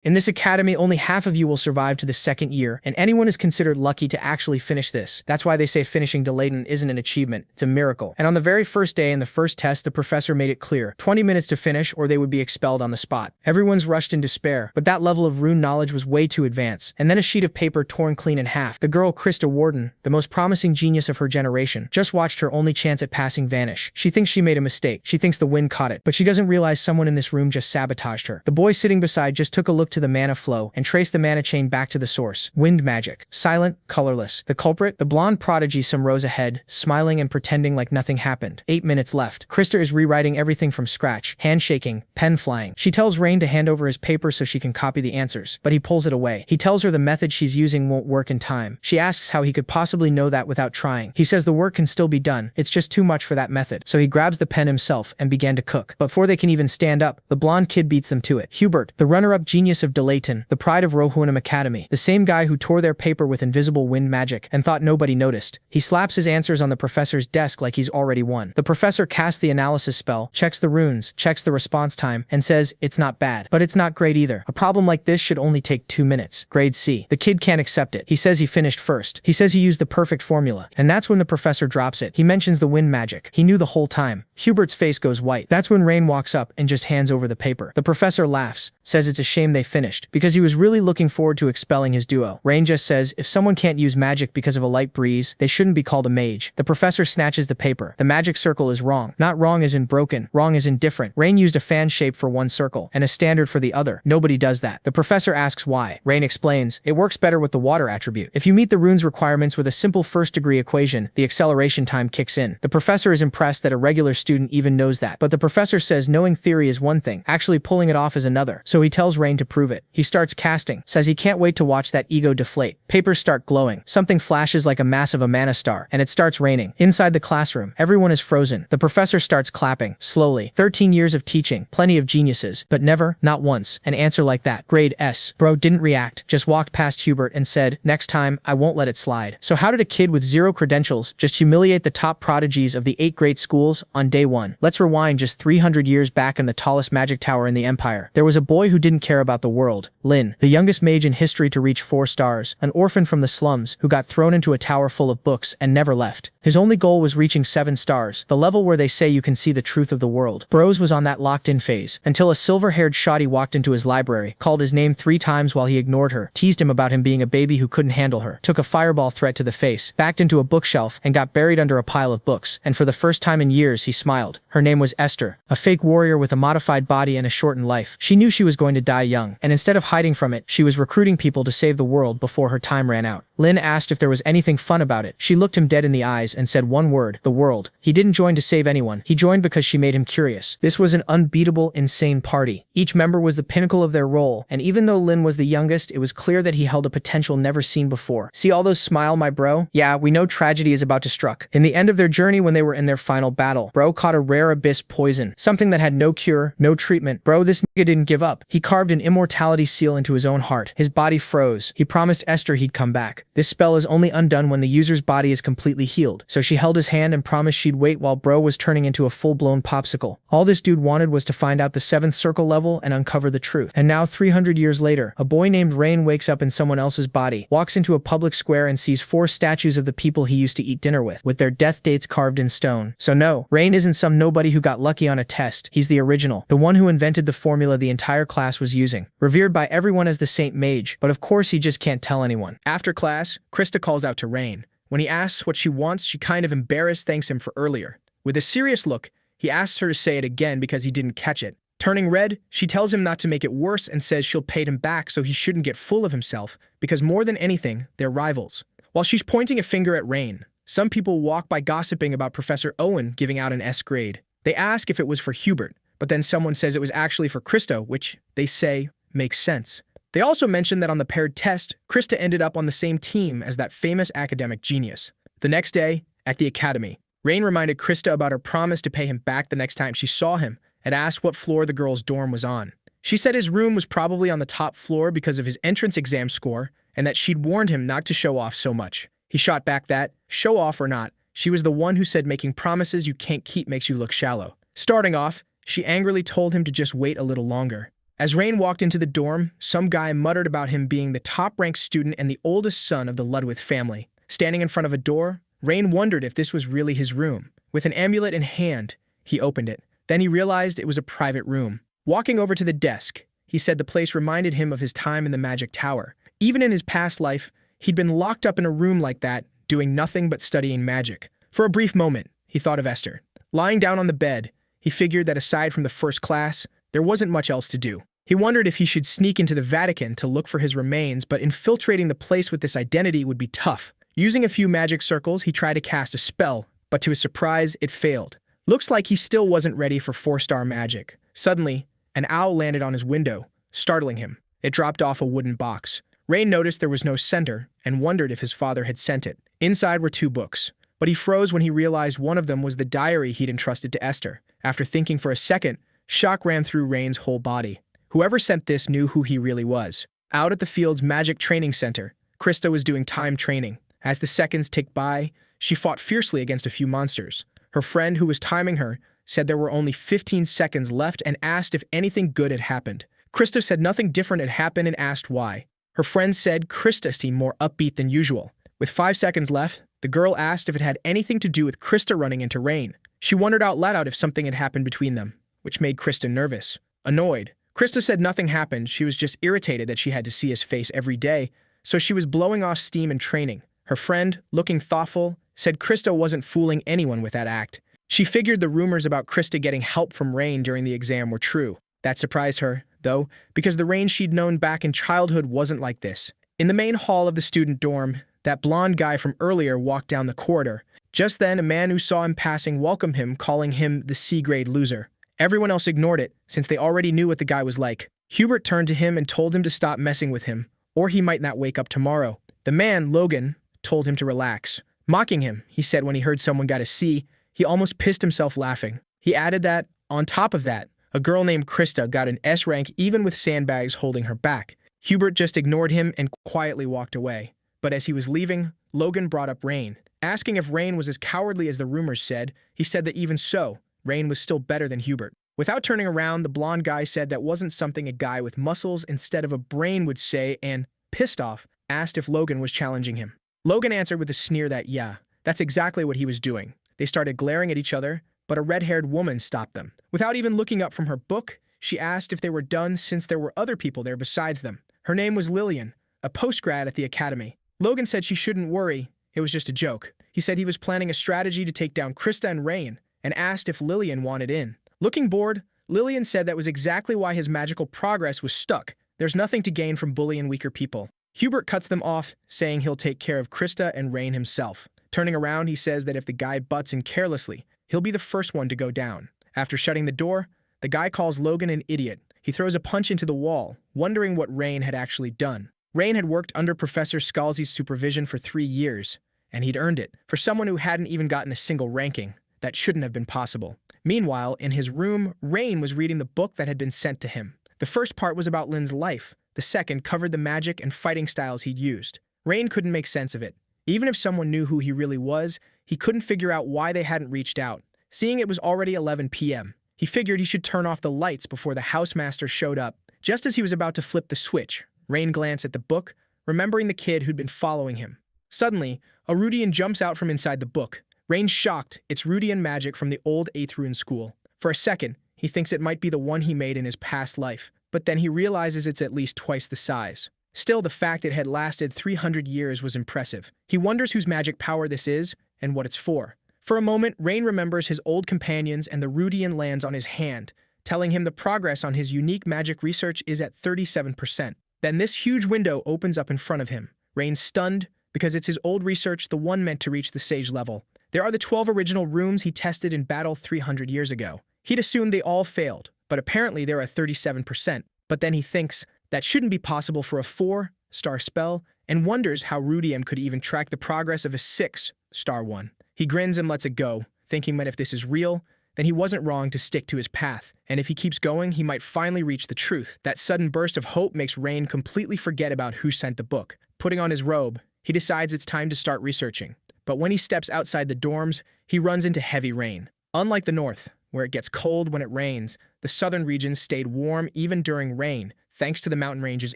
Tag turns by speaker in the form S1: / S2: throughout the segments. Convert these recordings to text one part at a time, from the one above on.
S1: In this academy, only half of you will survive to the second year, and anyone is considered lucky to actually finish this. That's why they say finishing Delayton isn't an achievement, it's a miracle. And on the very first day in the first test, the professor made it clear, 20 minutes to finish or they would be expelled on the spot. Everyone's rushed in despair, but that level of rune knowledge was way too advanced. And then a sheet of paper torn clean in half. The girl Krista Warden, the most promising genius of her generation, just watched her only chance at passing vanish. She thinks she made a mistake. She thinks the wind caught it, but she doesn't realize someone in this room just sabotaged her. The boy sitting beside just took a look to the mana flow and traced the mana chain back to the source. Wind magic. Silent, colorless. The culprit? The blonde prodigy some rows ahead, smiling and pretending like nothing happened. 8 minutes left. Krista is rewriting everything from scratch. Hand shaking, pen flying. She tells Rain to hand over his paper so she can copy the answers, but he pulls it away. He tells her the method she's using won't work in time. She asks how he could possibly know that without trying. He says the work can still be done. It's just too much for that method. So he grabs the pen himself and began to cook. Before they can even stand up, the blonde kid beats them to it. Hubert, the runner-up genius of Delayton, the pride of Rohunum Academy, the same guy who tore their paper with invisible wind magic and thought nobody noticed. He slaps his answers on the professor's desk like he's already won. The professor casts the analysis spell, checks the runes, checks the response time, and says, it's not bad, but it's not great either. A problem like this should only take 2 minutes. Grade C. The kid can't accept it. He says he finished first. He says he used the perfect formula. And that's when the professor drops it. He mentions the wind magic. He knew the whole time. Hubert's face goes white. That's when Rain walks up and just hands over the paper. The professor laughs, says it's a shame they finished, because he was really looking forward to expelling his duo. Rain just says, if someone can't use magic because of a light breeze, they shouldn't be called a mage. The professor snatches the paper. The magic circle is wrong. Not wrong as in broken, wrong as in different. Rain used a fan shape for one circle, and a standard for the other. Nobody does that. The professor asks why. Rain explains, it works better with the water attribute. If you meet the rune's requirements with a simple first-degree equation, the acceleration time kicks in. The professor is impressed that a regular student even knows that, but the professor says knowing theory is one thing, actually pulling it off is another, so he tells Rain to prove it. He starts casting, says he can't wait to watch that ego deflate. Papers start glowing. Something flashes like a massive Amana star, and it starts raining. Inside the classroom, everyone is frozen. The professor starts clapping, slowly. 13 years of teaching, plenty of geniuses, but never, not once, an answer like that. Grade S. Bro didn't react, just walked past Hubert and said, next time, I won't let it slide. So how did a kid with 0 credentials just humiliate the top prodigies of the 8 great schools on day 1? Let's rewind just 300 years back in the tallest magic tower in the Empire. There was a boy who didn't care about the world. Lin, the youngest mage in history to reach 4 stars, an orphan from the slums who got thrown into a tower full of books and never left. His only goal was reaching 7 stars, the level where they say you can see the truth of the world. Bros was on that locked-in phase, until a silver-haired shoddy walked into his library, called his name 3 times while he ignored her, teased him about him being a baby who couldn't handle her, took a fireball threat to the face, backed into a bookshelf, and got buried under a pile of books, and for the first time in years he smiled. Her name was Esther, a fake warrior with a modified body and a shortened life. She knew she was going to die young, and instead of hiding from it, she was recruiting people to save the world before her time ran out. Lin asked if there was anything fun about it. She looked him dead in the eyes and said one word, the world. He didn't join to save anyone. He joined because she made him curious. This was an unbeatable, insane party. Each member was the pinnacle of their role, and even though Lin was the youngest, it was clear that he held a potential never seen before. See all those smile, my bro? Yeah, we know tragedy is about to struck. In the end of their journey when they were in their final battle, bro caught a rare abyss poison, something that had no cure, no treatment. Bro, this nigga didn't give up. He carved an immortality seal into his own heart. His body froze. He promised Esther he'd come back. This spell is only undone when the user's body is completely healed. So she held his hand and promised she'd wait while bro was turning into a full-blown popsicle. All this dude wanted was to find out the 7th circle level and uncover the truth. And now 300 years later, a boy named Rain wakes up in someone else's body, walks into a public square and sees 4 statues of the people he used to eat dinner with their death dates carved in stone. So no, Rain isn't some nobody who got lucky on a test. He's the original, the one who invented the formula the entire class was using. Revered by everyone as the Saint Mage, but of course he just can't tell anyone. After class, Krista calls out to Rain. When he asks what she wants, she kind of embarrassed thanks him for earlier. With a serious look, he asks her to say it again because he didn't catch it. Turning red, she tells him not to make it worse and says she'll pay him back so he shouldn't get full of himself because more than anything, they're rivals. While she's pointing a finger at Rain, some people walk by gossiping about Professor Owen giving out an S grade. They ask if it was for Hubert, but then someone says it was actually for Krista, which, they say, makes sense. They also mention that on the paired test, Krista ended up on the same team as that famous academic genius. The next day, at the academy, Rain reminded Krista about her promise to pay him back the next time she saw him and asked what floor the girl's dorm was on. She said his room was probably on the top floor because of his entrance exam score and that she'd warned him not to show off so much. He shot back that, show off or not, she was the one who said making promises you can't keep makes you look shallow. Starting off, she angrily told him to just wait a little longer. As Rain walked into the dorm, some guy muttered about him being the top-ranked student and the oldest son of the Ludwig family. Standing in front of a door, Rain wondered if this was really his room. With an amulet in hand, he opened it. Then he realized it was a private room. Walking over to the desk, he said the place reminded him of his time in the Magic Tower. Even in his past life, he'd been locked up in a room like that, doing nothing but studying magic. For a brief moment, he thought of Esther. Lying down on the bed, he figured that aside from the first class, there wasn't much else to do. He wondered if he should sneak into the Vatican to look for his remains, but infiltrating the place with this identity would be tough. Using a few magic circles, he tried to cast a spell, but to his surprise, it failed. Looks like he still wasn't ready for 4-star magic. Suddenly, an owl landed on his window, startling him. It dropped off a wooden box. Rain noticed there was no sender and wondered if his father had sent it. Inside were 2 books, but he froze when he realized one of them was the diary he'd entrusted to Esther. After thinking for a second, shock ran through Rain's whole body. Whoever sent this knew who he really was. Out at the field's magic training center, Krista was doing time training. As the seconds ticked by, she fought fiercely against a few monsters. Her friend, who was timing her, said there were only 15 seconds left and asked if anything good had happened. Krista said nothing different had happened and asked why. Her friend said Krista seemed more upbeat than usual. With 5 seconds left, the girl asked if it had anything to do with Krista running into Rain. She wondered out loud if something had happened between them, which made Krista nervous. Annoyed, Krista said nothing happened, she was just irritated that she had to see his face every day, so she was blowing off steam and training. Her friend, looking thoughtful, said Krista wasn't fooling anyone with that act. She figured the rumors about Krista getting help from Rain during the exam were true. That surprised her, though, because the Rain she'd known back in childhood wasn't like this. In the main hall of the student dorm, that blonde guy from earlier walked down the corridor. Just then, a man who saw him passing welcomed him, calling him the C-grade loser. Everyone else ignored it, since they already knew what the guy was like. Hubert turned to him and told him to stop messing with him, or he might not wake up tomorrow. The man, Logan, told him to relax. Mocking him, he said when he heard someone got a C, he almost pissed himself laughing. He added that, on top of that, a girl named Krista got an S rank even with sandbags holding her back. Hubert just ignored him and quietly walked away. But as he was leaving, Logan brought up Rain. Asking if Rain was as cowardly as the rumors said, he said that even so, Rain was still better than Hubert. Without turning around, the blonde guy said that wasn't something a guy with muscles instead of a brain would say and, pissed off, asked if Logan was challenging him. Logan answered with a sneer that yeah, that's exactly what he was doing. They started glaring at each other, but a red-haired woman stopped them. Without even looking up from her book, she asked if they were done since there were other people there besides them. Her name was Lillian, a postgrad at the academy. Logan said she shouldn't worry, it was just a joke. He said he was planning a strategy to take down Krista and Rain, and asked if Lillian wanted in. Looking bored, Lillian said that was exactly why his magical progress was stuck. There's nothing to gain from bullying weaker people. Hubert cuts them off, saying he'll take care of Krista and Rain himself. Turning around, he says that if the guy butts in carelessly, he'll be the first one to go down. After shutting the door, the guy calls Logan an idiot. He throws a punch into the wall, wondering what Rain had actually done. Rain had worked under Professor Scalzi's supervision for 3 years, and he'd earned it. For someone who hadn't even gotten a single ranking, that shouldn't have been possible. Meanwhile, in his room, Rain was reading the book that had been sent to him. The first part was about Lynn's life. The second covered the magic and fighting styles he'd used. Rain couldn't make sense of it. Even if someone knew who he really was, he couldn't figure out why they hadn't reached out. Seeing it was already 11 p.m., he figured he should turn off the lights before the housemaster showed up. Just as he was about to flip the switch, Rain glanced at the book, remembering the kid who'd been following him. Suddenly, a Rudian jumps out from inside the book. Rain's shocked, it's Rudian magic from the old 8th rune school. For a second, he thinks it might be the one he made in his past life, but then he realizes it's at least twice the size. Still, the fact it had lasted 300 years was impressive. He wonders whose magic power this is and what it's for. For a moment, Rain remembers his old companions and the Rudian lands on his hand, telling him the progress on his unique magic research is at 37%. Then this huge window opens up in front of him. Rain's stunned because it's his old research, the one meant to reach the sage level. There are the 12 original rooms he tested in battle 300 years ago. He'd assumed they all failed, but apparently they're at 37%. But then he thinks that shouldn't be possible for a 4-star spell and wonders how Rudium could even track the progress of a 6-star one. He grins and lets it go, thinking that if this is real, then he wasn't wrong to stick to his path, and if he keeps going, he might finally reach the truth. That sudden burst of hope makes Rain completely forget about who sent the book. Putting on his robe, he decides it's time to start researching. But when he steps outside the dorms, he runs into heavy rain. Unlike the north, where it gets cold when it rains, the southern regions stayed warm even during rain, thanks to the mountain range's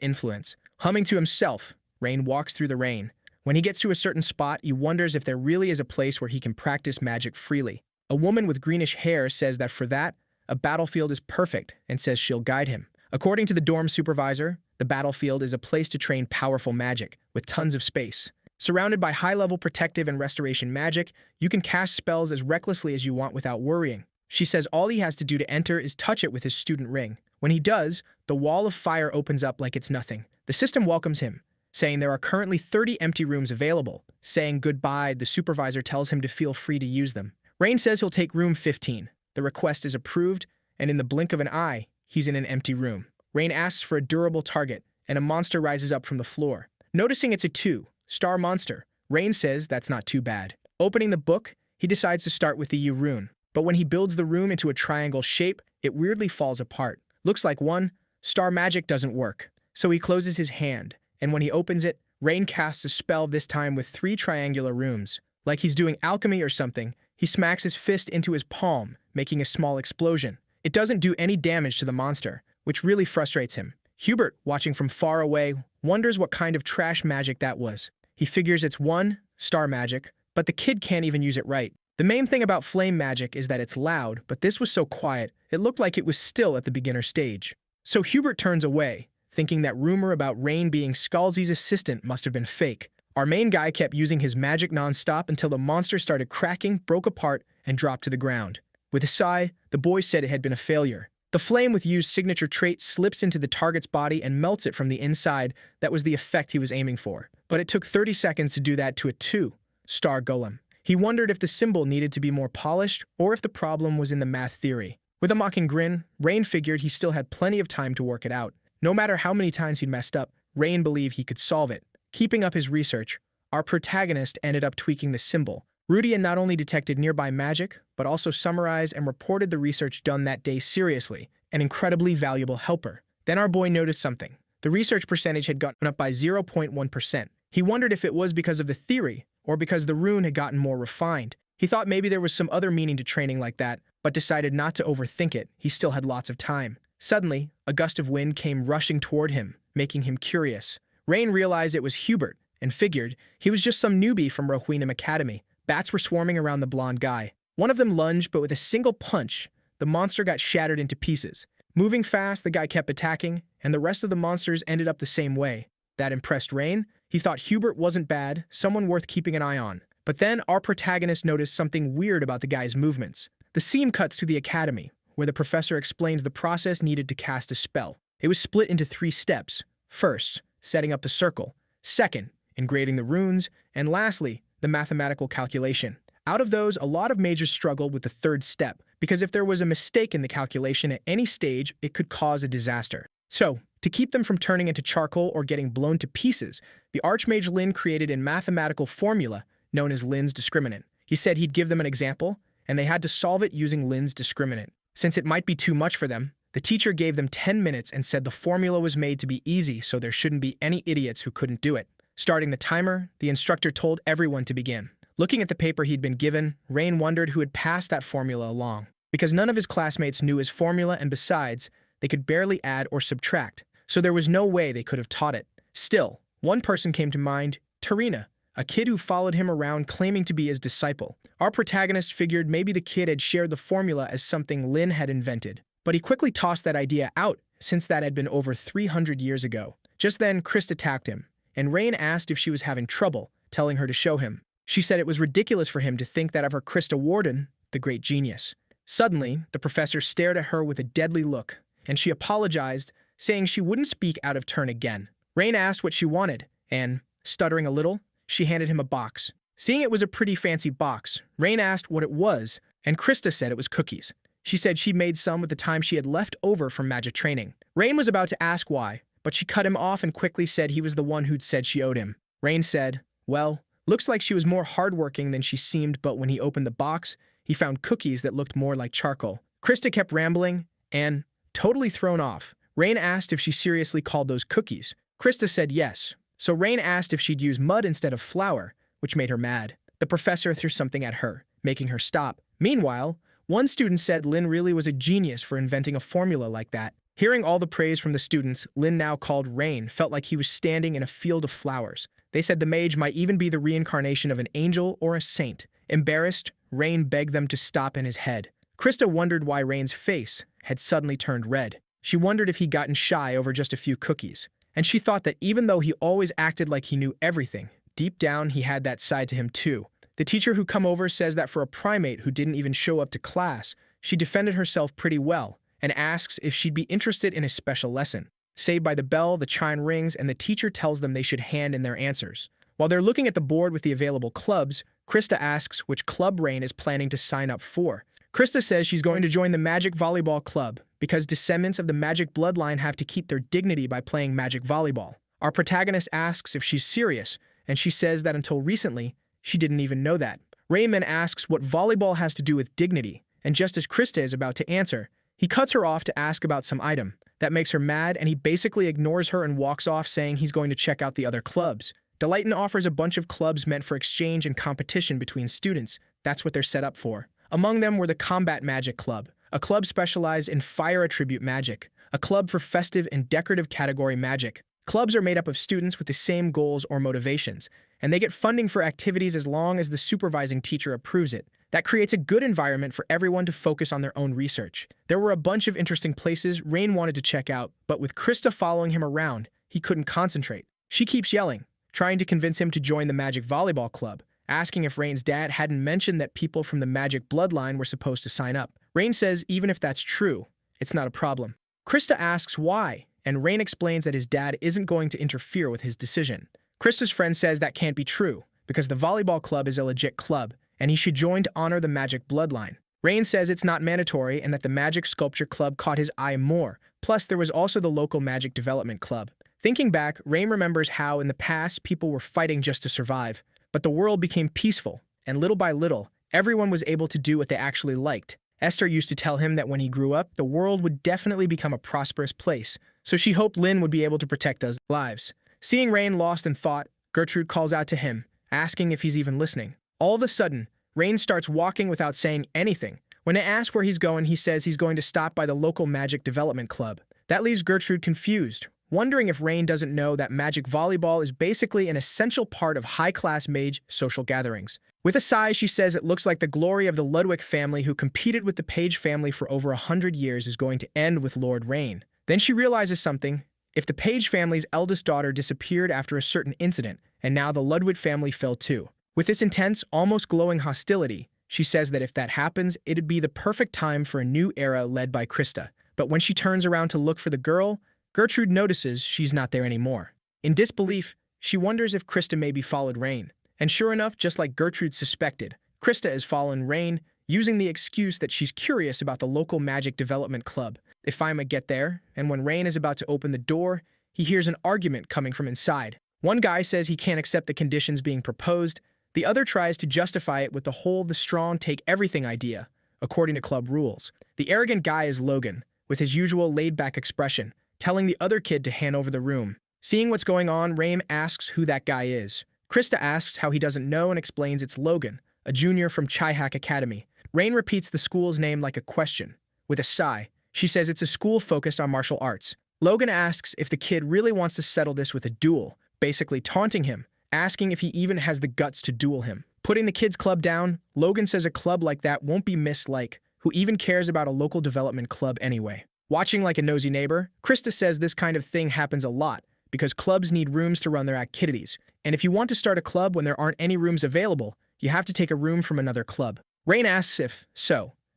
S1: influence. Humming to himself, Rain walks through the rain. When he gets to a certain spot, he wonders if there really is a place where he can practice magic freely. A woman with greenish hair says that for that, a battlefield is perfect and says she'll guide him. According to the dorm supervisor, the battlefield is a place to train powerful magic, with tons of space. Surrounded by high-level protective and restoration magic, you can cast spells as recklessly as you want without worrying. She says all he has to do to enter is touch it with his student ring. When he does, the wall of fire opens up like it's nothing. The system welcomes him, saying there are currently 30 empty rooms available. Saying goodbye, the supervisor tells him to feel free to use them. Rain says he'll take room 15. The request is approved, and in the blink of an eye, he's in an empty room. Rain asks for a durable target, and a monster rises up from the floor. Noticing it's a 2-star monster, Rain says that's not too bad. Opening the book, he decides to start with the U rune. But when he builds the room into a triangle shape, it weirdly falls apart. Looks like 1-star magic doesn't work. So he closes his hand, and when he opens it, Rain casts a spell, this time with 3 triangular runes. Like he's doing alchemy or something, he smacks his fist into his palm, making a small explosion. It doesn't do any damage to the monster, which really frustrates him. Hubert, watching from far away, wonders what kind of trash magic that was. He figures it's 1-star magic, but the kid can't even use it right. The main thing about flame magic is that it's loud, but this was so quiet, it looked like it was still at the beginner stage. So Hubert turns away, thinking that rumor about Rain being Scalzi's assistant must have been fake. Our main guy kept using his magic non-stop until the monster started cracking, broke apart, and dropped to the ground. With a sigh, the boy said it had been a failure. The flame with Yu's signature trait slips into the target's body and melts it from the inside. That was the effect he was aiming for. But it took 30 seconds to do that to a 2-star golem. He wondered if the symbol needed to be more polished or if the problem was in the math theory. With a mocking grin, Rain figured he still had plenty of time to work it out. No matter how many times he'd messed up, Rain believed he could solve it. Keeping up his research, our protagonist ended up tweaking the symbol. Rudian not only detected nearby magic, but also summarized and reported the research done that day seriously, an incredibly valuable helper. Then our boy noticed something. The research percentage had gotten up by 0.1%. He wondered if it was because of the theory, or because the rune had gotten more refined. He thought maybe there was some other meaning to training like that, but decided not to overthink it. He still had lots of time. Suddenly, a gust of wind came rushing toward him, making him curious. Rain realized it was Hubert, and figured he was just some newbie from Rohweenham Academy. Bats were swarming around the blonde guy. One of them lunged, but with a single punch, the monster got shattered into pieces. Moving fast, the guy kept attacking, and the rest of the monsters ended up the same way. That impressed Rain. He thought Hubert wasn't bad, someone worth keeping an eye on. But then our protagonist noticed something weird about the guy's movements. The scene cuts to the academy, where the professor explained the process needed to cast a spell. It was split into 3 steps. First, setting up the circle. Second, engraving the runes. And lastly, the mathematical calculation. Out of those, a lot of mages struggled with the 3rd step, because if there was a mistake in the calculation at any stage, it could cause a disaster. So, to keep them from turning into charcoal or getting blown to pieces, the Archmage Lin created a mathematical formula known as Lin's discriminant. He said he'd give them an example, and they had to solve it using Lin's discriminant. Since it might be too much for them, the teacher gave them 10 minutes and said the formula was made to be easy, so there shouldn't be any idiots who couldn't do it. Starting the timer, the instructor told everyone to begin. Looking at the paper he'd been given, Rain wondered who had passed that formula along, because none of his classmates knew his formula, and besides, they could barely add or subtract, so there was no way they could have taught it. Still, one person came to mind, Tarina, a kid who followed him around claiming to be his disciple. Our protagonist figured maybe the kid had shared the formula as something Lin had invented, but he quickly tossed that idea out since that had been over 300 years ago. Just then, Chris attacked him, and Rain asked if she was having trouble, telling her to show him. She said it was ridiculous for him to think that of her Krista Warden, the great genius. Suddenly, the professor stared at her with a deadly look, and she apologized, saying she wouldn't speak out of turn again. Rain asked what she wanted, and, stuttering a little, she handed him a box. Seeing it was a pretty fancy box, Rain asked what it was, and Krista said it was cookies. She said she made some with the time she had left over from magic training. Rain was about to ask why, but she cut him off and quickly said he was the one who'd said she owed him. Rain said, well, looks like she was more hardworking than she seemed, but when he opened the box, he found cookies that looked more like charcoal. Krista kept rambling, and, totally thrown off, Rain asked if she seriously called those cookies. Krista said yes, so Rain asked if she'd use mud instead of flour, which made her mad. The professor threw something at her, making her stop. Meanwhile, One student said Lin really was a genius for inventing a formula like that. Hearing all the praise from the students, Lin, now called Rain, felt like he was standing in a field of flowers. They said the mage might even be the reincarnation of an angel or a saint. Embarrassed, Rain begged them to stop in his head. Krista wondered why Rain's face had suddenly turned red. She wondered if he'd gotten shy over just a few cookies. And she thought that even though he always acted like he knew everything, deep down he had that side to him too. The teacher who come over says that for a primate who didn't even show up to class, she defended herself pretty well, and asks if she'd be interested in a special lesson. Saved by the bell, the chime rings, and the teacher tells them they should hand in their answers. While they're looking at the board with the available clubs, Krista asks which club Rain is planning to sign up for. Krista says she's going to join the Magic Volleyball Club because descendants of the magic bloodline have to keep their dignity by playing magic volleyball. Our protagonist asks if she's serious, and she says that until recently, she didn't even know that. Rain asks what volleyball has to do with dignity, and just as Krista is about to answer, he cuts her off to ask about some item. That makes her mad, and he basically ignores her and walks off saying he's going to check out the other clubs. Delayton offers a bunch of clubs meant for exchange and competition between students. That's what they're set up for. Among them were the Combat Magic Club, a club specialized in fire attribute magic, a club for festive and decorative category magic. Clubs are made up of students with the same goals or motivations, and they get funding for activities as long as the supervising teacher approves it. That creates a good environment for everyone to focus on their own research. There were a bunch of interesting places Rain wanted to check out, but with Krista following him around, he couldn't concentrate. She keeps yelling, trying to convince him to join the Magic Volleyball Club, asking if Rain's dad hadn't mentioned that people from the magic bloodline were supposed to sign up. Rain says even if that's true, it's not a problem. Krista asks why, and Rain explains that his dad isn't going to interfere with his decision. Krista's friend says that can't be true, because the volleyball club is a legit club, and he should join to honor the magic bloodline. Rain says it's not mandatory and that the Magic Sculpture Club caught his eye more. Plus, there was also the local Magic Development Club. Thinking back, Rain remembers how in the past people were fighting just to survive, but the world became peaceful, and little by little, everyone was able to do what they actually liked. Esther used to tell him that when he grew up, the world would definitely become a prosperous place, so she hoped Lynn would be able to protect us lives. Seeing Rain lost in thought, Gertrude calls out to him, asking if he's even listening. All of a sudden, Rain starts walking without saying anything. When they ask where he's going, he says he's going to stop by the local Magic Development Club. That leaves Gertrude confused, wondering if Rain doesn't know that magic volleyball is basically an essential part of high-class mage social gatherings. With a sigh, she says it looks like the glory of the Ludwig family who competed with the Page family for over 100 years is going to end with Lord Rain. Then she realizes something. If the Page family's eldest daughter disappeared after a certain incident, and now the Ludwig family fell too. With this intense, almost glowing hostility, she says that if that happens, it'd be the perfect time for a new era led by Krista. But when she turns around to look for the girl, Gertrude notices she's not there anymore. In disbelief, she wonders if Krista maybe followed Rain. And sure enough, just like Gertrude suspected, Krista has followed Rain, using the excuse that she's curious about the local Magic Development Club. They finally get there, and when Rain is about to open the door, he hears an argument coming from inside. One guy says he can't accept the conditions being proposed. The other tries to justify it with the whole the strong take everything idea, according to club rules. The arrogant guy is Logan, with his usual laid-back expression, telling the other kid to hand over the room. Seeing what's going on, Rain asks who that guy is. Krista asks how he doesn't know and explains it's Logan, a junior from Chihak Academy. Rain repeats the school's name like a question. With a sigh, she says it's a school focused on martial arts. Logan asks if the kid really wants to settle this with a duel, basically taunting him, asking if he even has the guts to duel him. Putting the kid's club down, Logan says a club like that won't be missed who even cares about a local development club anyway. Watching like a nosy neighbor, Krista says this kind of thing happens a lot because clubs need rooms to run their activities. And if you want to start a club when there aren't any rooms available, you have to take a room from another club. Rain asks if,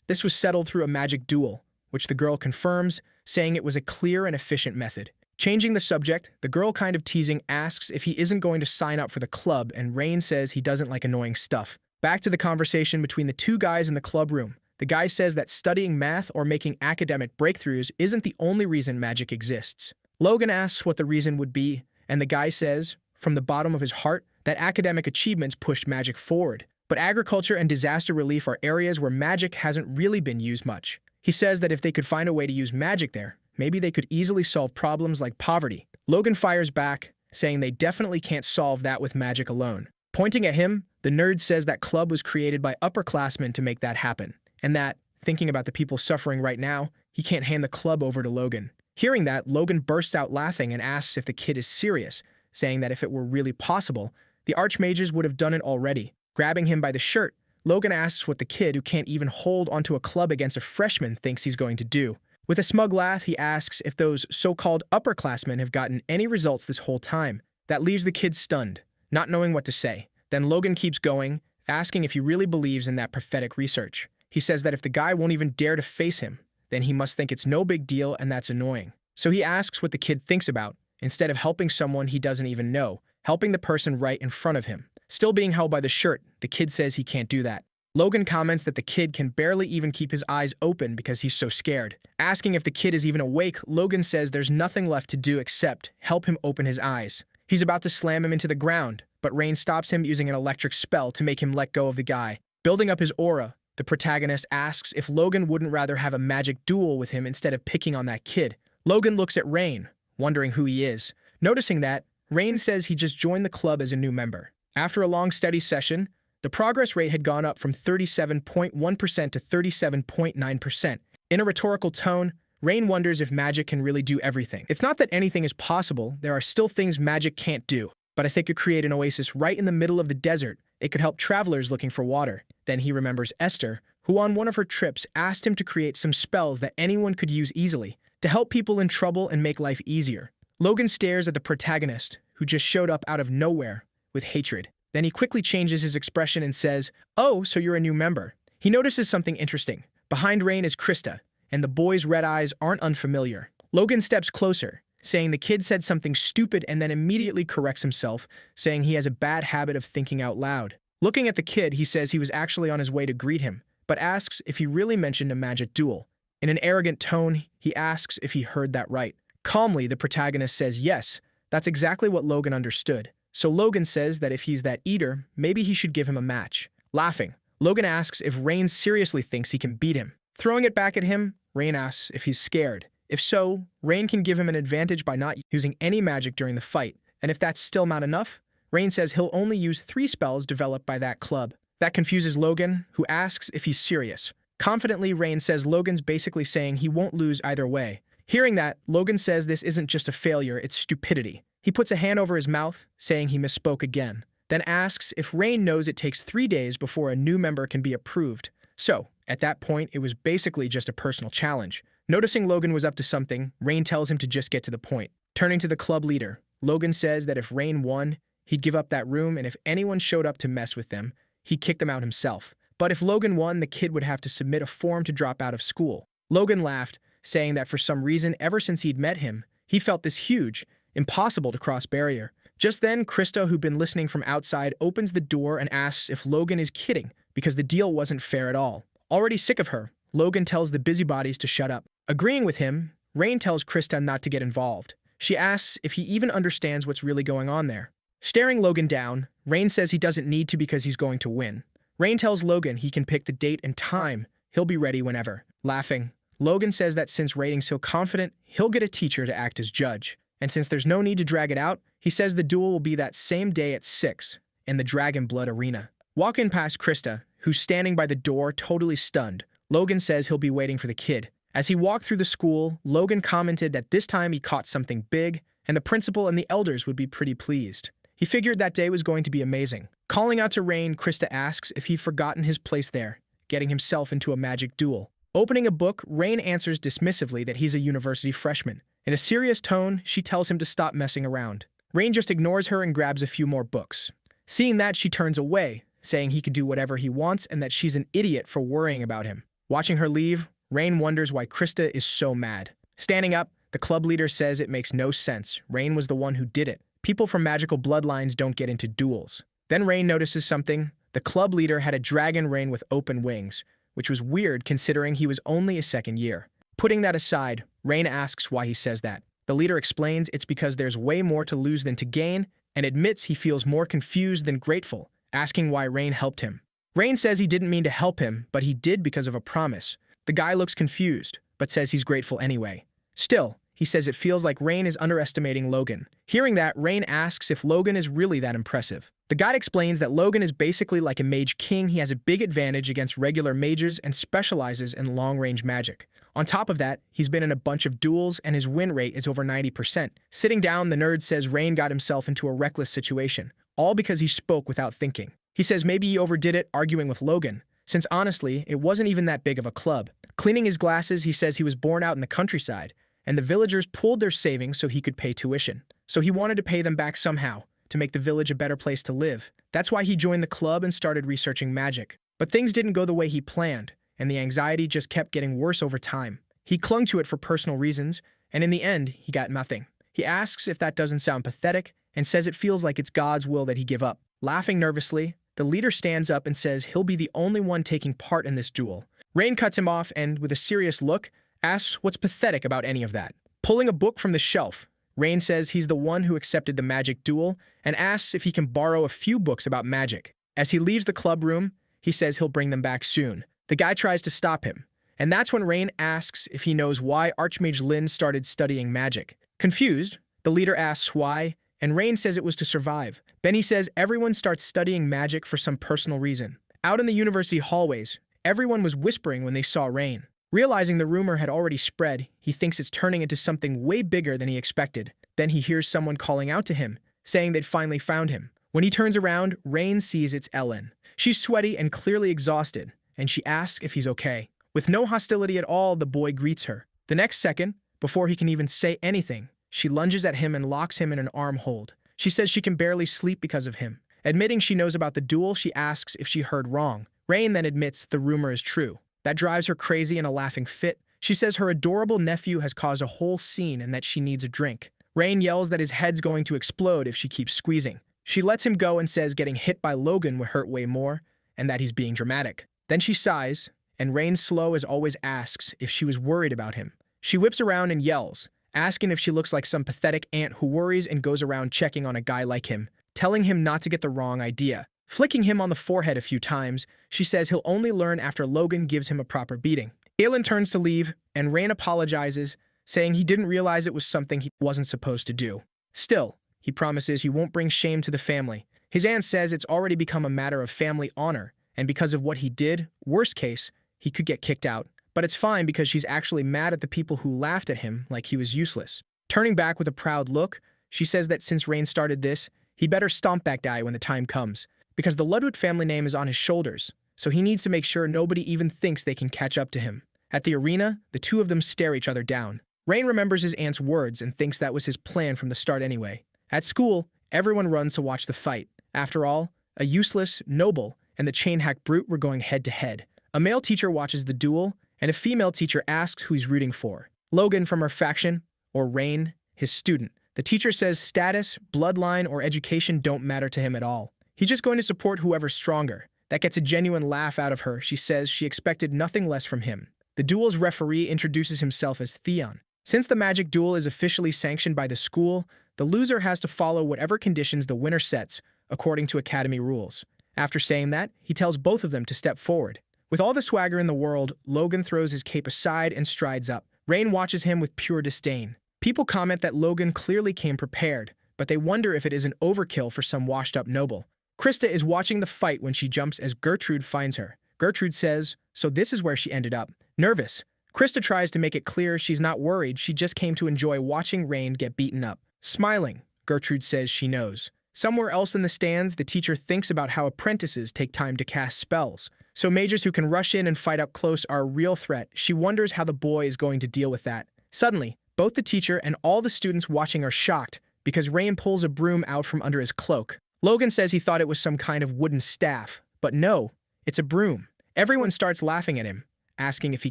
S1: this was settled through a magic duel, which the girl confirms, saying it was a clear and efficient method. Changing the subject, the girl kind of teasing asks if he isn't going to sign up for the club, and Rain says he doesn't like annoying stuff. Back to the conversation between the two guys in the club room. The guy says that studying math or making academic breakthroughs isn't the only reason magic exists. Logan asks what the reason would be, and the guy says, from the bottom of his heart, that academic achievements pushed magic forward. But agriculture and disaster relief are areas where magic hasn't really been used much. He says that if they could find a way to use magic there, maybe they could easily solve problems like poverty. Logan fires back, saying they definitely can't solve that with magic alone. Pointing at him, the nerd says that club was created by upperclassmen to make that happen, and that, thinking about the people suffering right now, he can't hand the club over to Logan. Hearing that, Logan bursts out laughing and asks if the kid is serious, saying that if it were really possible, the archmages would have done it already. Grabbing him by the shirt, Logan asks what the kid who can't even hold onto a club against a freshman thinks he's going to do. With a smug laugh, he asks if those so-called upperclassmen have gotten any results this whole time. That leaves the kid stunned, not knowing what to say. Then Logan keeps going, asking if he really believes in that prophetic research. He says that if the guy won't even dare to face him, then he must think it's no big deal and that's annoying. So he asks what the kid thinks about, instead of helping someone he doesn't even know, helping the person right in front of him. Still being held by the shirt, the kid says he can't do that. Logan comments that the kid can barely even keep his eyes open because he's so scared. Asking if the kid is even awake, Logan says there's nothing left to do except help him open his eyes. He's about to slam him into the ground, but Rain stops him using an electric spell to make him let go of the guy. Building up his aura, the protagonist asks if Logan wouldn't rather have a magic duel with him instead of picking on that kid. Logan looks at Rain, wondering who he is. Noticing that, Rain says he just joined the club as a new member. After a long study session, the progress rate had gone up from 37.1% to 37.9%. In a rhetorical tone, Rain wonders if magic can really do everything. It's not that anything is possible, there are still things magic can't do. But if it could create an oasis right in the middle of the desert, it could help travelers looking for water. Then he remembers Esther, who on one of her trips asked him to create some spells that anyone could use easily, to help people in trouble and make life easier. Logan stares at the protagonist, who just showed up out of nowhere, with hatred. Then he quickly changes his expression and says, "Oh, so you're a new member." He notices something interesting. Behind Rain is Krista, and the boy's red eyes aren't unfamiliar. Logan steps closer, saying the kid said something stupid and then immediately corrects himself, saying he has a bad habit of thinking out loud. Looking at the kid, he says he was actually on his way to greet him, but asks if he really mentioned a magic duel. In an arrogant tone, he asks if he heard that right. Calmly, the protagonist says yes, that's exactly what Logan understood. So Logan says that if he's that eater, maybe he should give him a match. Laughing, Logan asks if Rain seriously thinks he can beat him. Throwing it back at him, Rain asks if he's scared. If so, Rain can give him an advantage by not using any magic during the fight. And if that's still not enough, Rain says he'll only use 3 spells developed by that club. That confuses Logan, who asks if he's serious. Confidently, Rain says Logan's basically saying he won't lose either way. Hearing that, Logan says this isn't just a failure, it's stupidity. He puts a hand over his mouth, saying he misspoke again, then asks if Rain knows it takes 3 days before a new member can be approved. So, at that point, it was basically just a personal challenge. Noticing Logan was up to something, Rain tells him to just get to the point. Turning to the club leader, Logan says that if Rain won, he'd give up that room, and if anyone showed up to mess with them, he'd kick them out himself. But if Logan won, the kid would have to submit a form to drop out of school. Logan laughed, saying that for some reason, ever since he'd met him, he felt this huge, impossible to cross barrier. Just then, Krista, who'd been listening from outside, opens the door and asks if Logan is kidding, because the deal wasn't fair at all. Already sick of her, Logan tells the busybodies to shut up. Agreeing with him, Rain tells Krista not to get involved. She asks if he even understands what's really going on there. Staring Logan down, Rain says he doesn't need to because he's going to win. Rain tells Logan he can pick the date and time, he'll be ready whenever. Laughing, Logan says that since Rain's so confident, he'll get a teacher to act as judge. And since there's no need to drag it out, he says the duel will be that same day at 6, in the Dragon Blood Arena. Walking past Krista, who's standing by the door totally stunned, Logan says he'll be waiting for the kid. As he walked through the school, Logan commented that this time he caught something big, and the principal and the elders would be pretty pleased. He figured that day was going to be amazing. Calling out to Rain, Krista asks if he'd forgotten his place there, getting himself into a magic duel. Opening a book, Rain answers dismissively that he's a university freshman. In a serious tone, she tells him to stop messing around. Rain just ignores her and grabs a few more books. Seeing that, she turns away, saying he could do whatever he wants and that she's an idiot for worrying about him. Watching her leave, Rain wonders why Krista is so mad. Standing up, the club leader says it makes no sense. Rain was the one who did it. People from magical bloodlines don't get into duels. Then Rain notices something. The club leader had a dragon Rain with open wings, which was weird considering he was only a second year. Putting that aside, Rain asks why he says that. The leader explains it's because there's way more to lose than to gain, and admits he feels more confused than grateful, asking why Rain helped him. Rain says he didn't mean to help him, but he did because of a promise. The guy looks confused, but says he's grateful anyway. Still, he says it feels like Rain is underestimating Logan. Hearing that, Rain asks if Logan is really that impressive. The guide explains that Logan is basically like a mage king. He has a big advantage against regular mages and specializes in long-range magic. On top of that, he's been in a bunch of duels and his win rate is over 90%. Sitting down, the nerd says Rain got himself into a reckless situation, all because he spoke without thinking. He says maybe he overdid it arguing with Logan, since honestly, it wasn't even that big of a club. Cleaning his glasses, he says he was born out in the countryside, and the villagers pooled their savings so he could pay tuition. So he wanted to pay them back somehow, to make the village a better place to live. That's why he joined the club and started researching magic. But things didn't go the way he planned, and the anxiety just kept getting worse over time. He clung to it for personal reasons, and in the end, he got nothing. He asks if that doesn't sound pathetic, and says it feels like it's God's will that he give up. Laughing nervously, the leader stands up and says he'll be the only one taking part in this duel. Rain cuts him off and, with a serious look, asks what's pathetic about any of that. Pulling a book from the shelf, Rain says he's the one who accepted the magic duel and asks if he can borrow a few books about magic. As he leaves the club room, he says he'll bring them back soon. The guy tries to stop him, and that's when Rain asks if he knows why Archmage Lin started studying magic. Confused, the leader asks why, and Rain says it was to survive. Then he says everyone starts studying magic for some personal reason. Out in the university hallways, everyone was whispering when they saw Rain. Realizing the rumor had already spread, he thinks it's turning into something way bigger than he expected. Then he hears someone calling out to him, saying they'd finally found him. When he turns around, Rain sees it's Ellen. She's sweaty and clearly exhausted, and she asks if he's okay. With no hostility at all, the boy greets her. The next second, before he can even say anything, she lunges at him and locks him in an arm hold. She says she can barely sleep because of him. Admitting she knows about the duel, she asks if she heard wrong. Rain then admits the rumor is true. That drives her crazy in a laughing fit. She says her adorable nephew has caused a whole scene and that she needs a drink. Rain yells that his head's going to explode if she keeps squeezing. She lets him go and says getting hit by Logan would hurt way more, and that he's being dramatic. Then she sighs, and Rain slow as always asks if she was worried about him. She whips around and yells, asking if she looks like some pathetic aunt who worries and goes around checking on a guy like him, telling him not to get the wrong idea. Flicking him on the forehead a few times, she says he'll only learn after Logan gives him a proper beating. Aelin turns to leave, and Rain apologizes, saying he didn't realize it was something he wasn't supposed to do. Still, he promises he won't bring shame to the family. His aunt says it's already become a matter of family honor, and because of what he did, worst case, he could get kicked out. But it's fine because she's actually mad at the people who laughed at him like he was useless. Turning back with a proud look, she says that since Rain started this, he better stomp that guy when the time comes, because the Ludwig family name is on his shoulders, so he needs to make sure nobody even thinks they can catch up to him. At the arena, the two of them stare each other down. Rain remembers his aunt's words and thinks that was his plan from the start anyway. At school, everyone runs to watch the fight. After all, a useless, noble, and the chain-hack brute were going head-to-head. A male teacher watches the duel, and a female teacher asks who he's rooting for. Logan from her faction, or Rain, his student. The teacher says status, bloodline, or education don't matter to him at all. He's just going to support whoever's stronger. That gets a genuine laugh out of her. She says she expected nothing less from him. The duel's referee introduces himself as Theon. Since the magic duel is officially sanctioned by the school, the loser has to follow whatever conditions the winner sets, according to academy rules. After saying that, he tells both of them to step forward. With all the swagger in the world, Logan throws his cape aside and strides up. Rain watches him with pure disdain. People comment that Logan clearly came prepared, but they wonder if it isn't overkill for some washed-up noble. Krista is watching the fight when she jumps as Gertrude finds her. Gertrude says, so this is where she ended up. Nervous, Krista tries to make it clear she's not worried, she just came to enjoy watching Rain get beaten up. Smiling, Gertrude says she knows. Somewhere else in the stands, the teacher thinks about how apprentices take time to cast spells. So mages who can rush in and fight up close are a real threat. She wonders how the boy is going to deal with that. Suddenly, both the teacher and all the students watching are shocked because Rain pulls a broom out from under his cloak. Logan says he thought it was some kind of wooden staff, but no, it's a broom. Everyone starts laughing at him, asking if he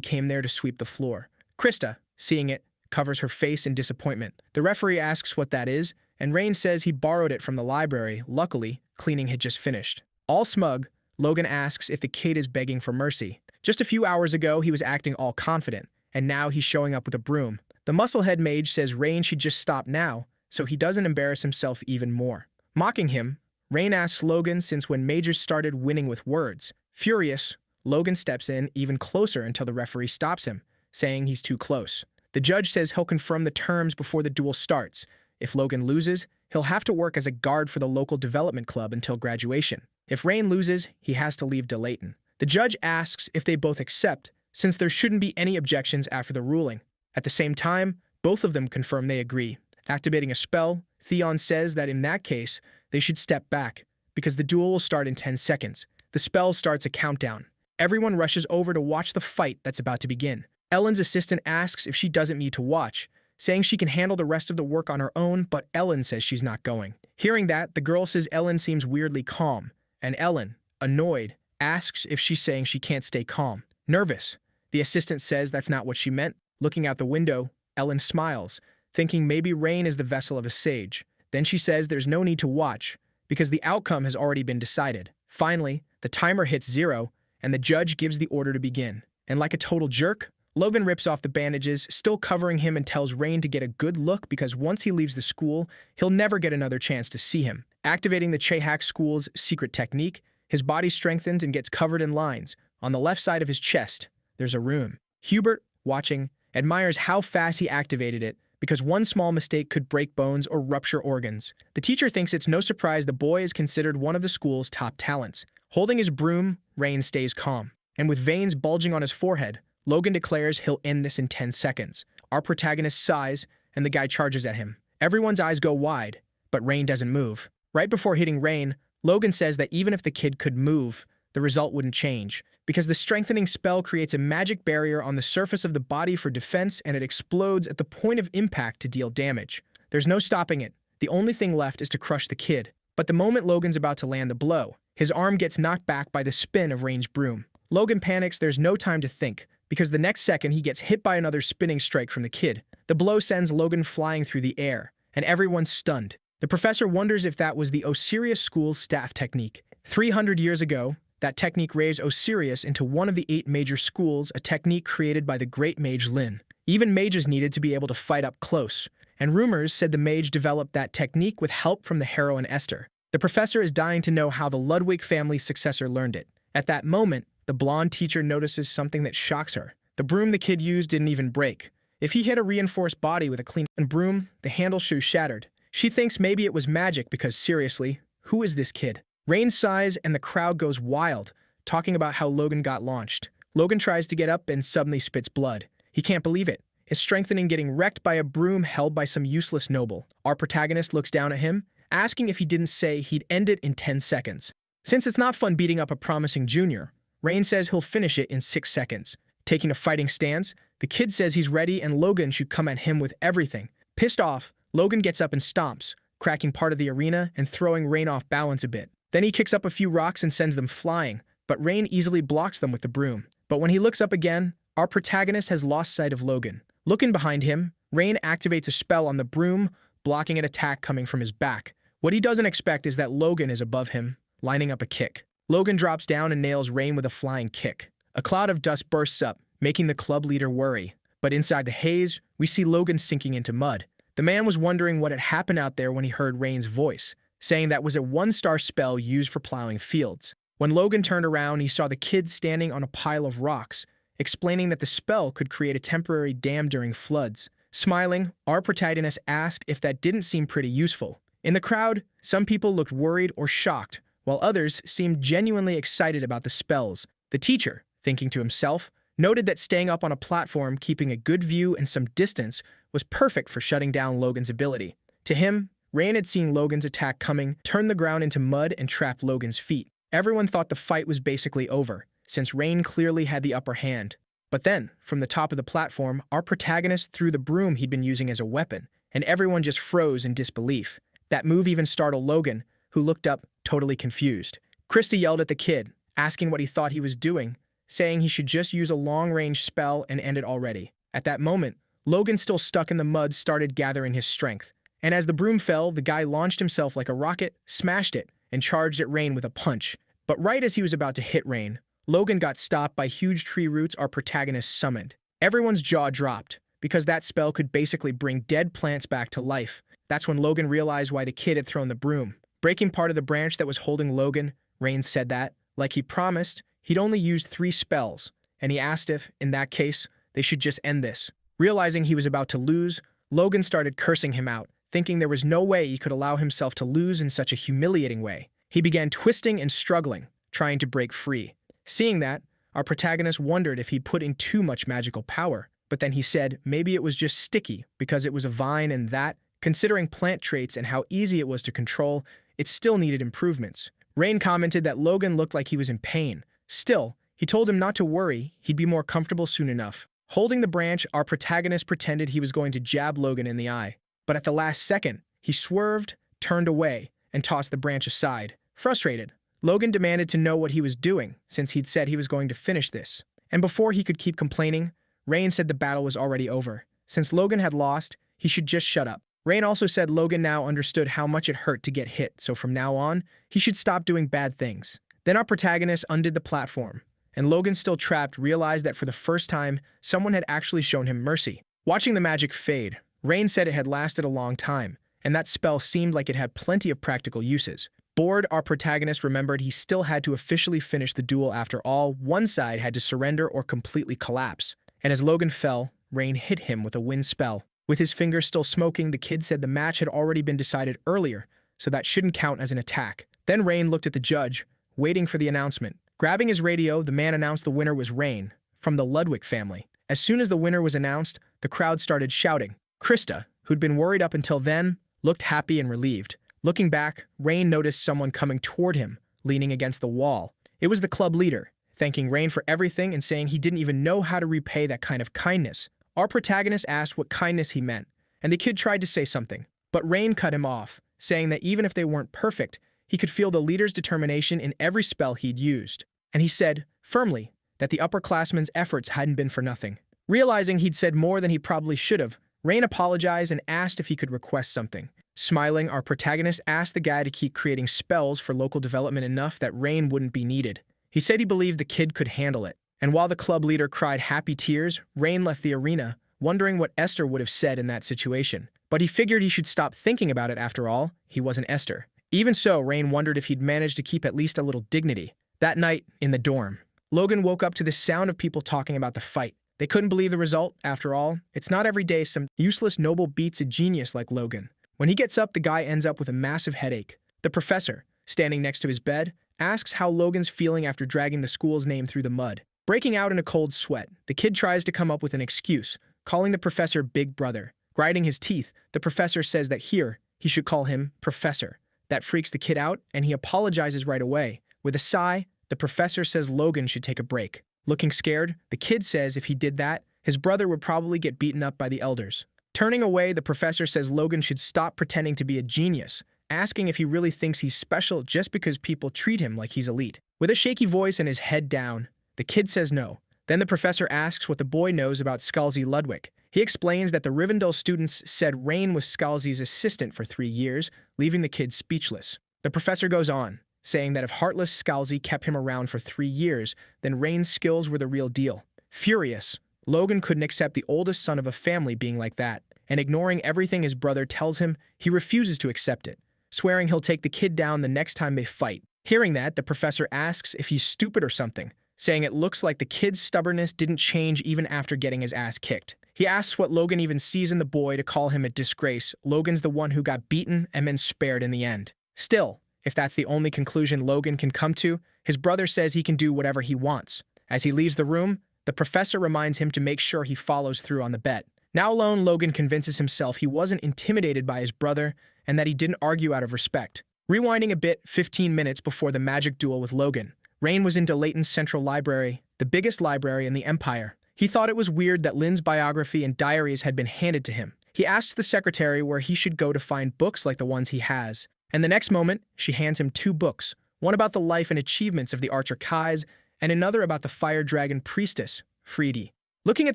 S1: came there to sweep the floor. Krista, seeing it, covers her face in disappointment. The referee asks what that is, and Rain says he borrowed it from the library. Luckily, cleaning had just finished. All smug, Logan asks if the kid is begging for mercy. Just a few hours ago, he was acting all confident, and now he's showing up with a broom. The musclehead mage says Rain should just stop now, so he doesn't embarrass himself even more. Mocking him, Rain asks Logan since when mages started winning with words. Furious, Logan steps in even closer until the referee stops him, saying he's too close. The judge says he'll confirm the terms before the duel starts. If Logan loses, he'll have to work as a guard for the local development club until graduation. If Rain loses, he has to leave Delayton. The judge asks if they both accept, since there shouldn't be any objections after the ruling. At the same time, both of them confirm they agree. Activating a spell, Theon says that in that case, they should step back, because the duel will start in 10 seconds. The spell starts a countdown. Everyone rushes over to watch the fight that's about to begin. Ellen's assistant asks if she doesn't need to watch, saying she can handle the rest of the work on her own, but Ellen says she's not going. Hearing that, the girl says Ellen seems weirdly calm, and Ellen, annoyed, asks if she's saying she can't stay calm. Nervous, the assistant says that's not what she meant. Looking out the window, Ellen smiles, thinking maybe Rain is the vessel of a sage. Then she says there's no need to watch, because the outcome has already been decided. Finally, the timer hits 0, and the judge gives the order to begin. And like a total jerk, Logan rips off the bandages, still covering him, and tells Rain to get a good look because once he leaves the school, he'll never get another chance to see him. Activating the Chehak school's secret technique, his body strengthens and gets covered in lines. On the left side of his chest, there's a rune. Hubert, watching, admires how fast he activated it because one small mistake could break bones or rupture organs. The teacher thinks it's no surprise the boy is considered one of the school's top talents. Holding his broom, Rain stays calm. And with veins bulging on his forehead, Logan declares he'll end this in 10 seconds. Our protagonist sighs, and the guy charges at him. Everyone's eyes go wide, but Rain doesn't move. Right before hitting Rain, Logan says that even if the kid could move, the result wouldn't change, because the strengthening spell creates a magic barrier on the surface of the body for defense, and it explodes at the point of impact to deal damage. There's no stopping it. The only thing left is to crush the kid. But the moment Logan's about to land the blow, his arm gets knocked back by the spin of Rain's broom. Logan panics. There's no time to think, because the next second he gets hit by another spinning strike from the kid. The blow sends Logan flying through the air, and everyone's stunned. The professor wonders if that was the Osiris school's staff technique. 300 years ago, that technique raised Osiris into one of the 8 major schools, a technique created by the great mage Lin. Even mages needed to be able to fight up close, and rumors said the mage developed that technique with help from the heroine Esther. The professor is dying to know how the Ludwig family's successor learned it. At that moment, the blonde teacher notices something that shocks her. The broom the kid used didn't even break. If he hit a reinforced body with a clean broom, the handle shoe shattered. She thinks maybe it was magic because, seriously, who is this kid? Rain sighs and the crowd goes wild, talking about how Logan got launched. Logan tries to get up and suddenly spits blood. He can't believe it. His strengthening getting wrecked by a broom held by some useless noble. Our protagonist looks down at him, asking if he didn't say he'd end it in 10 seconds. Since it's not fun beating up a promising junior, Rain says he'll finish it in 6 seconds. Taking a fighting stance, the kid says he's ready and Logan should come at him with everything. Pissed off, Logan gets up and stomps, cracking part of the arena and throwing Rain off balance a bit. Then he kicks up a few rocks and sends them flying, but Rain easily blocks them with the broom. But when he looks up again, our protagonist has lost sight of Logan. Looking behind him, Rain activates a spell on the broom, blocking an attack coming from his back. What he doesn't expect is that Logan is above him, lining up a kick. Logan drops down and nails Rain with a flying kick. A cloud of dust bursts up, making the club leader worry. But inside the haze, we see Logan sinking into mud. The man was wondering what had happened out there when he heard Rain's voice, saying that was a 1-star spell used for plowing fields. When Logan turned around, he saw the kid standing on a pile of rocks, explaining that the spell could create a temporary dam during floods. Smiling, our protagonist asked if that didn't seem pretty useful. In the crowd, some people looked worried or shocked, while others seemed genuinely excited about the spells. The teacher, thinking to himself, noted that staying up on a platform, keeping a good view and some distance, was perfect for shutting down Logan's ability. To him, Rain had seen Logan's attack coming, turn the ground into mud, and trap Logan's feet. Everyone thought the fight was basically over, since Rain clearly had the upper hand. But then, from the top of the platform, our protagonist threw the broom he'd been using as a weapon, and everyone just froze in disbelief. That move even startled Logan, who looked up, totally confused. Krista yelled at the kid, asking what he thought he was doing, saying he should just use a long-range spell and end it already. At that moment, Logan, still stuck in the mud, started gathering his strength. And as the broom fell, the guy launched himself like a rocket, smashed it, and charged at Rain with a punch. But right as he was about to hit Rain, Logan got stopped by huge tree roots our protagonist summoned. Everyone's jaw dropped, because that spell could basically bring dead plants back to life. That's when Logan realized why the kid had thrown the broom. Breaking part of the branch that was holding Logan, Rain said that, like he promised, he'd only used 3 spells, and he asked if, in that case, they should just end this. Realizing he was about to lose, Logan started cursing him out, thinking there was no way he could allow himself to lose in such a humiliating way. He began twisting and struggling, trying to break free. Seeing that, our protagonist wondered if he'd put in too much magical power, but then he said maybe it was just sticky because it was a vine and that, considering plant traits and how easy it was to control, it still needed improvements. Rain commented that Logan looked like he was in pain. Still, he told him not to worry, he'd be more comfortable soon enough. Holding the branch, our protagonist pretended he was going to jab Logan in the eye. But at the last second, he swerved, turned away, and tossed the branch aside. Frustrated, Logan demanded to know what he was doing, since he'd said he was going to finish this. And before he could keep complaining, Rain said the battle was already over. Since Logan had lost, he should just shut up. Rain also said Logan now understood how much it hurt to get hit, so from now on, he should stop doing bad things. Then our protagonist undid the platform, and Logan, still trapped, realized that for the first time, someone had actually shown him mercy. Watching the magic fade, Rain said it had lasted a long time, and that spell seemed like it had plenty of practical uses. Bored, our protagonist remembered he still had to officially finish the duel after all. One side had to surrender or completely collapse. And as Logan fell, Rain hit him with a wind spell. With his fingers still smoking, the kid said the match had already been decided earlier, so that shouldn't count as an attack. Then Rain looked at the judge, waiting for the announcement. Grabbing his radio, the man announced the winner was Rain, from the Ludwig family. As soon as the winner was announced, the crowd started shouting. Krista, who'd been worried up until then, looked happy and relieved. Looking back, Rain noticed someone coming toward him, leaning against the wall. It was the club leader, thanking Rain for everything and saying he didn't even know how to repay that kind of kindness. Our protagonist asked what kindness he meant, and the kid tried to say something, but Rain cut him off, saying that even if they weren't perfect, he could feel the leader's determination in every spell he'd used. And he said, firmly, that the upperclassman's efforts hadn't been for nothing. Realizing he'd said more than he probably should have, Rain apologized and asked if he could request something. Smiling, our protagonist asked the guy to keep creating spells for local development enough that Rain wouldn't be needed. He said he believed the kid could handle it. And while the club leader cried happy tears, Rain left the arena, wondering what Esther would have said in that situation. But he figured he should stop thinking about it after all. He wasn't Esther. Even so, Rain wondered if he'd managed to keep at least a little dignity. That night, in the dorm, Logan woke up to the sound of people talking about the fight. They couldn't believe the result. After all, it's not every day some useless noble beats a genius like Logan. When he gets up, the guy ends up with a massive headache. The professor, standing next to his bed, asks how Logan's feeling after dragging the school's name through the mud. Breaking out in a cold sweat, the kid tries to come up with an excuse, calling the professor Big Brother. Grinding his teeth, the professor says that here, he should call him Professor. That freaks the kid out, and he apologizes right away. With a sigh, the professor says Logan should take a break. Looking scared, the kid says if he did that, his brother would probably get beaten up by the elders. Turning away, the professor says Logan should stop pretending to be a genius, asking if he really thinks he's special just because people treat him like he's elite. With a shaky voice and his head down, the kid says no. Then the professor asks what the boy knows about Scalzi Ludwig. He explains that the Rivendell students said Rain was Scalzi's assistant for 3 years, leaving the kid speechless. The professor goes on, saying that if heartless Scalzi kept him around for 3 years, then Rain's skills were the real deal. Furious, Logan couldn't accept the oldest son of a family being like that, and ignoring everything his brother tells him, he refuses to accept it, swearing he'll take the kid down the next time they fight. Hearing that, the professor asks if he's stupid or something, saying it looks like the kid's stubbornness didn't change even after getting his ass kicked. He asks what Logan even sees in the boy to call him a disgrace. Logan's the one who got beaten and then spared in the end. Still, if that's the only conclusion Logan can come to, his brother says he can do whatever he wants. As he leaves the room, the professor reminds him to make sure he follows through on the bet. Now alone, Logan convinces himself he wasn't intimidated by his brother and that he didn't argue out of respect. Rewinding a bit, 15 minutes before the magic duel with Logan, Rain was into Layton's Central Library, the biggest library in the Empire. He thought it was weird that Lynn's biography and diaries had been handed to him. He asks the secretary where he should go to find books like the ones he has. And the next moment, she hands him 2 books, one about the life and achievements of the Archer Kais, and another about the Fire Dragon Priestess, Friede. Looking at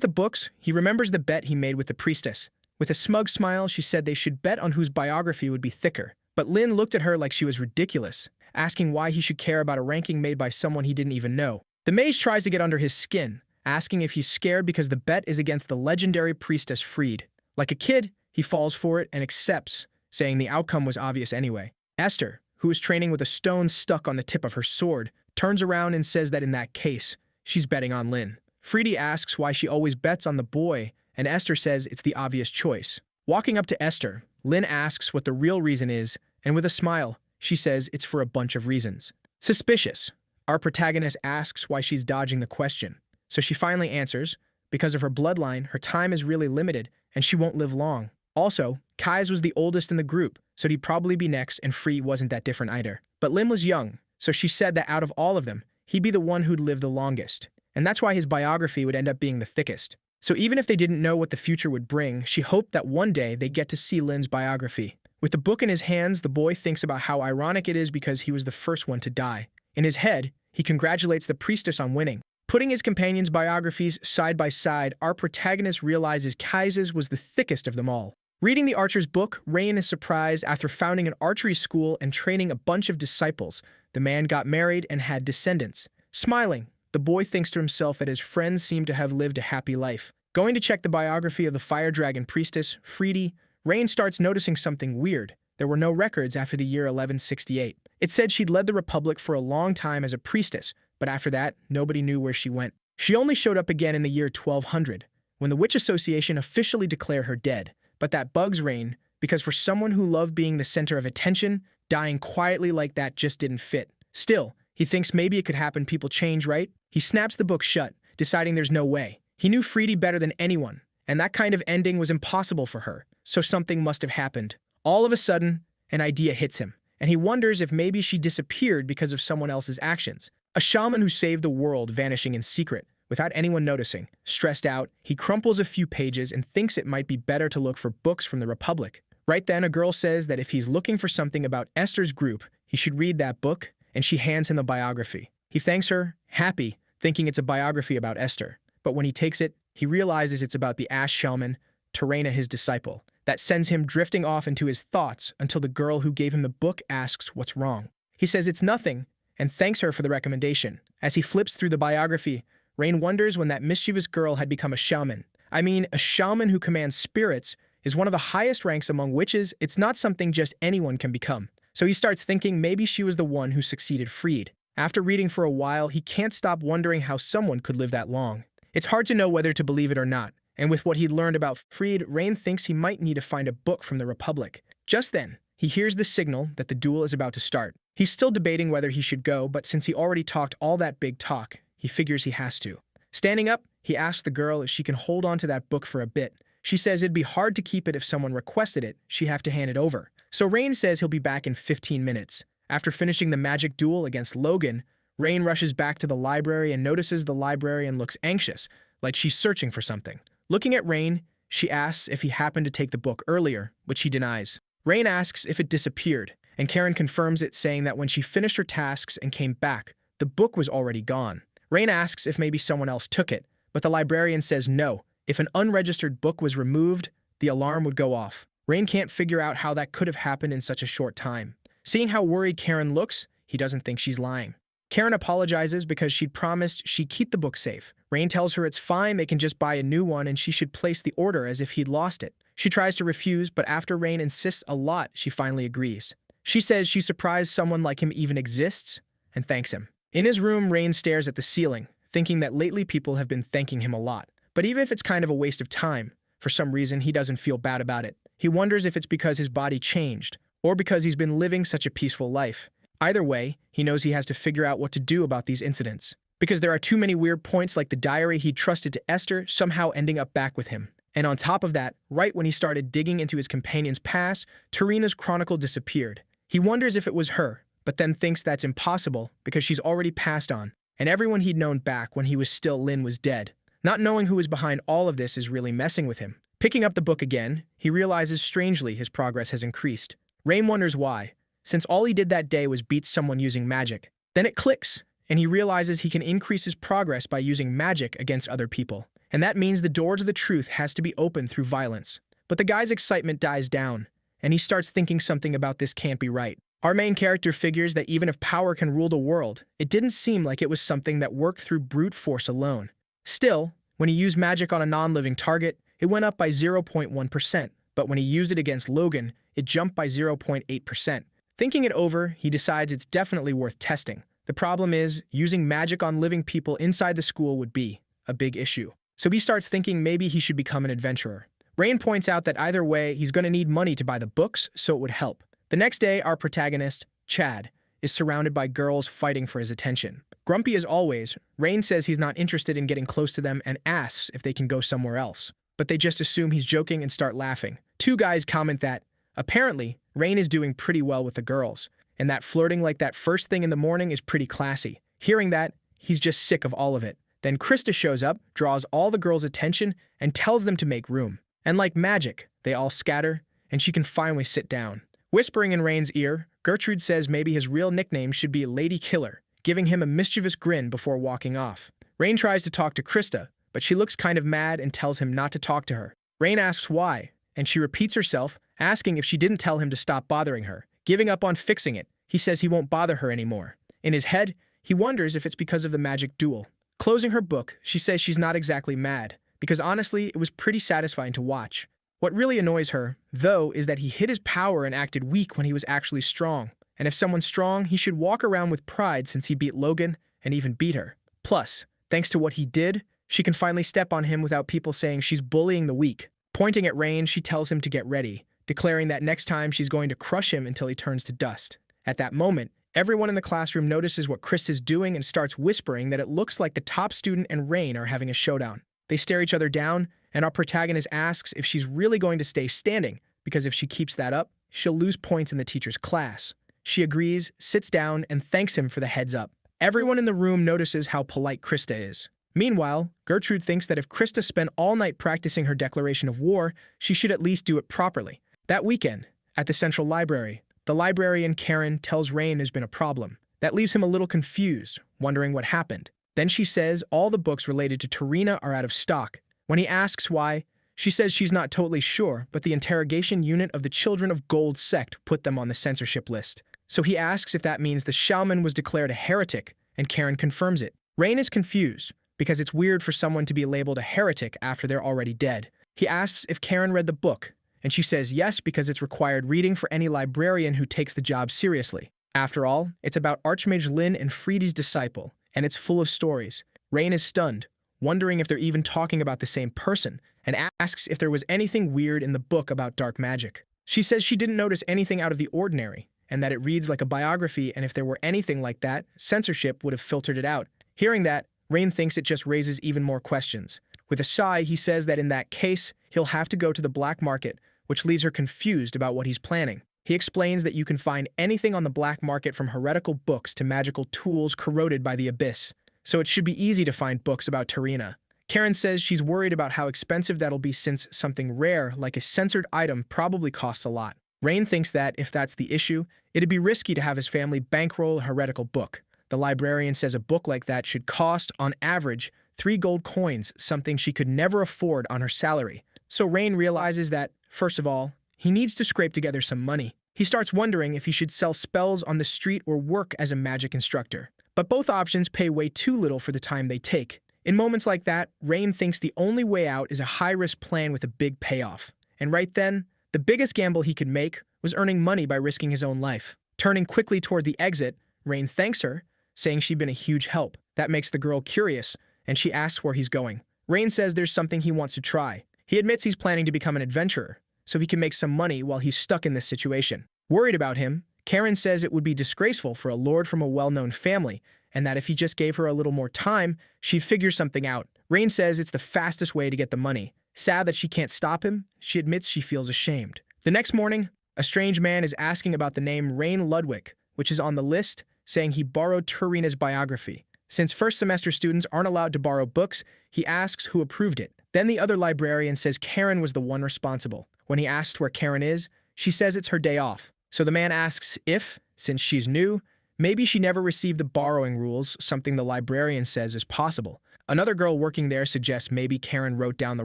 S1: the books, he remembers the bet he made with the priestess. With a smug smile, she said they should bet on whose biography would be thicker. But Lynn looked at her like she was ridiculous, asking why he should care about a ranking made by someone he didn't even know. The mage tries to get under his skin, asking if he's scared because the bet is against the legendary priestess Friede. Like a kid, he falls for it and accepts, saying the outcome was obvious anyway. Esther, who is training with a stone stuck on the tip of her sword, turns around and says that in that case, she's betting on Lynn. Friede asks why she always bets on the boy, and Esther says it's the obvious choice. Walking up to Esther, Lynn asks what the real reason is, and with a smile, she says it's for a bunch of reasons. Suspicious. Our protagonist asks why she's dodging the question. So she finally answers, because of her bloodline, her time is really limited, and she won't live long. Also, Kai's was the oldest in the group, so he'd probably be next, and Free wasn't that different either. But Lynn was young, so she said that out of all of them, he'd be the one who'd live the longest. And that's why his biography would end up being the thickest. So even if they didn't know what the future would bring, she hoped that one day they'd get to see Lynn's biography. With the book in his hands, the boy thinks about how ironic it is because he was the first one to die. In his head, he congratulates the priestess on winning. Putting his companions' biographies side by side, our protagonist realizes Kai's was the thickest of them all. Reading the archer's book, Rain is surprised after founding an archery school and training a bunch of disciples. The man got married and had descendants. Smiling, the boy thinks to himself that his friends seem to have lived a happy life. Going to check the biography of the fire dragon priestess, Freedy, Rain starts noticing something weird. There were no records after the year 1168. It said she'd led the Republic for a long time as a priestess, but after that, nobody knew where she went. She only showed up again in the year 1200, when the Witch Association officially declared her dead. But that bugs Rain, because for someone who loved being the center of attention, dying quietly like that just didn't fit. Still, he thinks maybe it could happen, people change, right? He snaps the book shut, deciding there's no way. He knew Freedy better than anyone, and that kind of ending was impossible for her, so something must have happened. All of a sudden, an idea hits him, and he wonders if maybe she disappeared because of someone else's actions. A shaman who saved the world vanishing in secret, without anyone noticing. Stressed out, he crumples a few pages and thinks it might be better to look for books from the Republic. Right then, a girl says that if he's looking for something about Esther's group, he should read that book, and she hands him the biography. He thanks her, happy, thinking it's a biography about Esther. But when he takes it, he realizes it's about the Ash Shaman, Terena, his disciple. That sends him drifting off into his thoughts until the girl who gave him the book asks what's wrong. He says it's nothing, and thanks her for the recommendation. As he flips through the biography, Rain wonders when that mischievous girl had become a shaman. I mean, a shaman who commands spirits is one of the highest ranks among witches. It's not something just anyone can become. So he starts thinking maybe she was the one who succeeded Freed. After reading for a while, he can't stop wondering how someone could live that long. It's hard to know whether to believe it or not, and with what he'd learned about Freed, Rain thinks he might need to find a book from the Republic. Just then, he hears the signal that the duel is about to start. He's still debating whether he should go, but since he already talked all that big talk, he figures he has to. Standing up, he asks the girl if she can hold on to that book for a bit. She says it'd be hard to keep it if someone requested it, she'd have to hand it over. So Rain says he'll be back in 15 minutes. After finishing the magic duel against Logan, Rain rushes back to the library and notices the librarian looks anxious, like she's searching for something. Looking at Rain, she asks if he happened to take the book earlier, which he denies. Rain asks if it disappeared, and Karen confirms it, saying that when she finished her tasks and came back, the book was already gone. Rain asks if maybe someone else took it, but the librarian says no. If an unregistered book was removed, the alarm would go off. Rain can't figure out how that could have happened in such a short time. Seeing how worried Karen looks, he doesn't think she's lying. Karen apologizes because she'd promised she'd keep the book safe. Rain tells her it's fine, they can just buy a new one, and she should place the order as if he'd lost it. She tries to refuse, but after Rain insists a lot, she finally agrees. She says she's surprised someone like him even exists, and thanks him. In his room, Rain stares at the ceiling, thinking that lately people have been thanking him a lot. But even if it's kind of a waste of time, for some reason he doesn't feel bad about it. He wonders if it's because his body changed, or because he's been living such a peaceful life. Either way, he knows he has to figure out what to do about these incidents. Because there are too many weird points, like the diary he trusted to Esther somehow ending up back with him. And on top of that, right when he started digging into his companion's past, Terena's chronicle disappeared. He wonders if it was her, but then thinks that's impossible because she's already passed on, and everyone he'd known back when he was still Lynn was dead. Not knowing who was behind all of this is really messing with him. Picking up the book again, he realizes strangely his progress has increased. Rain wonders why, since all he did that day was beat someone using magic. Then it clicks, and he realizes he can increase his progress by using magic against other people. And that means the door to the truth has to be opened through violence. But the guy's excitement dies down, and he starts thinking something about this can't be right. Our main character figures that even if power can rule the world, it didn't seem like it was something that worked through brute force alone. Still, when he used magic on a non-living target, it went up by 0.1%, but when he used it against Logan, it jumped by 0.8%. Thinking it over, he decides it's definitely worth testing. The problem is, using magic on living people inside the school would be a big issue. so he starts thinking maybe he should become an adventurer. Rain points out that either way, he's going to need money to buy the books, so it would help. The next day, our protagonist, Chad, is surrounded by girls fighting for his attention. Grumpy as always, Rain says he's not interested in getting close to them and asks if they can go somewhere else. But they just assume he's joking and start laughing. Two guys comment that, apparently, Rain is doing pretty well with the girls, and that flirting like that first thing in the morning is pretty classy. Hearing that, he's just sick of all of it. Then Krista shows up, draws all the girls' attention, and tells them to make room. And like magic, they all scatter, and she can finally sit down. Whispering in Rain's ear, Gertrude says maybe his real nickname should be Lady Killer, giving him a mischievous grin before walking off. Rain tries to talk to Krista, but she looks kind of mad and tells him not to talk to her. Rain asks why, and she repeats herself, asking if she didn't tell him to stop bothering her. Giving up on fixing it, he says he won't bother her anymore. In his head, he wonders if it's because of the magic duel. Closing her book, she says she's not exactly mad, because honestly, it was pretty satisfying to watch. What really annoys her, though, is that he hid his power and acted weak when he was actually strong. And if someone's strong, he should walk around with pride since he beat Logan and even beat her. Plus, thanks to what he did, she can finally step on him without people saying she's bullying the weak. Pointing at Rain, she tells him to get ready, declaring that next time she's going to crush him until he turns to dust. At that moment, everyone in the classroom notices what Chris is doing and starts whispering that it looks like the top student and Rain are having a showdown. They stare each other down, and our protagonist asks if she's really going to stay standing, because if she keeps that up, she'll lose points in the teacher's class. She agrees, sits down, and thanks him for the heads up. Everyone in the room notices how polite Krista is. Meanwhile, Gertrude thinks that if Krista spent all night practicing her declaration of war, she should at least do it properly. That weekend, at the Central Library, the librarian Karen tells Rain there's been a problem. That leaves him a little confused, wondering what happened. Then she says all the books related to Tarina are out of stock. When he asks why, she says she's not totally sure, but the interrogation unit of the Children of Gold sect put them on the censorship list. So he asks if that means the shaman was declared a heretic, and Karen confirms it. Rain is confused, because it's weird for someone to be labeled a heretic after they're already dead. He asks if Karen read the book, and she says yes because it's required reading for any librarian who takes the job seriously. After all, it's about Archmage Lynn and Freedy's disciple, and it's full of stories. Rain is stunned, wondering if they're even talking about the same person, and asks if there was anything weird in the book about dark magic. She says she didn't notice anything out of the ordinary, and that it reads like a biography, and if there were anything like that, censorship would have filtered it out. Hearing that, Rain thinks it just raises even more questions. With a sigh, he says that in that case, he'll have to go to the black market, which leaves her confused about what he's planning. He explains that you can find anything on the black market from heretical books to magical tools corroded by the abyss, so it should be easy to find books about Tarina. Karen says she's worried about how expensive that'll be since something rare, like a censored item, probably costs a lot. Rain thinks that, if that's the issue, it'd be risky to have his family bankroll a heretical book. The librarian says a book like that should cost, on average, 3 gold coins, something she could never afford on her salary. So Rain realizes that, first of all, he needs to scrape together some money. He starts wondering if he should sell spells on the street or work as a magic instructor. But both options pay way too little for the time they take. In moments like that, Rain thinks the only way out is a high-risk plan with a big payoff. And right then, the biggest gamble he could make was earning money by risking his own life. Turning quickly toward the exit, Rain thanks her, saying she'd been a huge help. That makes the girl curious, and she asks where he's going. Rain says there's something he wants to try. He admits he's planning to become an adventurer, so he can make some money while he's stuck in this situation. Worried about him, Karen says it would be disgraceful for a lord from a well-known family, and that if he just gave her a little more time, she'd figure something out. Rain says it's the fastest way to get the money. Sad that she can't stop him, she admits she feels ashamed. The next morning, a strange man is asking about the name Rain Ludwig, which is on the list, saying he borrowed Tarina's biography. Since first semester students aren't allowed to borrow books, he asks who approved it. Then the other librarian says Karen was the one responsible. When he asks where Karen is, she says it's her day off. So the man asks if, since she's new, maybe she never received the borrowing rules, something the librarian says is possible. Another girl working there suggests maybe Karen wrote down the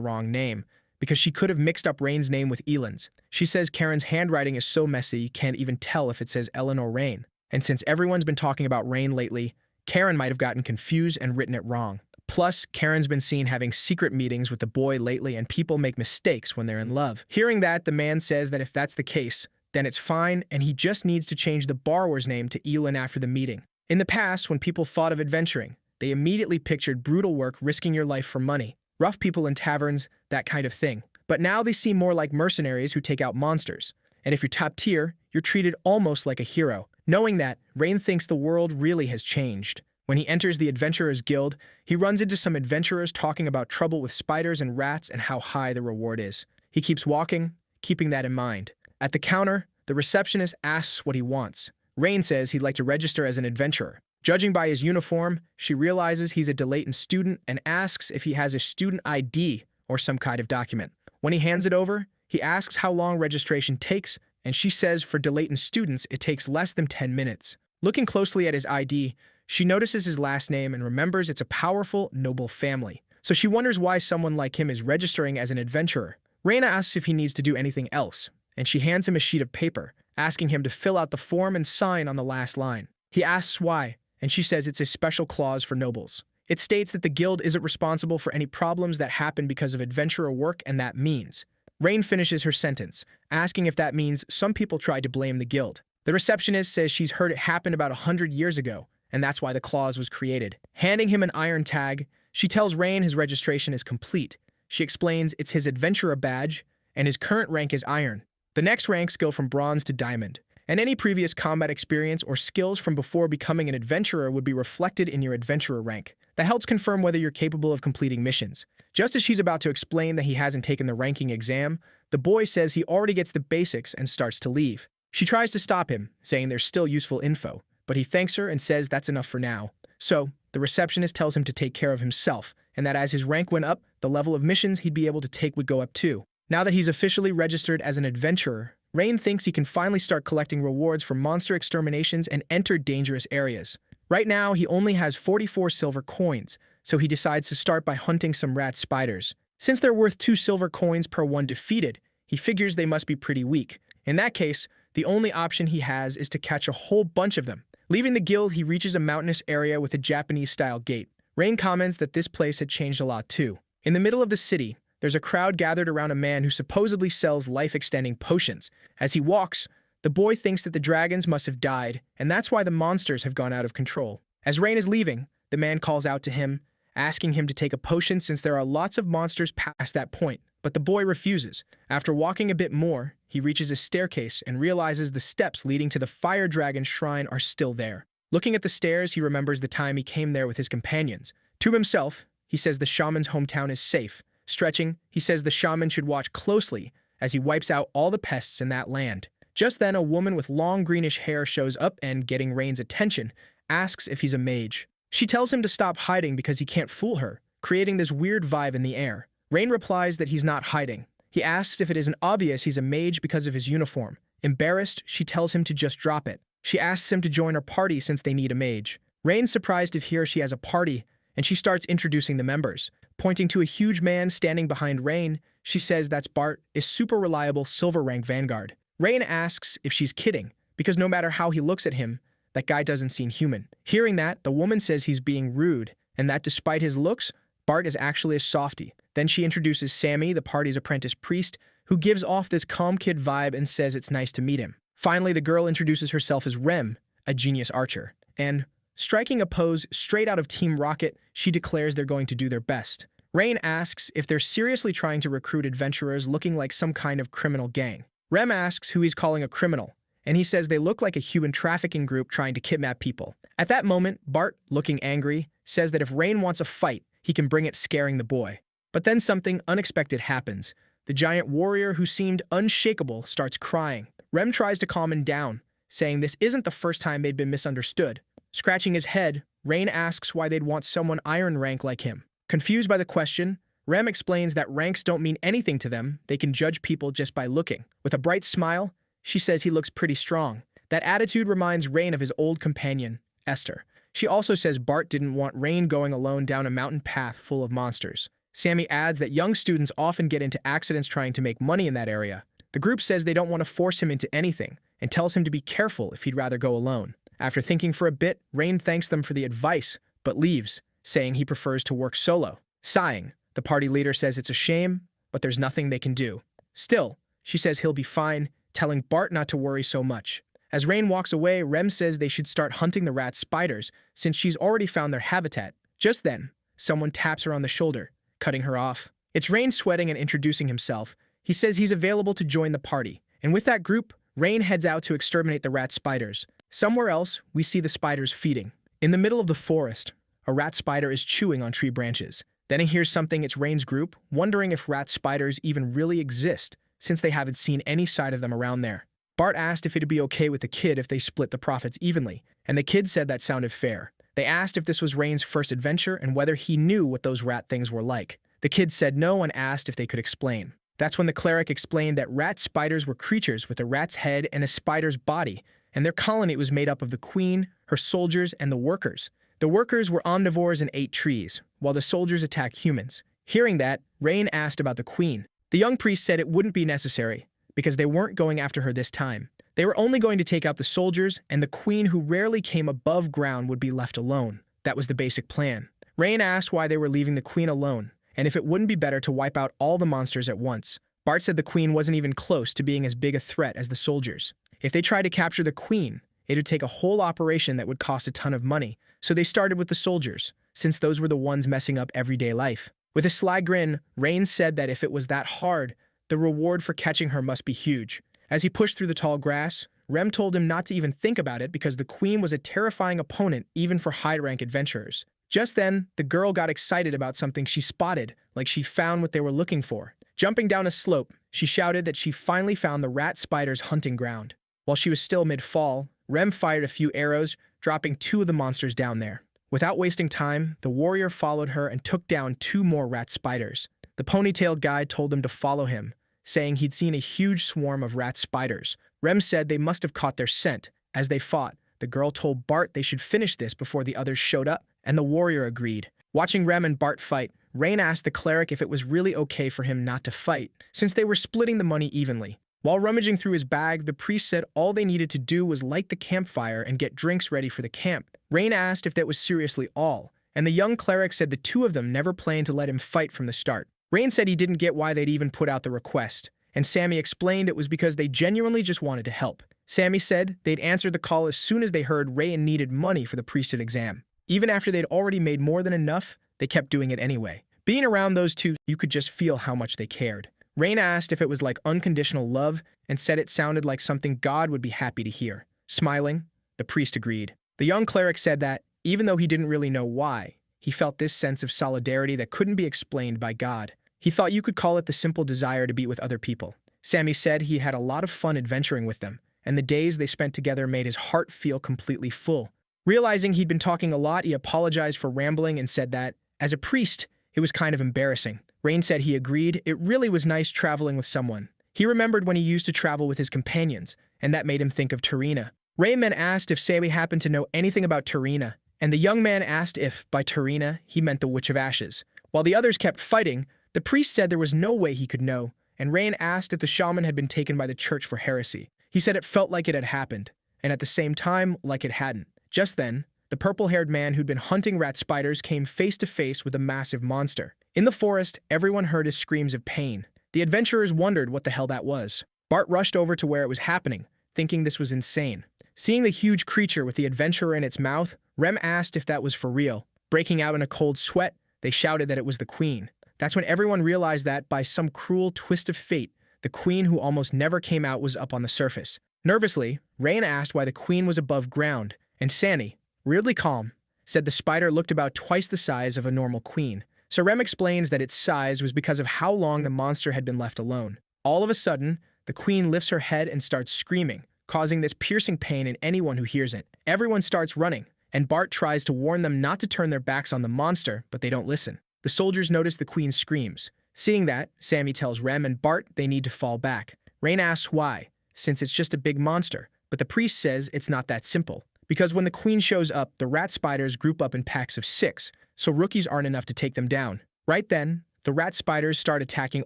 S1: wrong name, because she could have mixed up Rain's name with Ellen's. She says Karen's handwriting is so messy you can't even tell if it says Ellen or Rain. And since everyone's been talking about Rain lately, Karen might have gotten confused and written it wrong. Plus, Karen's been seen having secret meetings with the boy lately, and people make mistakes when they're in love. Hearing that, the man says that if that's the case, then it's fine, and he just needs to change the borrower's name to Elin after the meeting. In the past, when people thought of adventuring, they immediately pictured brutal work risking your life for money. rough people in taverns, that kind of thing. But now they seem more like mercenaries who take out monsters. And if you're top tier, you're treated almost like a hero. Knowing that, Rain thinks the world really has changed. When he enters the Adventurers Guild, he runs into some adventurers talking about trouble with spiders and rats and how high the reward is. He keeps walking, keeping that in mind. At the counter, the receptionist asks what he wants. Rain says he'd like to register as an adventurer. Judging by his uniform, she realizes he's a Delayton student and asks if he has a student ID or some kind of document. When he hands it over, he asks how long registration takes, and she says for Delayton students it takes less than 10 minutes. Looking closely at his ID, she notices his last name and remembers it's a powerful, noble family. So she wonders why someone like him is registering as an adventurer. Rain asks if he needs to do anything else, and she hands him a sheet of paper, asking him to fill out the form and sign on the last line. He asks why, and she says it's a special clause for nobles. It states that the guild isn't responsible for any problems that happen because of adventurer work, and that means. Rain finishes her sentence, asking if that means some people tried to blame the guild. The receptionist says she's heard it happen about 100 years ago, and that's why the clause was created. Handing him an iron tag, she tells Rain his registration is complete. She explains it's his adventurer badge, and his current rank is iron. The next ranks go from bronze to diamond, and any previous combat experience or skills from before becoming an adventurer would be reflected in your adventurer rank. That helps confirm whether you're capable of completing missions. Just as she's about to explain that he hasn't taken the ranking exam, the boy says he already gets the basics and starts to leave. She tries to stop him, saying there's still useful info, but he thanks her and says that's enough for now. So, the receptionist tells him to take care of himself, and that as his rank went up, the level of missions he'd be able to take would go up too. Now that he's officially registered as an adventurer, Rain thinks he can finally start collecting rewards for monster exterminations and enter dangerous areas. Right now, he only has 44 silver coins, so he decides to start by hunting some rat spiders. Since they're worth 2 silver coins per one defeated, he figures they must be pretty weak. In that case, the only option he has is to catch a whole bunch of them. Leaving the guild, he reaches a mountainous area with a Japanese-style gate. Rain comments that this place had changed a lot too. In the middle of the city, there's a crowd gathered around a man who supposedly sells life-extending potions. As he walks, the boy thinks that the dragons must have died, and that's why the monsters have gone out of control. As Rain is leaving, the man calls out to him, asking him to take a potion since there are lots of monsters past that point, but the boy refuses. After walking a bit more, he reaches a staircase and realizes the steps leading to the fire dragon shrine are still there. Looking at the stairs, he remembers the time he came there with his companions. To himself, he says the shaman's hometown is safe. Stretching, he says the shaman should watch closely as he wipes out all the pests in that land. Just then, a woman with long greenish hair shows up and, getting Rain's attention, asks if he's a mage. She tells him to stop hiding because he can't fool her, creating this weird vibe in the air. Rain replies that he's not hiding. He asks if it isn't obvious he's a mage because of his uniform. Embarrassed, she tells him to just drop it. She asks him to join her party since they need a mage. Rain's surprised to hear she has a party, and she starts introducing the members. Pointing to a huge man standing behind Rain, she says that's Bart, a super reliable silver rank vanguard. Rain asks if she's kidding, because no matter how he looks at him, that guy doesn't seem human. Hearing that, the woman says he's being rude, and that despite his looks, Bart is actually a softie. Then she introduces Sammy, the party's apprentice priest, who gives off this calm kid vibe and says it's nice to meet him. Finally, the girl introduces herself as Rem, a genius archer, and, striking a pose straight out of Team Rocket, she declares they're going to do their best. Rain asks if they're seriously trying to recruit adventurers looking like some kind of criminal gang. Rem asks who he's calling a criminal, and he says they look like a human trafficking group trying to kidnap people. At that moment, Bart, looking angry, says that if Rain wants a fight, he can bring it, scaring the boy. But then something unexpected happens. The giant warrior who seemed unshakable starts crying. Rem tries to calm him down, saying this isn't the first time they'd been misunderstood. Scratching his head, Rain asks why they'd want someone iron rank like him. Confused by the question, Rem explains that ranks don't mean anything to them, they can judge people just by looking. With a bright smile, she says he looks pretty strong. That attitude reminds Rain of his old companion, Esther. She also says Bart didn't want Rain going alone down a mountain path full of monsters. Sammy adds that young students often get into accidents trying to make money in that area. The group says they don't want to force him into anything, and tells him to be careful if he'd rather go alone. After thinking for a bit, Rain thanks them for the advice, but leaves, saying he prefers to work solo. Sighing, the party leader says it's a shame, but there's nothing they can do. Still, she says he'll be fine, telling Bart not to worry so much. As Rain walks away, Rem says they should start hunting the rat spiders, since she's already found their habitat. Just then, someone taps her on the shoulder, cutting her off. It's Rain sweating and introducing himself. He says he's available to join the party. And with that group, Rain heads out to exterminate the rat spiders. Somewhere else, we see the spiders feeding. In the middle of the forest, a rat spider is chewing on tree branches. Then he hears something. It's Rain's group, wondering if rat spiders even really exist, since they haven't seen any sight of them around there. Bart asked if it'd be okay with the kid if they split the profits evenly, and the kid said that sounded fair. They asked if this was Rain's first adventure and whether he knew what those rat things were like. The kid said no and asked if they could explain. That's when the cleric explained that rat spiders were creatures with a rat's head and a spider's body, and their colony was made up of the queen, her soldiers, and the workers. The workers were omnivores and ate trees, while the soldiers attacked humans. Hearing that, Rain asked about the queen. The young priest said it wouldn't be necessary, because they weren't going after her this time. They were only going to take out the soldiers, and the queen, who rarely came above ground, would be left alone. That was the basic plan. Rain asked why they were leaving the queen alone, and if it wouldn't be better to wipe out all the monsters at once. Bart said the queen wasn't even close to being as big a threat as the soldiers. If they tried to capture the queen, it would take a whole operation that would cost a ton of money, so they started with the soldiers, since those were the ones messing up everyday life. With a sly grin, Rain said that if it was that hard, the reward for catching her must be huge. As he pushed through the tall grass, Rem told him not to even think about it because the queen was a terrifying opponent even for high-rank adventurers. Just then, the girl got excited about something she spotted, like she found what they were looking for. Jumping down a slope, she shouted that she finally found the rat spider's hunting ground. While she was still mid-fall, Rem fired a few arrows, dropping 2 of the monsters down there. Without wasting time, the warrior followed her and took down 2 more rat spiders. The ponytailed guy told them to follow him, saying he'd seen a huge swarm of rat spiders. Rem said they must have caught their scent. As they fought, the girl told Bart they should finish this before the others showed up, and the warrior agreed. Watching Rem and Bart fight, Rain asked the cleric if it was really okay for him not to fight, since they were splitting the money evenly. While rummaging through his bag, the priest said all they needed to do was light the campfire and get drinks ready for the camp. Rain asked if that was seriously all, and the young cleric said the 2 of them never planned to let him fight from the start. Rain said he didn't get why they'd even put out the request, and Sammy explained it was because they genuinely just wanted to help. Sammy said they'd answered the call as soon as they heard Rain needed money for the priesthood exam. Even after they'd already made more than enough, they kept doing it anyway. Being around those 2, you could just feel how much they cared. Rain asked if it was like unconditional love and said it sounded like something God would be happy to hear. Smiling, the priest agreed. The young cleric said that, even though he didn't really know why, he felt this sense of solidarity that couldn't be explained by God. He thought you could call it the simple desire to be with other people. Sammy said he had a lot of fun adventuring with them, and the days they spent together made his heart feel completely full. Realizing he'd been talking a lot, he apologized for rambling and said that, as a priest, it was kind of embarrassing. Rain said he agreed. It really was nice traveling with someone. He remembered when he used to travel with his companions, and that made him think of Tarina. Rain then asked if Sammy happened to know anything about Tarina, and the young man asked if, by Tarina, he meant the Witch of Ashes. While the others kept fighting, the priest said there was no way he could know, and Rain asked if the shaman had been taken by the church for heresy. He said it felt like it had happened, and at the same time, like it hadn't. Just then, the purple-haired man who'd been hunting rat spiders came face to face with a massive monster. In the forest, everyone heard his screams of pain. The adventurers wondered what the hell that was. Bart rushed over to where it was happening, thinking this was insane. Seeing the huge creature with the adventurer in its mouth, Rem asked if that was for real. Breaking out in a cold sweat, they shouted that it was the queen. That's when everyone realized that, by some cruel twist of fate, the queen who almost never came out was up on the surface. Nervously, Rain asked why the queen was above ground, and Sandy, weirdly calm, said the spider looked about twice the size of a normal queen. So Rem explains that its size was because of how long the monster had been left alone. All of a sudden, the queen lifts her head and starts screaming, causing this piercing pain in anyone who hears it. Everyone starts running, and Bart tries to warn them not to turn their backs on the monster, but they don't listen. The soldiers notice the queen's screams. Seeing that, Sammy tells Rem and Bart they need to fall back. Rain asks why, since it's just a big monster, but the priest says it's not that simple. Because when the queen shows up, the rat spiders group up in packs of 6, so rookies aren't enough to take them down. Right then, the rat spiders start attacking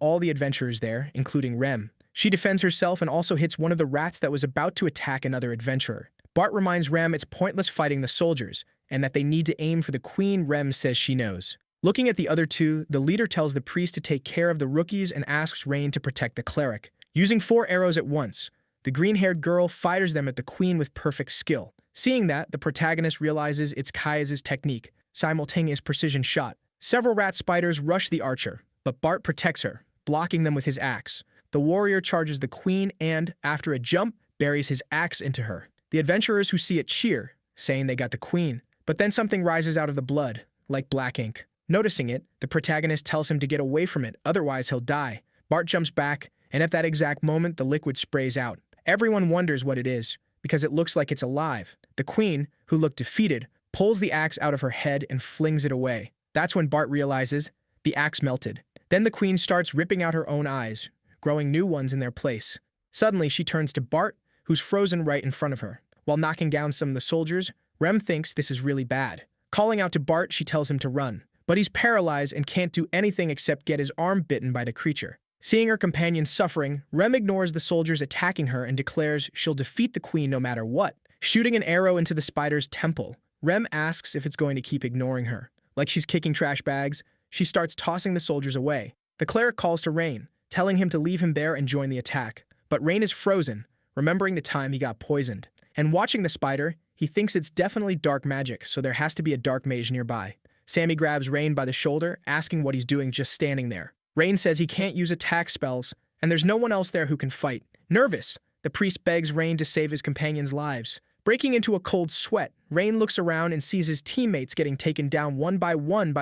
S1: all the adventurers there, including Rem. She defends herself and also hits one of the rats that was about to attack another adventurer. Bart reminds Rem it's pointless fighting the soldiers, and that they need to aim for the queen. Rem says she knows. Looking at the other 2, the leader tells the priest to take care of the rookies and asks Rain to protect the cleric. Using 4 arrows at once, the green-haired girl fires them at the queen with perfect skill. Seeing that, the protagonist realizes it's Kaya's technique, simultaneous precision shot. Several rat spiders rush the archer, but Bart protects her, blocking them with his axe. The warrior charges the queen and, after a jump, buries his axe into her. The adventurers who see it cheer, saying they got the queen. But then something rises out of the blood, like black ink. Noticing it, the protagonist tells him to get away from it, otherwise he'll die. Bart jumps back, and at that exact moment, the liquid sprays out. Everyone wonders what it is, because it looks like it's alive. The queen, who looked defeated, pulls the axe out of her head and flings it away. That's when Bart realizes the axe melted. Then the queen starts ripping out her own eyes, growing new ones in their place. Suddenly, she turns to Bart, who's frozen right in front of her. While knocking down some of the soldiers, Rem thinks this is really bad. Calling out to Bart, she tells him to run. But he's paralyzed and can't do anything except get his arm bitten by the creature. Seeing her companion suffering, Rem ignores the soldiers attacking her and declares she'll defeat the queen no matter what. Shooting an arrow into the spider's temple, Rem asks if it's going to keep ignoring her. Like she's kicking trash bags, she starts tossing the soldiers away. The cleric calls to Rain, telling him to leave him there and join the attack. But Rain is frozen, remembering the time he got poisoned. And watching the spider, he thinks it's definitely dark magic, so there has to be a dark mage nearby. Sammy grabs Rain by the shoulder, asking what he's doing just standing there. Rain says he can't use attack spells, and there's no one else there who can fight. Nervous, the priest begs Rain to save his companions' lives. Breaking into a cold sweat, Rain looks around and sees his teammates getting taken down one by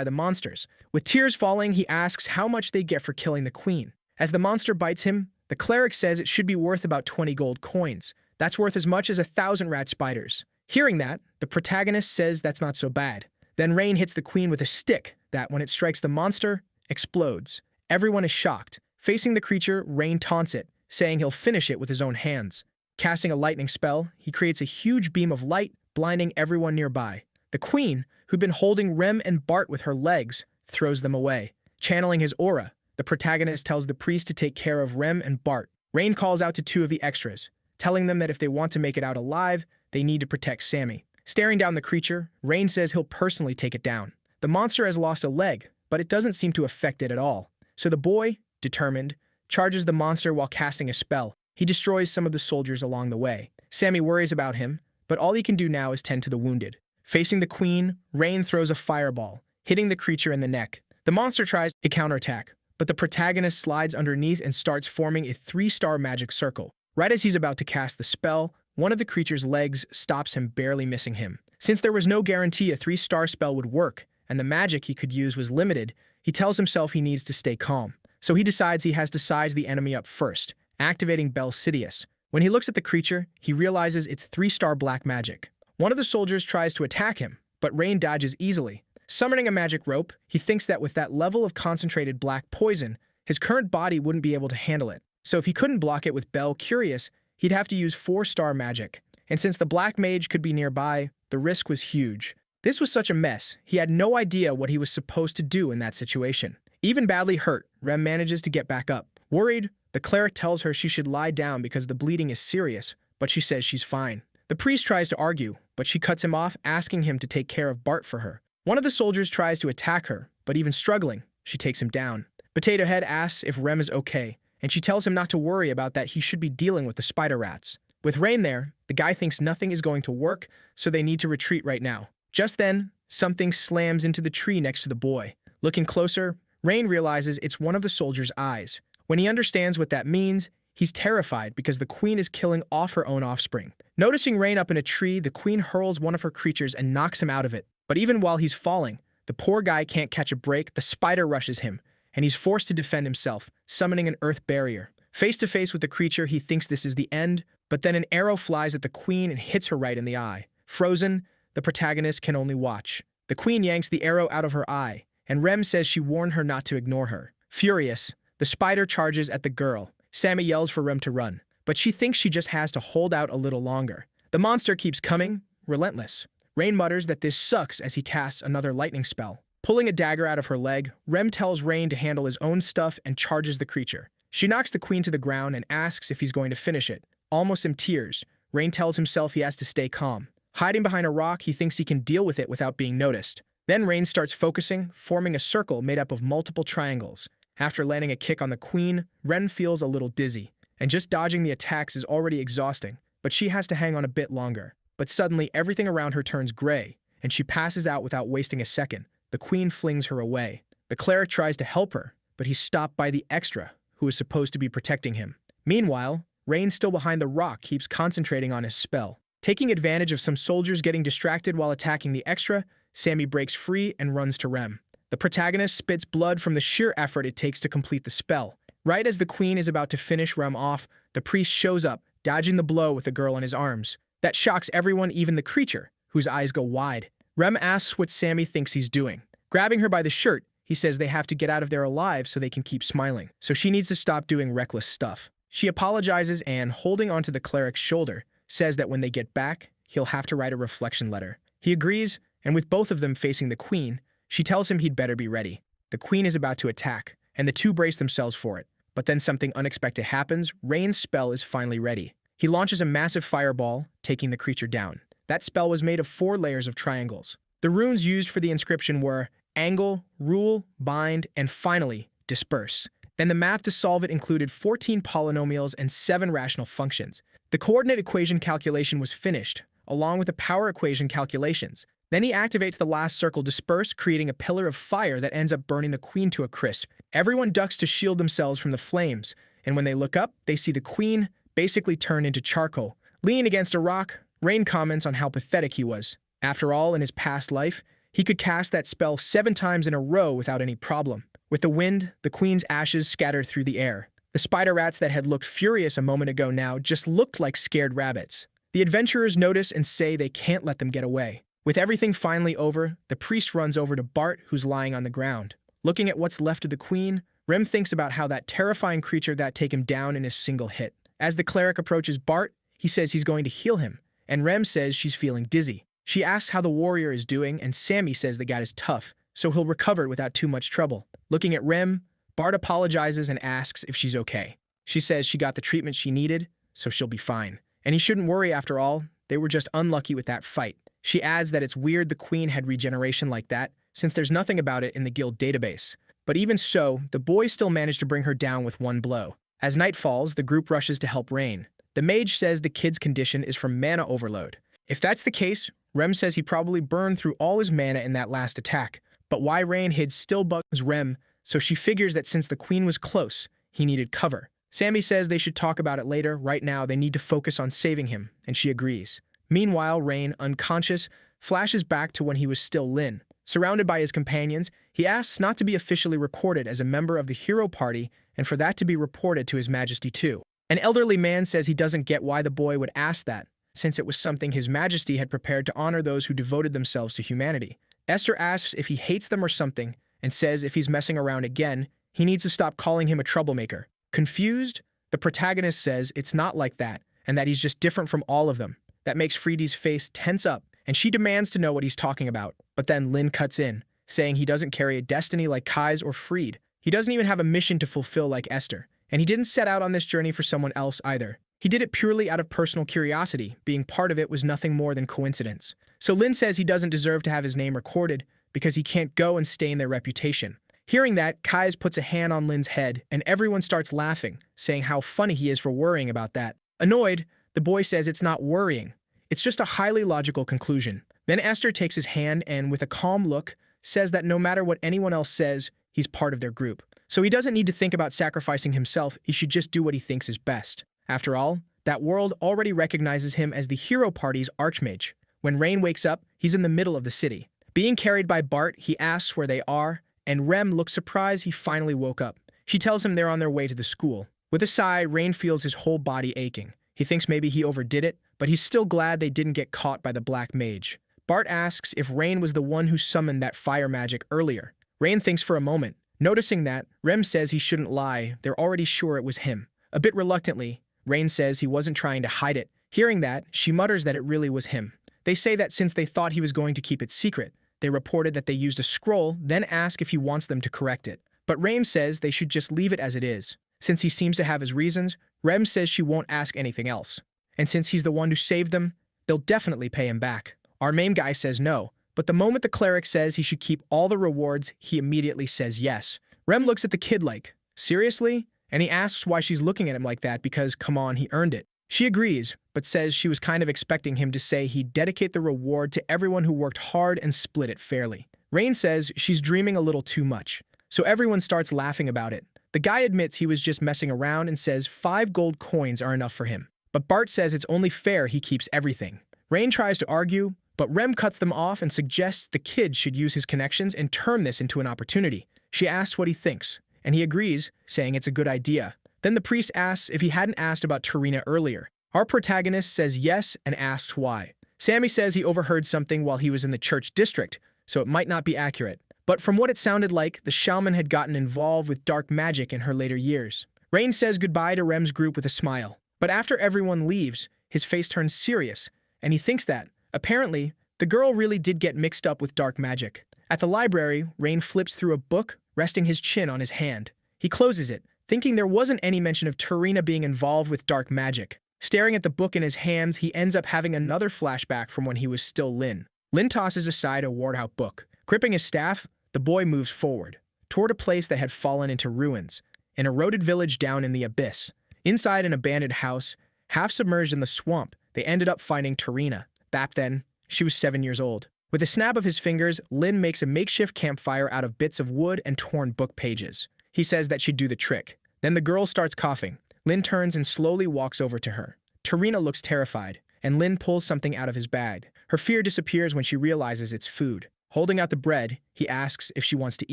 S1: the monsters. With tears falling, he asks how much they get for killing the queen. As the monster bites him, the cleric says it should be worth about 20 gold coins. That's worth as much as 1,000 rat spiders. Hearing that, the protagonist says that's not so bad. Then Rain hits the queen with a stick that, when it strikes the monster, explodes. Everyone is shocked. Facing the creature, Rain taunts it, saying he'll finish it with his own hands. Casting a lightning spell, he creates a huge beam of light, blinding everyone nearby. The queen, who'd been holding Rem and Bart with her legs, throws them away. Channeling his aura, the protagonist tells the priest to take care of Rem and Bart. Rain calls out to two of the extras, telling them that if they want to make it out alive, they need to protect Sammy. Staring down the creature, Rain says he'll personally take it down. The monster has lost a leg, but it doesn't seem to affect it at all. So the boy, determined, charges the monster while casting a spell. He destroys some of the soldiers along the way. Sammy worries about him, but all he can do now is tend to the wounded. Facing the queen, Rain throws a fireball, hitting the creature in the neck. The monster tries a counterattack, but the protagonist slides underneath and starts forming a 3-star magic circle. Right as he's about to cast the spell, one of the creature's legs stops him, barely missing him. Since there was no guarantee a 3-star spell would work, and the magic he could use was limited, he tells himself he needs to stay calm. So he decides he has to size the enemy up first, activating Bel Sidious. When he looks at the creature, he realizes it's 3-star black magic. One of the soldiers tries to attack him, but Rain dodges easily. Summoning a magic rope, he thinks that with that level of concentrated black poison, his current body wouldn't be able to handle it. So if he couldn't block it with Bel Curious, he'd have to use 4-star magic. And since the black mage could be nearby, the risk was huge. This was such a mess, he had no idea what he was supposed to do in that situation. Even badly hurt, Rem manages to get back up. Worried, the cleric tells her she should lie down because the bleeding is serious, but she says she's fine. The priest tries to argue, but she cuts him off, asking him to take care of Bart for her. One of the soldiers tries to attack her, but even struggling, she takes him down. Potato Head asks if Rem is okay, and she tells him not to worry about that, he should be dealing with the spider rats. With Rain there, the guy thinks nothing is going to work, so they need to retreat right now. Just then, something slams into the tree next to the boy. Looking closer, Rain realizes it's one of the soldiers' eyes. When he understands what that means, he's terrified because the queen is killing off her own offspring. Noticing Rain up in a tree, the queen hurls one of her creatures and knocks him out of it. But even while he's falling, the poor guy can't catch a break, the spider rushes him, and he's forced to defend himself, summoning an earth barrier. Face to face with the creature, he thinks this is the end, but then an arrow flies at the queen and hits her right in the eye. Frozen, the protagonist can only watch. The queen yanks the arrow out of her eye, and Rem says she warned her not to ignore her. Furious, the spider charges at the girl. Sammy yells for Rem to run, but she thinks she just has to hold out a little longer. The monster keeps coming, relentless. Rain mutters that this sucks as he casts another lightning spell. Pulling a dagger out of her leg, Rem tells Rain to handle his own stuff and charges the creature. She knocks the queen to the ground and asks if he's going to finish it. Almost in tears, Rain tells himself he has to stay calm. Hiding behind a rock, he thinks he can deal with it without being noticed. Then Rain starts focusing, forming a circle made up of multiple triangles. After landing a kick on the queen, Ren feels a little dizzy, and just dodging the attacks is already exhausting, but she has to hang on a bit longer. But suddenly, everything around her turns gray, and she passes out without wasting a second. The queen flings her away. The cleric tries to help her, but he's stopped by the extra, who is supposed to be protecting him. Meanwhile, Rain, still behind the rock, keeps concentrating on his spell. Taking advantage of some soldiers getting distracted while attacking the extra, Sammy breaks free and runs to Rem. The protagonist spits blood from the sheer effort it takes to complete the spell. Right as the queen is about to finish Rem off, the priest shows up, dodging the blow with the girl in his arms. That shocks everyone, even the creature, whose eyes go wide. Rem asks what Sammy thinks he's doing. Grabbing her by the shirt, he says they have to get out of there alive so they can keep smiling. So she needs to stop doing reckless stuff. She apologizes and, holding onto the cleric's shoulder, says that when they get back, he'll have to write a reflection letter. He agrees, and with both of them facing the queen, she tells him he'd better be ready. The queen is about to attack, and the two brace themselves for it. But then something unexpected happens. Rain's spell is finally ready. He launches a massive fireball, taking the creature down. That spell was made of 4 layers of triangles. The runes used for the inscription were angle, rule, bind, and finally, disperse. Then the math to solve it included 14 polynomials and 7 rational functions. The coordinate equation calculation was finished, along with the power equation calculations. Then he activates the last circle, disperse, creating a pillar of fire that ends up burning the queen to a crisp. Everyone ducks to shield themselves from the flames, and when they look up, they see the queen basically turned into charcoal. Leaning against a rock, Rain comments on how pathetic he was. After all, in his past life, he could cast that spell 7 times in a row without any problem. With the wind, the queen's ashes scattered through the air. The spider rats that had looked furious a moment ago now just looked like scared rabbits. The adventurers notice and say they can't let them get away. With everything finally over, the priest runs over to Bart, who's lying on the ground. Looking at what's left of the queen, Rem thinks about how that terrifying creature that take him down in a single hit. As the cleric approaches Bart, he says he's going to heal him, and Rem says she's feeling dizzy. She asks how the warrior is doing, and Sammy says the guy is tough, so he'll recover without too much trouble. Looking at Rem, Bart apologizes and asks if she's okay. She says she got the treatment she needed, so she'll be fine. And he shouldn't worry after all, they were just unlucky with that fight. She adds that it's weird the queen had regeneration like that, since there's nothing about it in the guild database. But even so, the boys still managed to bring her down with one blow. As night falls, the group rushes to help Rain. The mage says the kid's condition is from mana overload. If that's the case, Rem says he probably burned through all his mana in that last attack. But why Rain hid still bugs Rem, so she figures that since the queen was close, he needed cover. Sammy says they should talk about it later. Right now, they need to focus on saving him, and she agrees. Meanwhile, Rain, unconscious, flashes back to when he was still Lin. Surrounded by his companions, he asks not to be officially recorded as a member of the hero party and for that to be reported to His Majesty too. An elderly man says he doesn't get why the boy would ask that, since it was something His Majesty had prepared to honor those who devoted themselves to humanity. Esther asks if he hates them or something, and says if he's messing around again, he needs to stop calling him a troublemaker. Confused, the protagonist says it's not like that, and that he's just different from all of them. That makes Freedy's face tense up, and she demands to know what he's talking about. But then Lin cuts in, saying he doesn't carry a destiny like Kai's or Freed. He doesn't even have a mission to fulfill like Esther. And he didn't set out on this journey for someone else either. He did it purely out of personal curiosity. Being part of it was nothing more than coincidence. So Lin says he doesn't deserve to have his name recorded because he can't go and stain their reputation. Hearing that, Kai's puts a hand on Lin's head, and everyone starts laughing, saying how funny he is for worrying about that. Annoyed, the boy says it's not worrying. It's just a highly logical conclusion. Then Esther takes his hand and, with a calm look, says that no matter what anyone else says, he's part of their group. So he doesn't need to think about sacrificing himself, he should just do what he thinks is best. After all, that world already recognizes him as the hero party's archmage. When Rain wakes up, he's in the middle of the city. Being carried by Bart, he asks where they are, and Rem looks surprised he finally woke up. She tells him they're on their way to the school. With a sigh, Rain feels his whole body aching. He thinks maybe he overdid it, but he's still glad they didn't get caught by the black mage. Bart asks if Rain was the one who summoned that fire magic earlier. Rain thinks for a moment. Noticing that, Rem says he shouldn't lie, they're already sure it was him. A bit reluctantly, Rain says he wasn't trying to hide it. Hearing that, she mutters that it really was him. They say that since they thought he was going to keep it secret, they reported that they used a scroll, then ask if he wants them to correct it. But Rem says they should just leave it as it is. Since he seems to have his reasons, Rem says she won't ask anything else. And since he's the one who saved them, they'll definitely pay him back. Our main guy says no, but the moment the cleric says he should keep all the rewards, he immediately says yes. Rem looks at the kid like, seriously? And he asks why she's looking at him like that because, come on, he earned it. She agrees, but says she was kind of expecting him to say he'd dedicate the reward to everyone who worked hard and split it fairly. Rain says she's dreaming a little too much, so everyone starts laughing about it. The guy admits he was just messing around and says 5 gold coins are enough for him. But Bart says it's only fair he keeps everything. Rain tries to argue, but Rem cuts them off and suggests the kid should use his connections and turn this into an opportunity. She asks what he thinks, and he agrees, saying it's a good idea. Then the priest asks if he hadn't asked about Tarina earlier. Our protagonist says yes and asks why. Sammy says he overheard something while he was in the church district, so it might not be accurate. But from what it sounded like, the shaman had gotten involved with dark magic in her later years. Rain says goodbye to Rem's group with a smile. But after everyone leaves, his face turns serious, and he thinks that, apparently, the girl really did get mixed up with dark magic. At the library, Rain flips through a book, resting his chin on his hand. He closes it, thinking there wasn't any mention of Tarina being involved with dark magic. Staring at the book in his hands, he ends up having another flashback from when he was still Lin. Lin tosses aside a worn-out book. Gripping his staff, the boy moves forward, toward a place that had fallen into ruins, an eroded village down in the abyss. Inside an abandoned house, half submerged in the swamp, they ended up finding Tarina. Back then, she was 7 years old. With a snap of his fingers, Lin makes a makeshift campfire out of bits of wood and torn book pages. He says that she'd do the trick. Then the girl starts coughing. Lin turns and slowly walks over to her. Tarina looks terrified, and Lin pulls something out of his bag. Her fear disappears when she realizes it's food. Holding out the bread, he asks if she wants to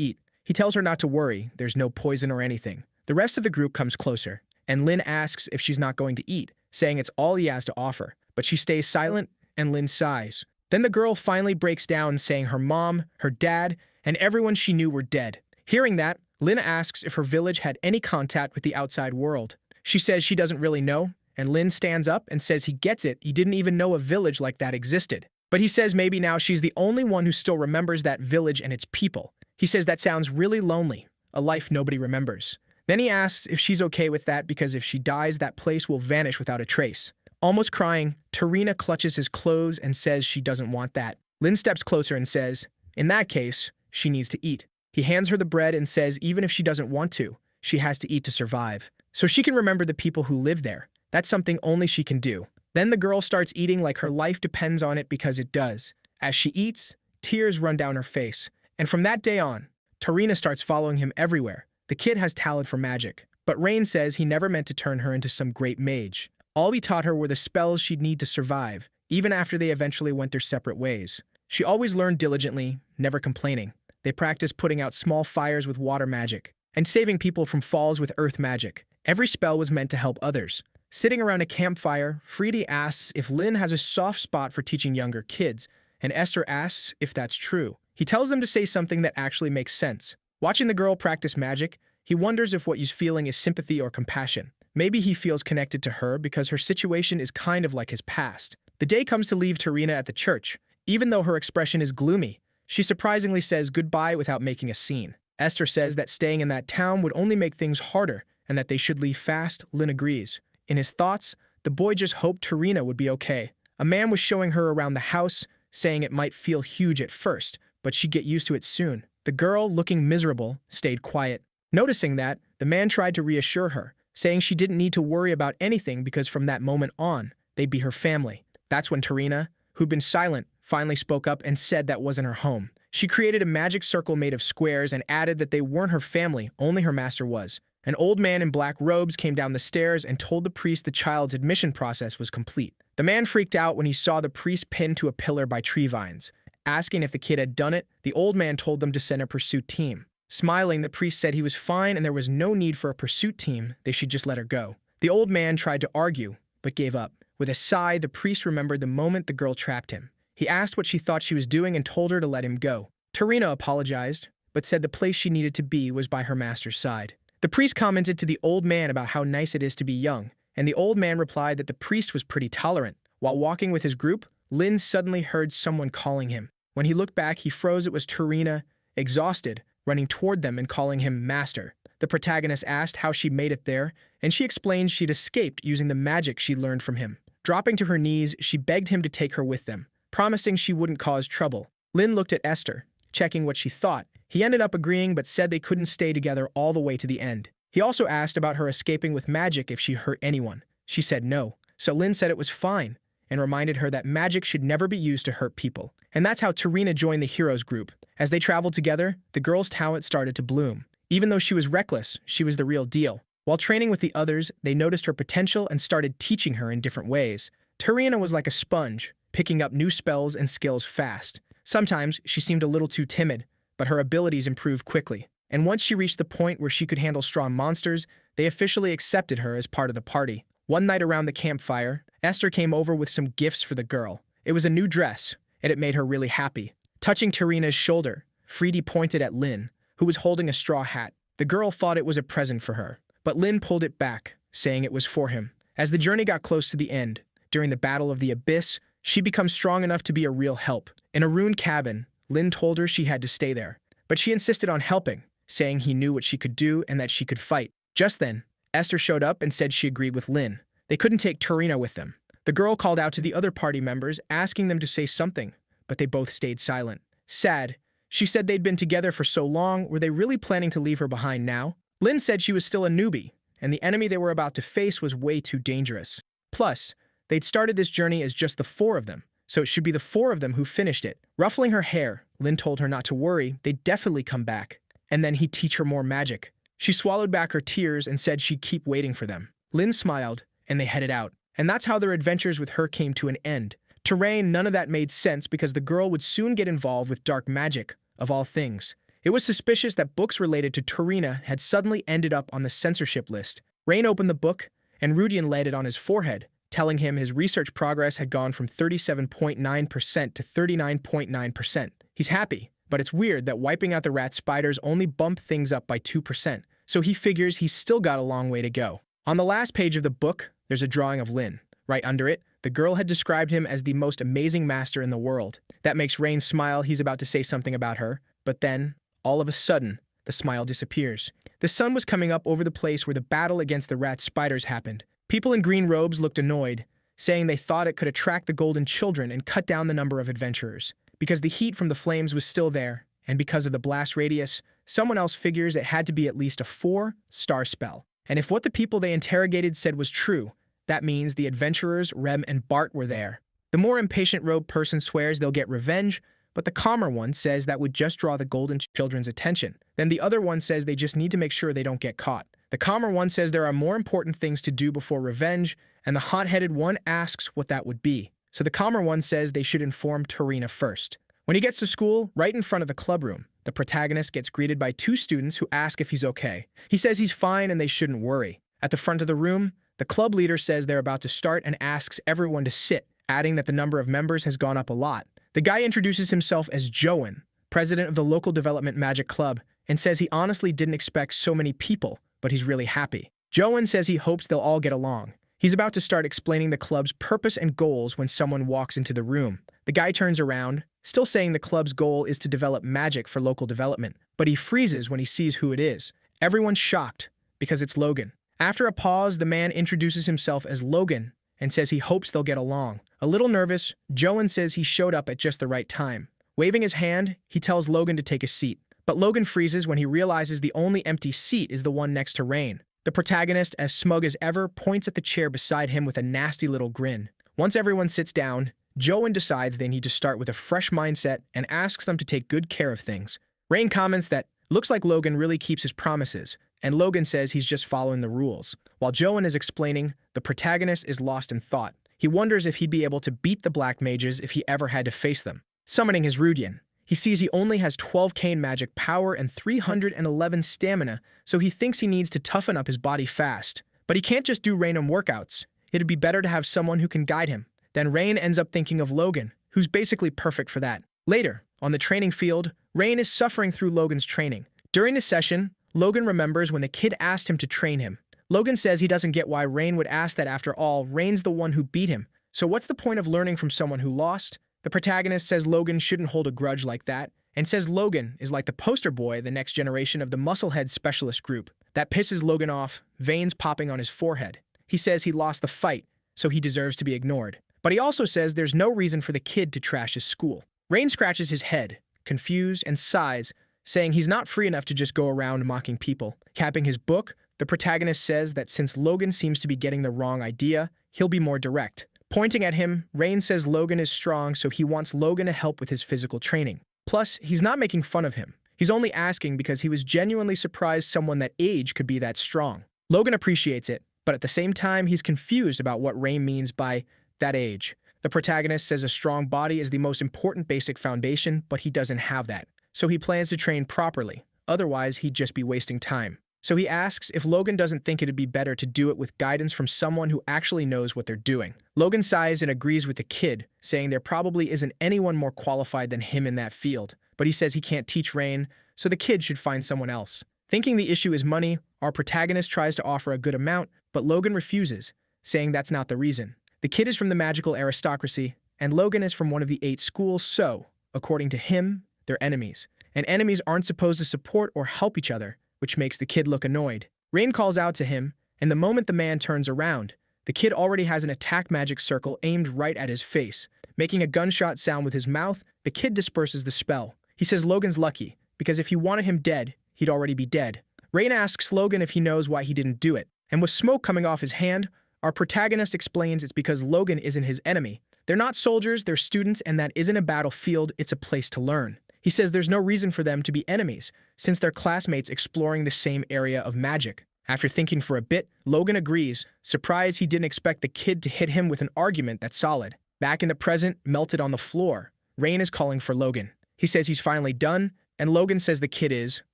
S1: eat. He tells her not to worry, there's no poison or anything. The rest of the group comes closer, and Lin asks if she's not going to eat, saying it's all he has to offer. But she stays silent, and Lin sighs. Then the girl finally breaks down, saying her mom, her dad, and everyone she knew were dead. Hearing that, Lin asks if her village had any contact with the outside world. She says she doesn't really know, and Lin stands up and says he gets it, he didn't even know a village like that existed. But he says maybe now she's the only one who still remembers that village and its people. He says that sounds really lonely, a life nobody remembers. Then he asks if she's okay with that because if she dies, that place will vanish without a trace. Almost crying, Tarina clutches his clothes and says she doesn't want that. Lin steps closer and says, in that case, she needs to eat. He hands her the bread and says even if she doesn't want to, she has to eat to survive. So she can remember the people who live there. That's something only she can do. Then the girl starts eating like her life depends on it because it does. As she eats, tears run down her face. And from that day on, Tarina starts following him everywhere. The kid has talent for magic, but Rain says he never meant to turn her into some great mage. All he taught her were the spells she'd need to survive, even after they eventually went their separate ways. She always learned diligently, never complaining. They practiced putting out small fires with water magic, and saving people from falls with earth magic. Every spell was meant to help others. Sitting around a campfire, Friede asks if Lin has a soft spot for teaching younger kids, and Esther asks if that's true. He tells them to say something that actually makes sense. Watching the girl practice magic, he wonders if what he's feeling is sympathy or compassion. Maybe he feels connected to her because her situation is kind of like his past. The day comes to leave Tarina at the church. Even though her expression is gloomy, she surprisingly says goodbye without making a scene. Esther says that staying in that town would only make things harder and that they should leave fast. Lin agrees. In his thoughts, the boy just hoped Tarina would be okay. A man was showing her around the house, saying it might feel huge at first, but she'd get used to it soon. The girl, looking miserable, stayed quiet. Noticing that, the man tried to reassure her, saying she didn't need to worry about anything because from that moment on, they'd be her family. That's when Tarina, who'd been silent, finally spoke up and said that wasn't her home. She created a magic circle made of squares and added that they weren't her family, only her master was. An old man in black robes came down the stairs and told the priest the child's admission process was complete. The man freaked out when he saw the priest pinned to a pillar by tree vines. Asking if the kid had done it, the old man told them to send a pursuit team. Smiling, the priest said he was fine and there was no need for a pursuit team, they should just let her go. The old man tried to argue, but gave up. With a sigh, the priest remembered the moment the girl trapped him. He asked what she thought she was doing and told her to let him go. Tarina apologized, but said the place she needed to be was by her master's side. The priest commented to the old man about how nice it is to be young, and the old man replied that the priest was pretty tolerant. While walking with his group, Lin suddenly heard someone calling him. When he looked back, he froze. It was Tarina, exhausted, running toward them and calling him master. The protagonist asked how she made it there, and she explained she'd escaped using the magic she learned from him. Dropping to her knees, she begged him to take her with them, promising she wouldn't cause trouble. Lin looked at Esther, checking what she thought. He ended up agreeing but said they couldn't stay together all the way to the end. He also asked about her escaping with magic if she hurt anyone. She said no, so Lin said it was fine, and reminded her that magic should never be used to hurt people. And that's how Tarina joined the heroes group. As they traveled together, the girl's talent started to bloom. Even though she was reckless, she was the real deal. While training with the others, they noticed her potential and started teaching her in different ways. Tarina was like a sponge, picking up new spells and skills fast. Sometimes she seemed a little too timid, but her abilities improved quickly. And once she reached the point where she could handle strong monsters, they officially accepted her as part of the party. One night around the campfire, Esther came over with some gifts for the girl. It was a new dress, and it made her really happy. Touching Tarina's shoulder, Freedy pointed at Lynn, who was holding a straw hat. The girl thought it was a present for her, but Lynn pulled it back, saying it was for him. As the journey got close to the end, during the Battle of the Abyss, she became strong enough to be a real help. In a ruined cabin, Lynn told her she had to stay there, but she insisted on helping, saying he knew what she could do and that she could fight. Just then, Esther showed up and said she agreed with Lynn. They couldn't take Tarina with them. The girl called out to the other party members, asking them to say something, but they both stayed silent. Sad, she said they'd been together for so long, were they really planning to leave her behind now? Lynn said she was still a newbie, and the enemy they were about to face was way too dangerous. Plus, they'd started this journey as just the four of them, so it should be the four of them who finished it. Ruffling her hair, Lynn told her not to worry, they'd definitely come back, and then he'd teach her more magic. She swallowed back her tears and said she'd keep waiting for them. Lynn smiled, and they headed out. And that's how their adventures with her came to an end. To Rain, none of that made sense because the girl would soon get involved with dark magic, of all things. It was suspicious that books related to Tarina had suddenly ended up on the censorship list. Rain opened the book, and Rudian laid it on his forehead, telling him his research progress had gone from 37.9% to 39.9%. He's happy, but it's weird that wiping out the rat spiders only bumped things up by 2%, so he figures he's still got a long way to go. On the last page of the book, there's a drawing of Lynn. Right under it, the girl had described him as the most amazing master in the world. That makes Rain smile. He's about to say something about her, but then, all of a sudden, the smile disappears. The sun was coming up over the place where the battle against the rat spiders happened. People in green robes looked annoyed, saying they thought it could attract the golden children and cut down the number of adventurers. Because the heat from the flames was still there, and because of the blast radius, someone else figures it had to be at least a 4-star spell. And if what the people they interrogated said was true, that means the adventurers, Rem and Bart, were there. The more impatient robed person swears they'll get revenge, but the calmer one says that would just draw the golden children's attention. Then the other one says they just need to make sure they don't get caught. The calmer one says there are more important things to do before revenge, and the hot-headed one asks what that would be. So the calmer one says they should inform Tarina first. When he gets to school, right in front of the clubroom, the protagonist gets greeted by 2 students who ask if he's okay. He says he's fine and they shouldn't worry. At the front of the room, the club leader says they're about to start and asks everyone to sit, adding that the number of members has gone up a lot. The guy introduces himself as Joan, president of the local development magic club, and says he honestly didn't expect so many people, but he's really happy. Joan says he hopes they'll all get along. He's about to start explaining the club's purpose and goals when someone walks into the room. The guy turns around, still saying the club's goal is to develop magic for local development, but he freezes when he sees who it is. Everyone's shocked, because it's Logan. After a pause, the man introduces himself as Logan and says he hopes they'll get along. A little nervous, Joan says he showed up at just the right time. Waving his hand, he tells Logan to take a seat. But Logan freezes when he realizes the only empty seat is the one next to Rain. The protagonist, as smug as ever, points at the chair beside him with a nasty little grin. Once everyone sits down, Joan decides they need to start with a fresh mindset and asks them to take good care of things. Rain comments that looks like Logan really keeps his promises, and Logan says he's just following the rules. While Joan is explaining, the protagonist is lost in thought. He wonders if he'd be able to beat the black mages if he ever had to face them. Summoning his Rudian, he sees he only has 12 cane magic power and 311 stamina, so he thinks he needs to toughen up his body fast. But he can't just do random workouts. It'd be better to have someone who can guide him. Then Rain ends up thinking of Logan, who's basically perfect for that. Later, on the training field, Rain is suffering through Logan's training. During the session, Logan remembers when the kid asked him to train him. Logan says he doesn't get why Rain would ask that. After all, Rain's the one who beat him. So what's the point of learning from someone who lost? The protagonist says Logan shouldn't hold a grudge like that, and says Logan is like the poster boy, the next generation of the Musclehead Specialist Group. That pisses Logan off, veins popping on his forehead. He says he lost the fight, so he deserves to be ignored. But he also says there's no reason for the kid to trash his school. Rain scratches his head, confused, and sighs, saying he's not free enough to just go around mocking people. Capping his book, the protagonist says that since Logan seems to be getting the wrong idea, he'll be more direct. Pointing at him, Rain says Logan is strong, so he wants Logan to help with his physical training. Plus, he's not making fun of him. He's only asking because he was genuinely surprised someone that age could be that strong. Logan appreciates it, but at the same time, he's confused about what Rain means by that age. The protagonist says a strong body is the most important basic foundation, but he doesn't have that. So he plans to train properly. Otherwise, he'd just be wasting time. So he asks if Logan doesn't think it'd be better to do it with guidance from someone who actually knows what they're doing. Logan sighs and agrees with the kid, saying there probably isn't anyone more qualified than him in that field, but he says he can't teach Rain, so the kid should find someone else. Thinking the issue is money, our protagonist tries to offer a good amount, but Logan refuses, saying that's not the reason. The kid is from the magical aristocracy, and Logan is from one of the 8 schools, so, according to him, they're enemies. And enemies aren't supposed to support or help each other, which makes the kid look annoyed. Rain calls out to him, and the moment the man turns around, the kid already has an attack magic circle aimed right at his face. Making a gunshot sound with his mouth, the kid disperses the spell. He says Logan's lucky, because if he wanted him dead, he'd already be dead. Rain asks Logan if he knows why he didn't do it, and with smoke coming off his hand, our protagonist explains it's because Logan isn't his enemy. They're not soldiers, they're students, and that isn't a battlefield, it's a place to learn. He says there's no reason for them to be enemies, since they're classmates exploring the same area of magic. After thinking for a bit, Logan agrees, surprised he didn't expect the kid to hit him with an argument that's solid. Back in the present, melted on the floor, Rain is calling for Logan. He says he's finally done, and Logan says the kid is,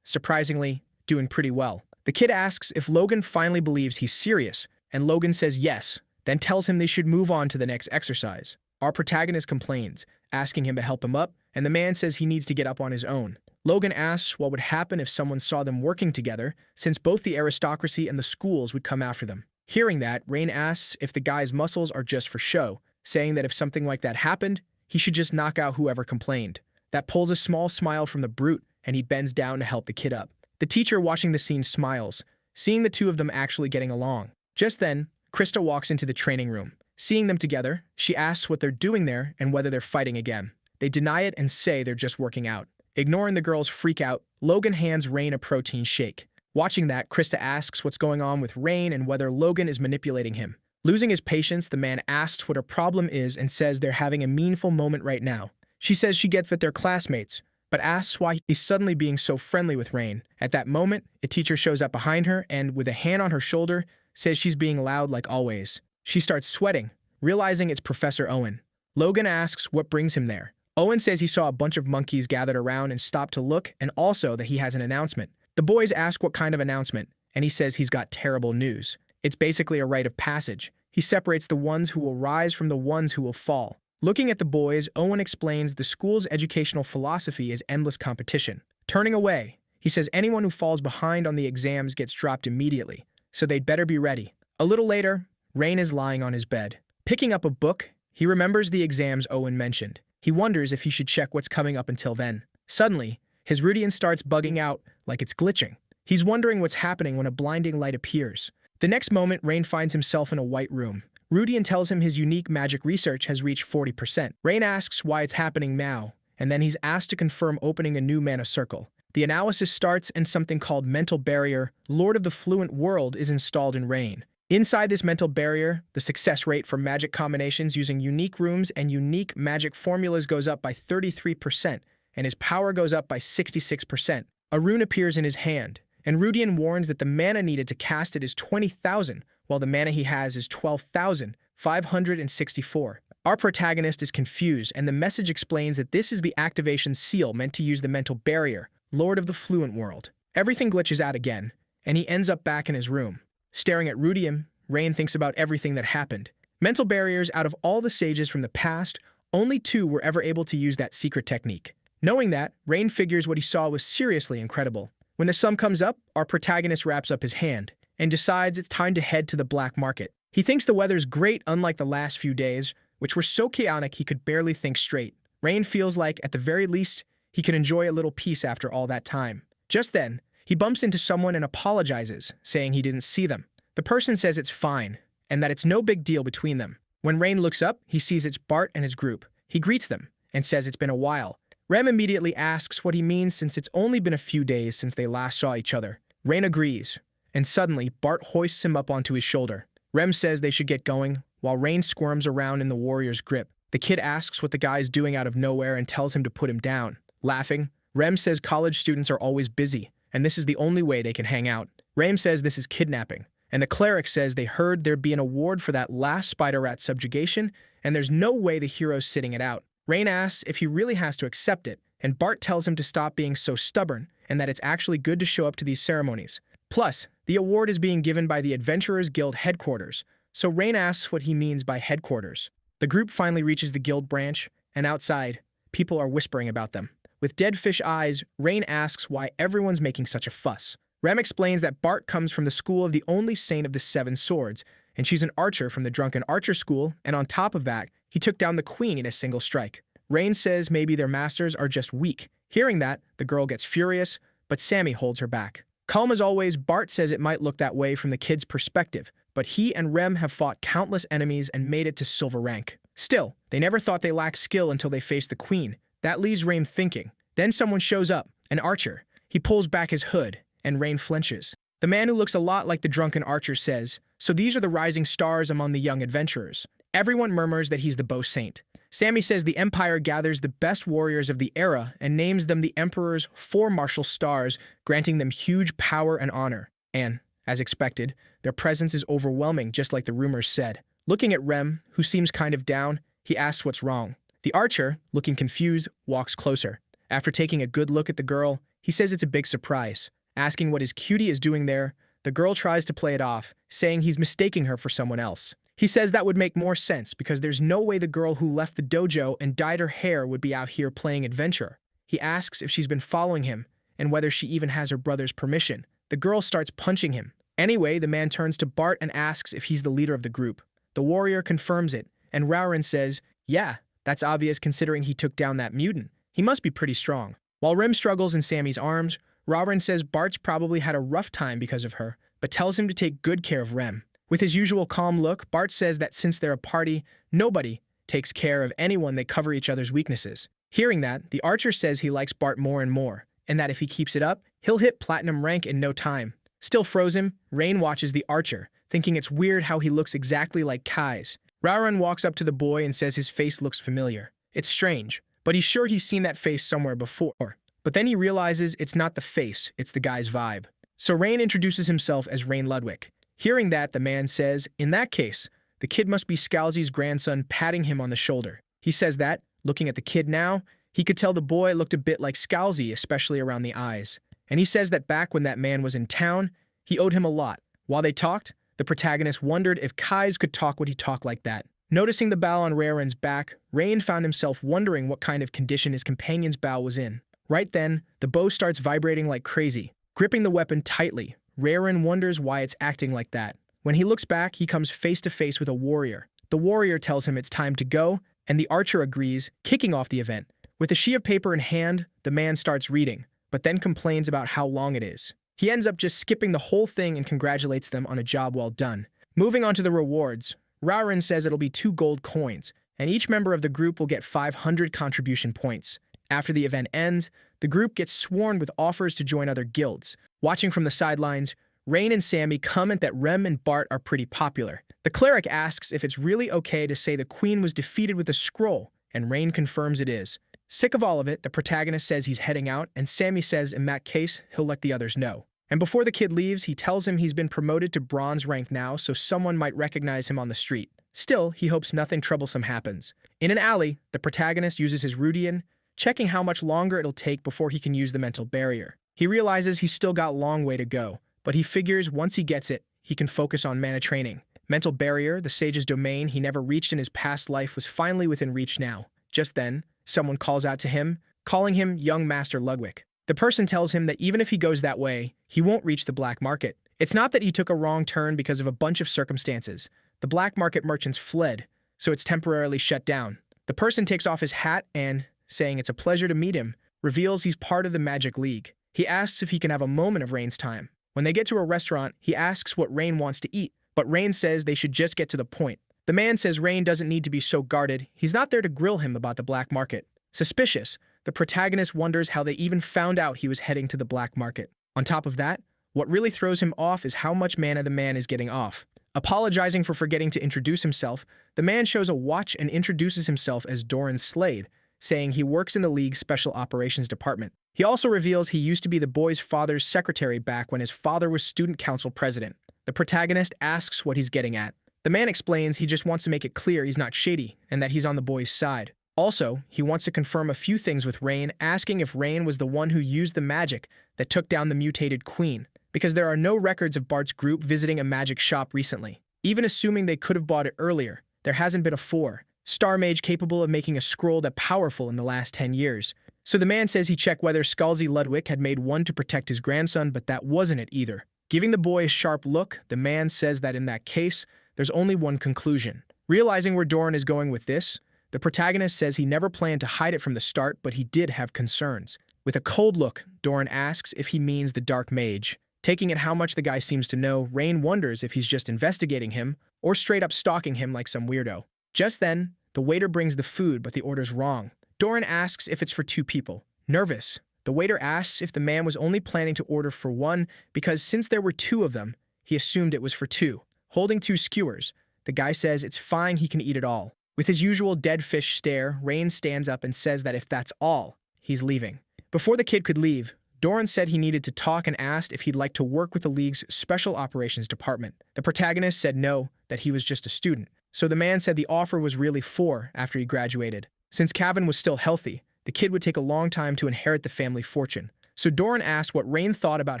S1: surprisingly, doing pretty well. The kid asks if Logan finally believes he's serious, and Logan says yes, then tells him they should move on to the next exercise. Our protagonist complains, asking him to help him up, and the man says he needs to get up on his own. Logan asks what would happen if someone saw them working together, since both the aristocracy and the schools would come after them. Hearing that, Rain asks if the guy's muscles are just for show, saying that if something like that happened, he should just knock out whoever complained. That pulls a small smile from the brute, and he bends down to help the kid up. The teacher watching the scene smiles, seeing the two of them actually getting along. Just then, Krista walks into the training room. Seeing them together, she asks what they're doing there and whether they're fighting again. They deny it and say they're just working out. Ignoring the girls' freak out, Logan hands Rain a protein shake. Watching that, Krista asks what's going on with Rain and whether Logan is manipulating him. Losing his patience, the man asks what her problem is and says they're having a meaningful moment right now. She says she gets that they're classmates, but asks why he's suddenly being so friendly with Rain. At that moment, a teacher shows up behind her and, with a hand on her shoulder, says she's being loud like always. She starts sweating, realizing it's Professor Owen. Logan asks what brings him there. Owen says he saw a bunch of monkeys gathered around and stopped to look, and also that he has an announcement. The boys ask what kind of announcement, and he says he's got terrible news. It's basically a rite of passage. He separates the ones who will rise from the ones who will fall. Looking at the boys, Owen explains the school's educational philosophy is endless competition. Turning away, he says anyone who falls behind on the exams gets dropped immediately, so they'd better be ready. A little later, Rain is lying on his bed. Picking up a book, he remembers the exams Owen mentioned. He wonders if he should check what's coming up until then. Suddenly, his Rudian starts bugging out like it's glitching. He's wondering what's happening when a blinding light appears. The next moment, Rain finds himself in a white room. Rudian tells him his unique magic research has reached 40%. Rain asks why it's happening now, and then he's asked to confirm opening a new mana circle. The analysis starts and something called Mental Barrier, Lord of the Fluent World, is installed in Rain. Inside this mental barrier, the success rate for magic combinations using unique rooms and unique magic formulas goes up by 33%, and his power goes up by 66%. A rune appears in his hand, and Rudian warns that the mana needed to cast it is 20,000, while the mana he has is 12,564. Our protagonist is confused, and the message explains that this is the activation seal meant to use the mental barrier, Lord of the Fluent World. Everything glitches out again, and he ends up back in his room. Staring at Rudian, Rain thinks about everything that happened. Mental barriers, out of all the sages from the past, only 2 were ever able to use that secret technique. Knowing that, Rain figures what he saw was seriously incredible. When the sum comes up, our protagonist wraps up his hand and decides it's time to head to the black market. He thinks the weather's great, unlike the last few days, which were so chaotic he could barely think straight. Rain feels like, at the very least, he can enjoy a little peace after all that time. Just then, he bumps into someone and apologizes, saying he didn't see them. The person says it's fine, and that it's no big deal between them. When Rain looks up, he sees it's Bart and his group. He greets them, and says it's been a while. Rem immediately asks what he means since it's only been a few days since they last saw each other. Rain agrees, and suddenly, Bart hoists him up onto his shoulder. Rem says they should get going, while Rain squirms around in the warrior's grip. The kid asks what the guy is doing out of nowhere and tells him to put him down. Laughing, Rem says college students are always busy, and this is the only way they can hang out. Rain says this is kidnapping, and the cleric says they heard there'd be an award for that last spider rat subjugation, and there's no way the hero's sitting it out. Rain asks if he really has to accept it, and Bart tells him to stop being so stubborn, and that it's actually good to show up to these ceremonies. Plus, the award is being given by the Adventurers Guild headquarters, so Rain asks what he means by headquarters. The group finally reaches the guild branch, and outside, people are whispering about them. With dead fish eyes, Rain asks why everyone's making such a fuss. Rem explains that Bart comes from the school of the only saint of the 7 swords, and she's an archer from the drunken archer school, and on top of that, he took down the queen in a single strike. Rain says maybe their masters are just weak. Hearing that, the girl gets furious, but Sammy holds her back. Calm as always, Bart says it might look that way from the kid's perspective, but he and Rem have fought countless enemies and made it to silver rank. Still, they never thought they lacked skill until they faced the queen. That leaves Rain thinking. Then someone shows up, an archer. He pulls back his hood, and Rain flinches. The man who looks a lot like the drunken archer says, "So these are the rising stars among the young adventurers." Everyone murmurs that he's the bow saint. Sammy says the Empire gathers the best warriors of the era and names them the Emperor's 4 martial stars, granting them huge power and honor. And, as expected, their presence is overwhelming, just like the rumors said. Looking at Rem, who seems kind of down, he asks what's wrong. The archer, looking confused, walks closer. After taking a good look at the girl, he says it's a big surprise. Asking what his cutie is doing there, the girl tries to play it off, saying he's mistaking her for someone else. He says that would make more sense because there's no way the girl who left the dojo and dyed her hair would be out here playing adventure. He asks if she's been following him and whether she even has her brother's permission. The girl starts punching him. Anyway, the man turns to Bart and asks if he's the leader of the group. The warrior confirms it, and Rauren says, "Yeah, that's obvious considering he took down that mutant. He must be pretty strong." While Rem struggles in Sammy's arms, Rauren says Bart's probably had a rough time because of her, but tells him to take good care of Rem. With his usual calm look, Bart says that since they're a party, nobody takes care of anyone. They cover each other's weaknesses. Hearing that, the archer says he likes Bart more and more, and that if he keeps it up, he'll hit platinum rank in no time. Still frozen, Rain watches the archer, thinking it's weird how he looks exactly like Kai's. Rauren walks up to the boy and says his face looks familiar. It's strange, but he's sure he's seen that face somewhere before. But then he realizes it's not the face, it's the guy's vibe. So Rain introduces himself as Rain Ludwig. Hearing that, the man says, in that case, the kid must be Scalzi's grandson, patting him on the shoulder. He says that, looking at the kid now, he could tell the boy looked a bit like Scalzi, especially around the eyes. And he says that back when that man was in town, he owed him a lot. While they talked, the protagonist wondered if Kais could talk would he talk like that. Noticing the bow on Rauren's back, Rain found himself wondering what kind of condition his companion's bow was in. Right then, the bow starts vibrating like crazy. Gripping the weapon tightly, Rauren wonders why it's acting like that. When he looks back, he comes face to face with a warrior. The warrior tells him it's time to go, and the archer agrees, kicking off the event. With a sheet of paper in hand, the man starts reading, but then complains about how long it is. He ends up just skipping the whole thing and congratulates them on a job well done. Moving on to the rewards, Rauren says it'll be 2 gold coins, and each member of the group will get 500 contribution points. After the event ends, the group gets sworn with offers to join other guilds. Watching from the sidelines, Rain and Sammy comment that Rem and Bart are pretty popular. The cleric asks if it's really okay to say the queen was defeated with a scroll, and Rain confirms it is. Sick of all of it, the protagonist says he's heading out, and Sammy says in that case, he'll let the others know. And before the kid leaves, he tells him he's been promoted to bronze rank now, so someone might recognize him on the street. Still, he hopes nothing troublesome happens. In an alley, the protagonist uses his Rudian, checking how much longer it'll take before he can use the mental barrier. He realizes he's still got a long way to go, but he figures once he gets it, he can focus on mana training. Mental barrier, the sage's domain he never reached in his past life, was finally within reach now. Just then, someone calls out to him, calling him young Master Ludwig. The person tells him that even if he goes that way, he won't reach the black market. It's not that he took a wrong turn because of a bunch of circumstances. The black market merchants fled, so it's temporarily shut down. The person takes off his hat and, saying it's a pleasure to meet him, reveals he's part of the Magic League. He asks if he can have a moment of Rain's time. When they get to a restaurant, he asks what Rain wants to eat, but Rain says they should just get to the point. The man says Rain doesn't need to be so guarded. He's not there to grill him about the black market. Suspicious, the protagonist wonders how they even found out he was heading to the black market. On top of that, what really throws him off is how much mana the man is getting off. Apologizing for forgetting to introduce himself, the man shows a watch and introduces himself as Doran Slade, saying he works in the League's Special Operations Department. He also reveals he used to be the boy's father's secretary back when his father was student council president. The protagonist asks what he's getting at. The man explains he just wants to make it clear he's not shady and that he's on the boy's side. Also, he wants to confirm a few things with Rain, asking if Rain was the one who used the magic that took down the mutated queen, because there are no records of Bart's group visiting a magic shop recently. Even assuming they could have bought it earlier, there hasn't been a 4-star mage capable of making a scroll that powerful in the last 10 years. So the man says he checked whether Scalzi Ludwig had made one to protect his grandson, but that wasn't it either. Giving the boy a sharp look, the man says that in that case, there's only one conclusion. Realizing where Doran is going with this, the protagonist says he never planned to hide it from the start, but he did have concerns. With a cold look, Doran asks if he means the dark mage. Taking it how much the guy seems to know, Rain wonders if he's just investigating him or straight up stalking him like some weirdo. Just then, the waiter brings the food, but the order's wrong. Doran asks if it's for 2 people. Nervous, the waiter asks if the man was only planning to order for 1 because since there were 2 of them, he assumed it was for 2. Holding 2 skewers, the guy says it's fine, he can eat it all. With his usual dead fish stare, Rain stands up and says that if that's all, he's leaving. Before the kid could leave, Doran said he needed to talk and asked if he'd like to work with the League's Special Operations Department. The protagonist said no, that he was just a student. So the man said the offer was really for after he graduated. Since Cavan was still healthy, the kid would take a long time to inherit the family fortune. So Doran asked what Rain thought about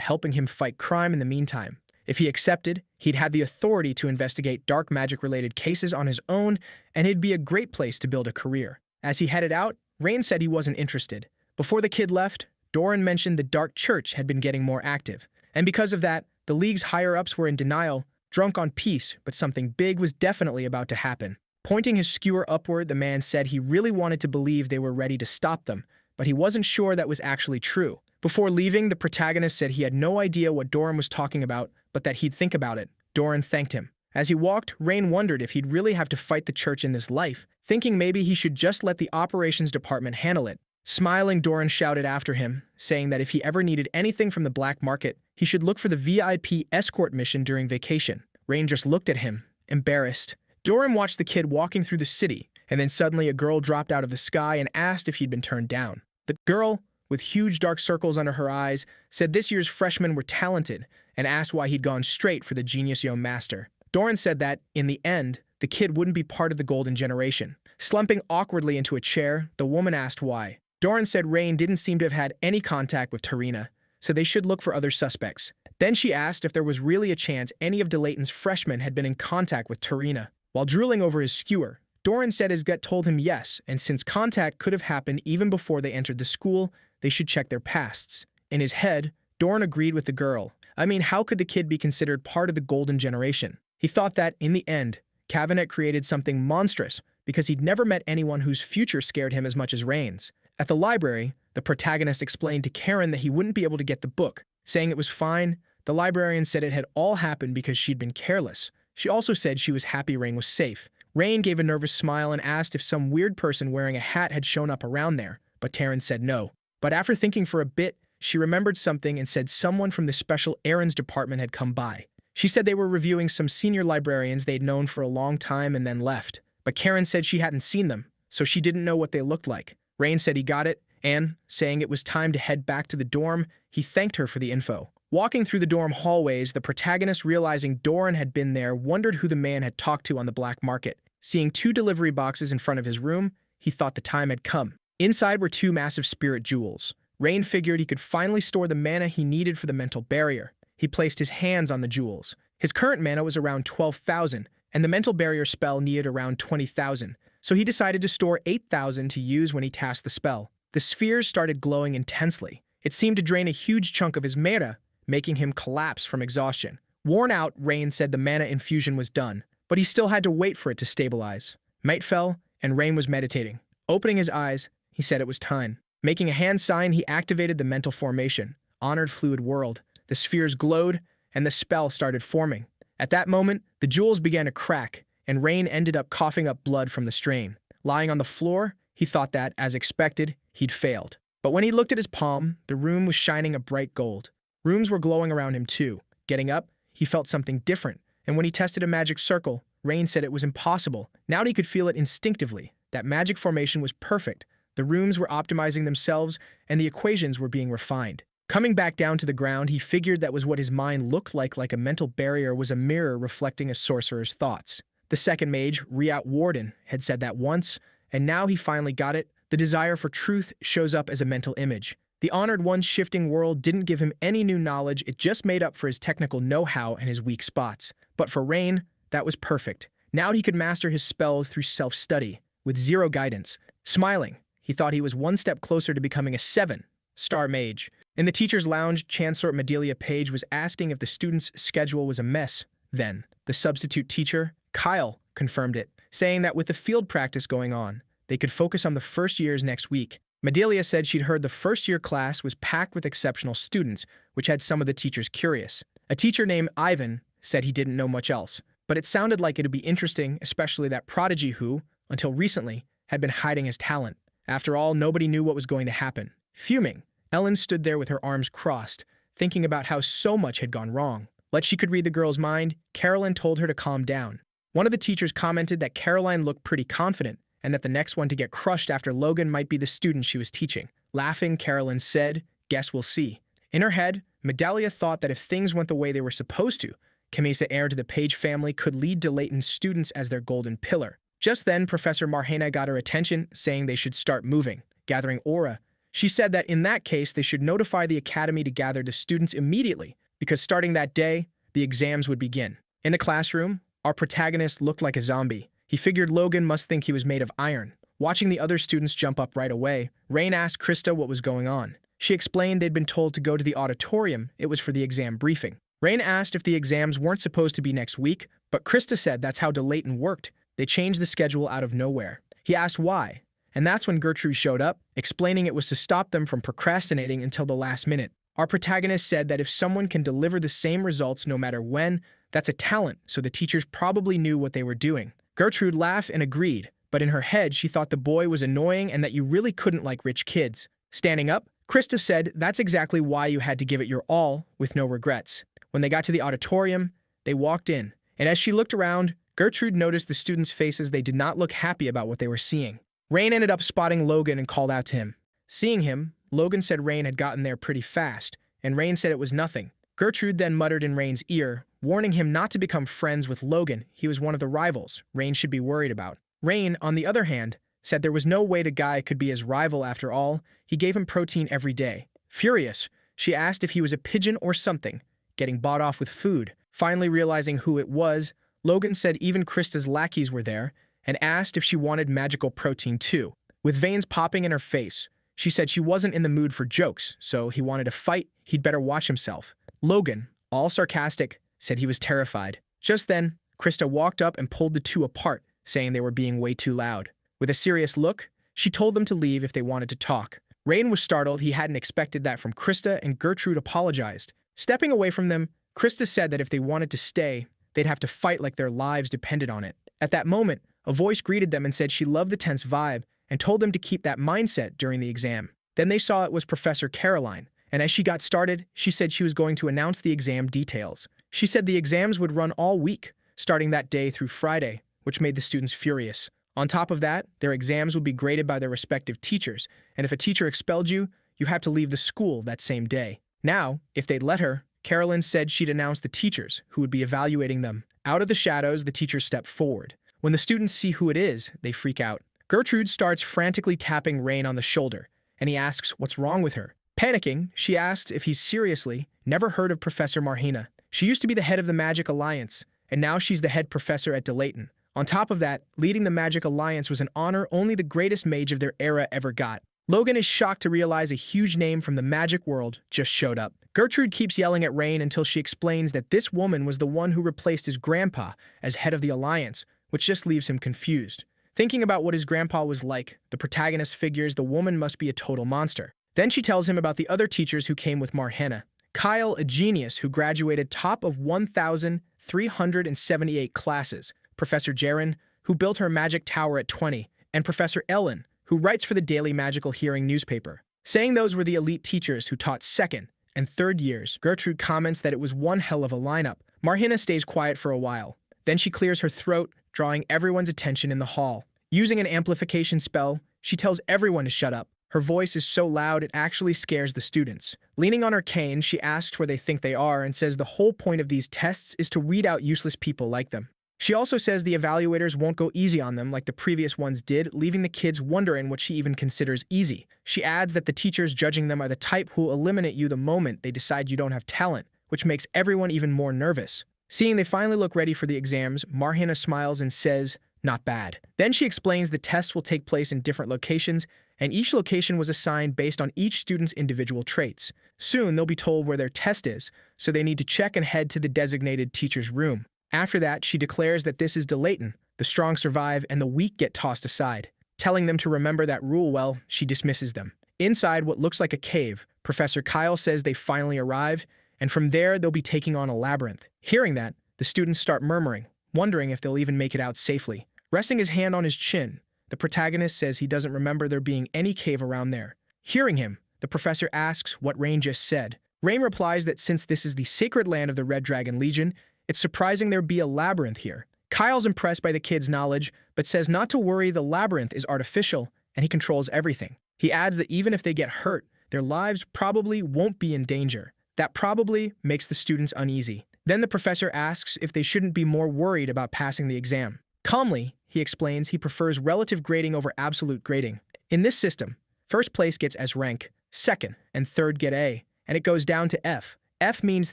S1: helping him fight crime in the meantime. If he accepted, he'd have the authority to investigate dark magic-related cases on his own, and it'd be a great place to build a career. As he headed out, Rain said he wasn't interested. Before the kid left, Doran mentioned the Dark Church had been getting more active, and because of that, the League's higher-ups were in denial, drunk on peace, but something big was definitely about to happen. Pointing his skewer upward, the man said he really wanted to believe they were ready to stop them, but he wasn't sure that was actually true. Before leaving, the protagonist said he had no idea what Doran was talking about, but that he'd think about it. Doran thanked him. As he walked, Rain wondered if he'd really have to fight the church in this life, thinking maybe he should just let the operations department handle it. Smiling, Doran shouted after him, saying that if he ever needed anything from the black market, he should look for the VIP escort mission during vacation. Rain just looked at him, embarrassed. Doran watched the kid walking through the city, and then suddenly a girl dropped out of the sky and asked if he'd been turned down. The girl, with huge dark circles under her eyes, said this year's freshmen were talented and asked why he'd gone straight for the genius young master. Doran said that, in the end, the kid wouldn't be part of the golden generation. Slumping awkwardly into a chair, the woman asked why. Doran said Rain didn't seem to have had any contact with Tarina, so they should look for other suspects. Then she asked if there was really a chance any of DeLayton's freshmen had been in contact with Tarina. While drooling over his skewer, Doran said his gut told him yes, and since contact could have happened even before they entered the school, they should check their pasts. In his head, Doran agreed with the girl. I mean, how could the kid be considered part of the golden generation? He thought that, in the end, Cavan had created something monstrous because he'd never met anyone whose future scared him as much as Rain's. At the library, the protagonist explained to Karen that he wouldn't be able to get the book. Saying it was fine, the librarian said it had all happened because she'd been careless. She also said she was happy Rain was safe. Rain gave a nervous smile and asked if some weird person wearing a hat had shown up around there, but Taryn said no. But after thinking for a bit, she remembered something and said someone from the Special Errands Department had come by. She said they were reviewing some senior librarians they'd known for a long time and then left. But Karen said she hadn't seen them, so she didn't know what they looked like. Rain said he got it, and, saying it was time to head back to the dorm, he thanked her for the info. Walking through the dorm hallways, the protagonist, realizing Doran had been there, wondered who the man had talked to on the black market. Seeing 2 delivery boxes in front of his room, he thought the time had come. Inside were 2 massive spirit jewels. Rain figured he could finally store the mana he needed for the mental barrier. He placed his hands on the jewels. His current mana was around 12,000, and the mental barrier spell needed around 20,000, so he decided to store 8,000 to use when he cast the spell. The spheres started glowing intensely. It seemed to drain a huge chunk of his mana, making him collapse from exhaustion. Worn out, Rain said the mana infusion was done, but he still had to wait for it to stabilize. Night fell, and Rain was meditating. Opening his eyes, he said it was time. Making a hand sign, he activated the mental formation. Honored Fluid World. The spheres glowed, and the spell started forming. At that moment, the jewels began to crack, and Rain ended up coughing up blood from the strain. Lying on the floor, he thought that, as expected, he'd failed. But when he looked at his palm, the room was shining a bright gold. Rooms were glowing around him too. Getting up, he felt something different, And when he tested a magic circle, Rain said it was impossible. Now he could feel it instinctively. That magic formation was perfect. The rooms were optimizing themselves, and the equations were being refined. Coming back down to the ground, he figured that was what his mind looked like a mental barrier was a mirror reflecting a sorcerer's thoughts. The second mage, Riat Warden, had said that once, and now he finally got it. The desire for truth shows up as a mental image. The Honored One's shifting world didn't give him any new knowledge, it just made up for his technical know-how and his weak spots. But for Rain, that was perfect. Now he could master his spells through self-study, with zero guidance. Smiling, he thought he was one step closer to becoming a 7-star mage. In the teacher's lounge, Chancellor Medelia Page was asking if the student's schedule was a mess. Then, the substitute teacher, Kyle, confirmed it, saying that with the field practice going on, they could focus on the first years next week. Medelia said she'd heard the first-year class was packed with exceptional students, which had some of the teachers curious. A teacher named Ivan said he didn't know much else, but it sounded like it'd be interesting, especially that prodigy who, until recently, had been hiding his talent. After all, nobody knew what was going to happen. Fuming, Ellen stood there with her arms crossed, thinking about how so much had gone wrong. Like she could read the girl's mind, Caroline told her to calm down. One of the teachers commented that Caroline looked pretty confident, and that the next one to get crushed after Logan might be the student she was teaching. Laughing, Caroline said, "Guess we'll see." In her head, Medelia thought that if things went the way they were supposed to, Camisa, heir to the Page family, could lead Delayton's students as their golden pillar. Just then, Professor Marhena got her attention, saying they should start moving, gathering aura. She said that in that case, they should notify the academy to gather the students immediately, because starting that day, the exams would begin. In the classroom, our protagonist looked like a zombie. He figured Logan must think he was made of iron. Watching the other students jump up right away, Rain asked Krista what was going on. She explained they'd been told to go to the auditorium. It was for the exam briefing. Rain asked if the exams weren't supposed to be next week, but Krista said that's how Delayton worked. They changed the schedule out of nowhere. He asked why, and that's when Gertrude showed up, explaining it was to stop them from procrastinating until the last minute. Our protagonist said that if someone can deliver the same results no matter when, that's a talent, so the teachers probably knew what they were doing. Gertrude laughed and agreed, but in her head she thought the boy was annoying and that you really couldn't like rich kids. Standing up, Krista said that's exactly why you had to give it your all, with no regrets. When they got to the auditorium, they walked in, and as she looked around, Gertrude noticed the students' faces. They did not look happy about what they were seeing. Rain ended up spotting Logan and called out to him. Seeing him, Logan said Rain had gotten there pretty fast, and Rain said it was nothing. Gertrude then muttered in Rain's ear, warning him not to become friends with Logan. He was one of the rivals Rain should be worried about. Rain, on the other hand, said there was no way the guy could be his rival after all. He gave him protein every day. Furious, she asked if he was a pigeon or something, getting bought off with food. Finally realizing who it was, Logan said even Krista's lackeys were there, and asked if she wanted magical protein too. With veins popping in her face, she said she wasn't in the mood for jokes, so he wanted to fight, he'd better watch himself. Logan, all sarcastic, said he was terrified. Just then, Krista walked up and pulled the two apart, saying they were being way too loud. With a serious look, she told them to leave if they wanted to talk. Rain was startled. He hadn't expected that from Krista, and Gertrude apologized. Stepping away from them, Krista said that if they wanted to stay, they'd have to fight like their lives depended on it. At that moment, a voice greeted them and said she loved the tense vibe and told them to keep that mindset during the exam. Then they saw it was Professor Caroline, and as she got started, she said she was going to announce the exam details. She said the exams would run all week, starting that day through Friday, which made the students furious. On top of that, their exams would be graded by their respective teachers, and if a teacher expelled you, you had to leave the school that same day. Now, if they'd let her, Carolyn said she'd announce the teachers who would be evaluating them. Out of the shadows, the teachers step forward. When the students see who it is, they freak out. Gertrude starts frantically tapping Rain on the shoulder, and he asks what's wrong with her. Panicking, she asks if he's seriously never heard of Professor Marhena. She used to be the head of the Magic Alliance, and now she's the head professor at Delayton. On top of that, leading the Magic Alliance was an honor only the greatest mage of their era ever got. Logan is shocked to realize a huge name from the magic world just showed up. Gertrude keeps yelling at Rain until she explains that this woman was the one who replaced his grandpa as head of the Alliance, which just leaves him confused. Thinking about what his grandpa was like, the protagonist figures the woman must be a total monster. Then she tells him about the other teachers who came with Marhena. Kyle, a genius who graduated top of 1,378 classes, Professor Jaren, who built her magic tower at 20, and Professor Ellen, who writes for the Daily Magical Hearing newspaper. Saying those were the elite teachers who taught second and third years, Gertrude comments that it was one hell of a lineup, Marhina stays quiet for a while. Then she clears her throat, drawing everyone's attention in the hall. Using an amplification spell, she tells everyone to shut up. Her voice is so loud it actually scares the students. Leaning on her cane, she asks where they think they are and says the whole point of these tests is to weed out useless people like them. She also says the evaluators won't go easy on them like the previous ones did, leaving the kids wondering what she even considers easy. She adds that the teachers judging them are the type who'll eliminate you the moment they decide you don't have talent, which makes everyone even more nervous. Seeing they finally look ready for the exams, Marhina smiles and says, "Not bad." Then she explains the tests will take place in different locations, and each location was assigned based on each student's individual traits. Soon, they'll be told where their test is, so they need to check and head to the designated teacher's room. After that, she declares that this is Delayton. The strong survive and the weak get tossed aside. Telling them to remember that rule well, she dismisses them. Inside what looks like a cave, Professor Kyle says they finally arrived, and from there they'll be taking on a labyrinth. Hearing that, the students start murmuring, wondering if they'll even make it out safely. Resting his hand on his chin, the protagonist says he doesn't remember there being any cave around there. Hearing him, the professor asks what Rain just said. Rain replies that since this is the sacred land of the Red Dragon Legion, it's surprising there be a labyrinth here. Kyle's impressed by the kid's knowledge, but says not to worry, the labyrinth is artificial, and he controls everything. He adds that even if they get hurt, their lives probably won't be in danger. That probably makes the students uneasy. Then the professor asks if they shouldn't be more worried about passing the exam. Calmly, he explains he prefers relative grading over absolute grading. In this system, first place gets S rank, second and third get A, and it goes down to F. F means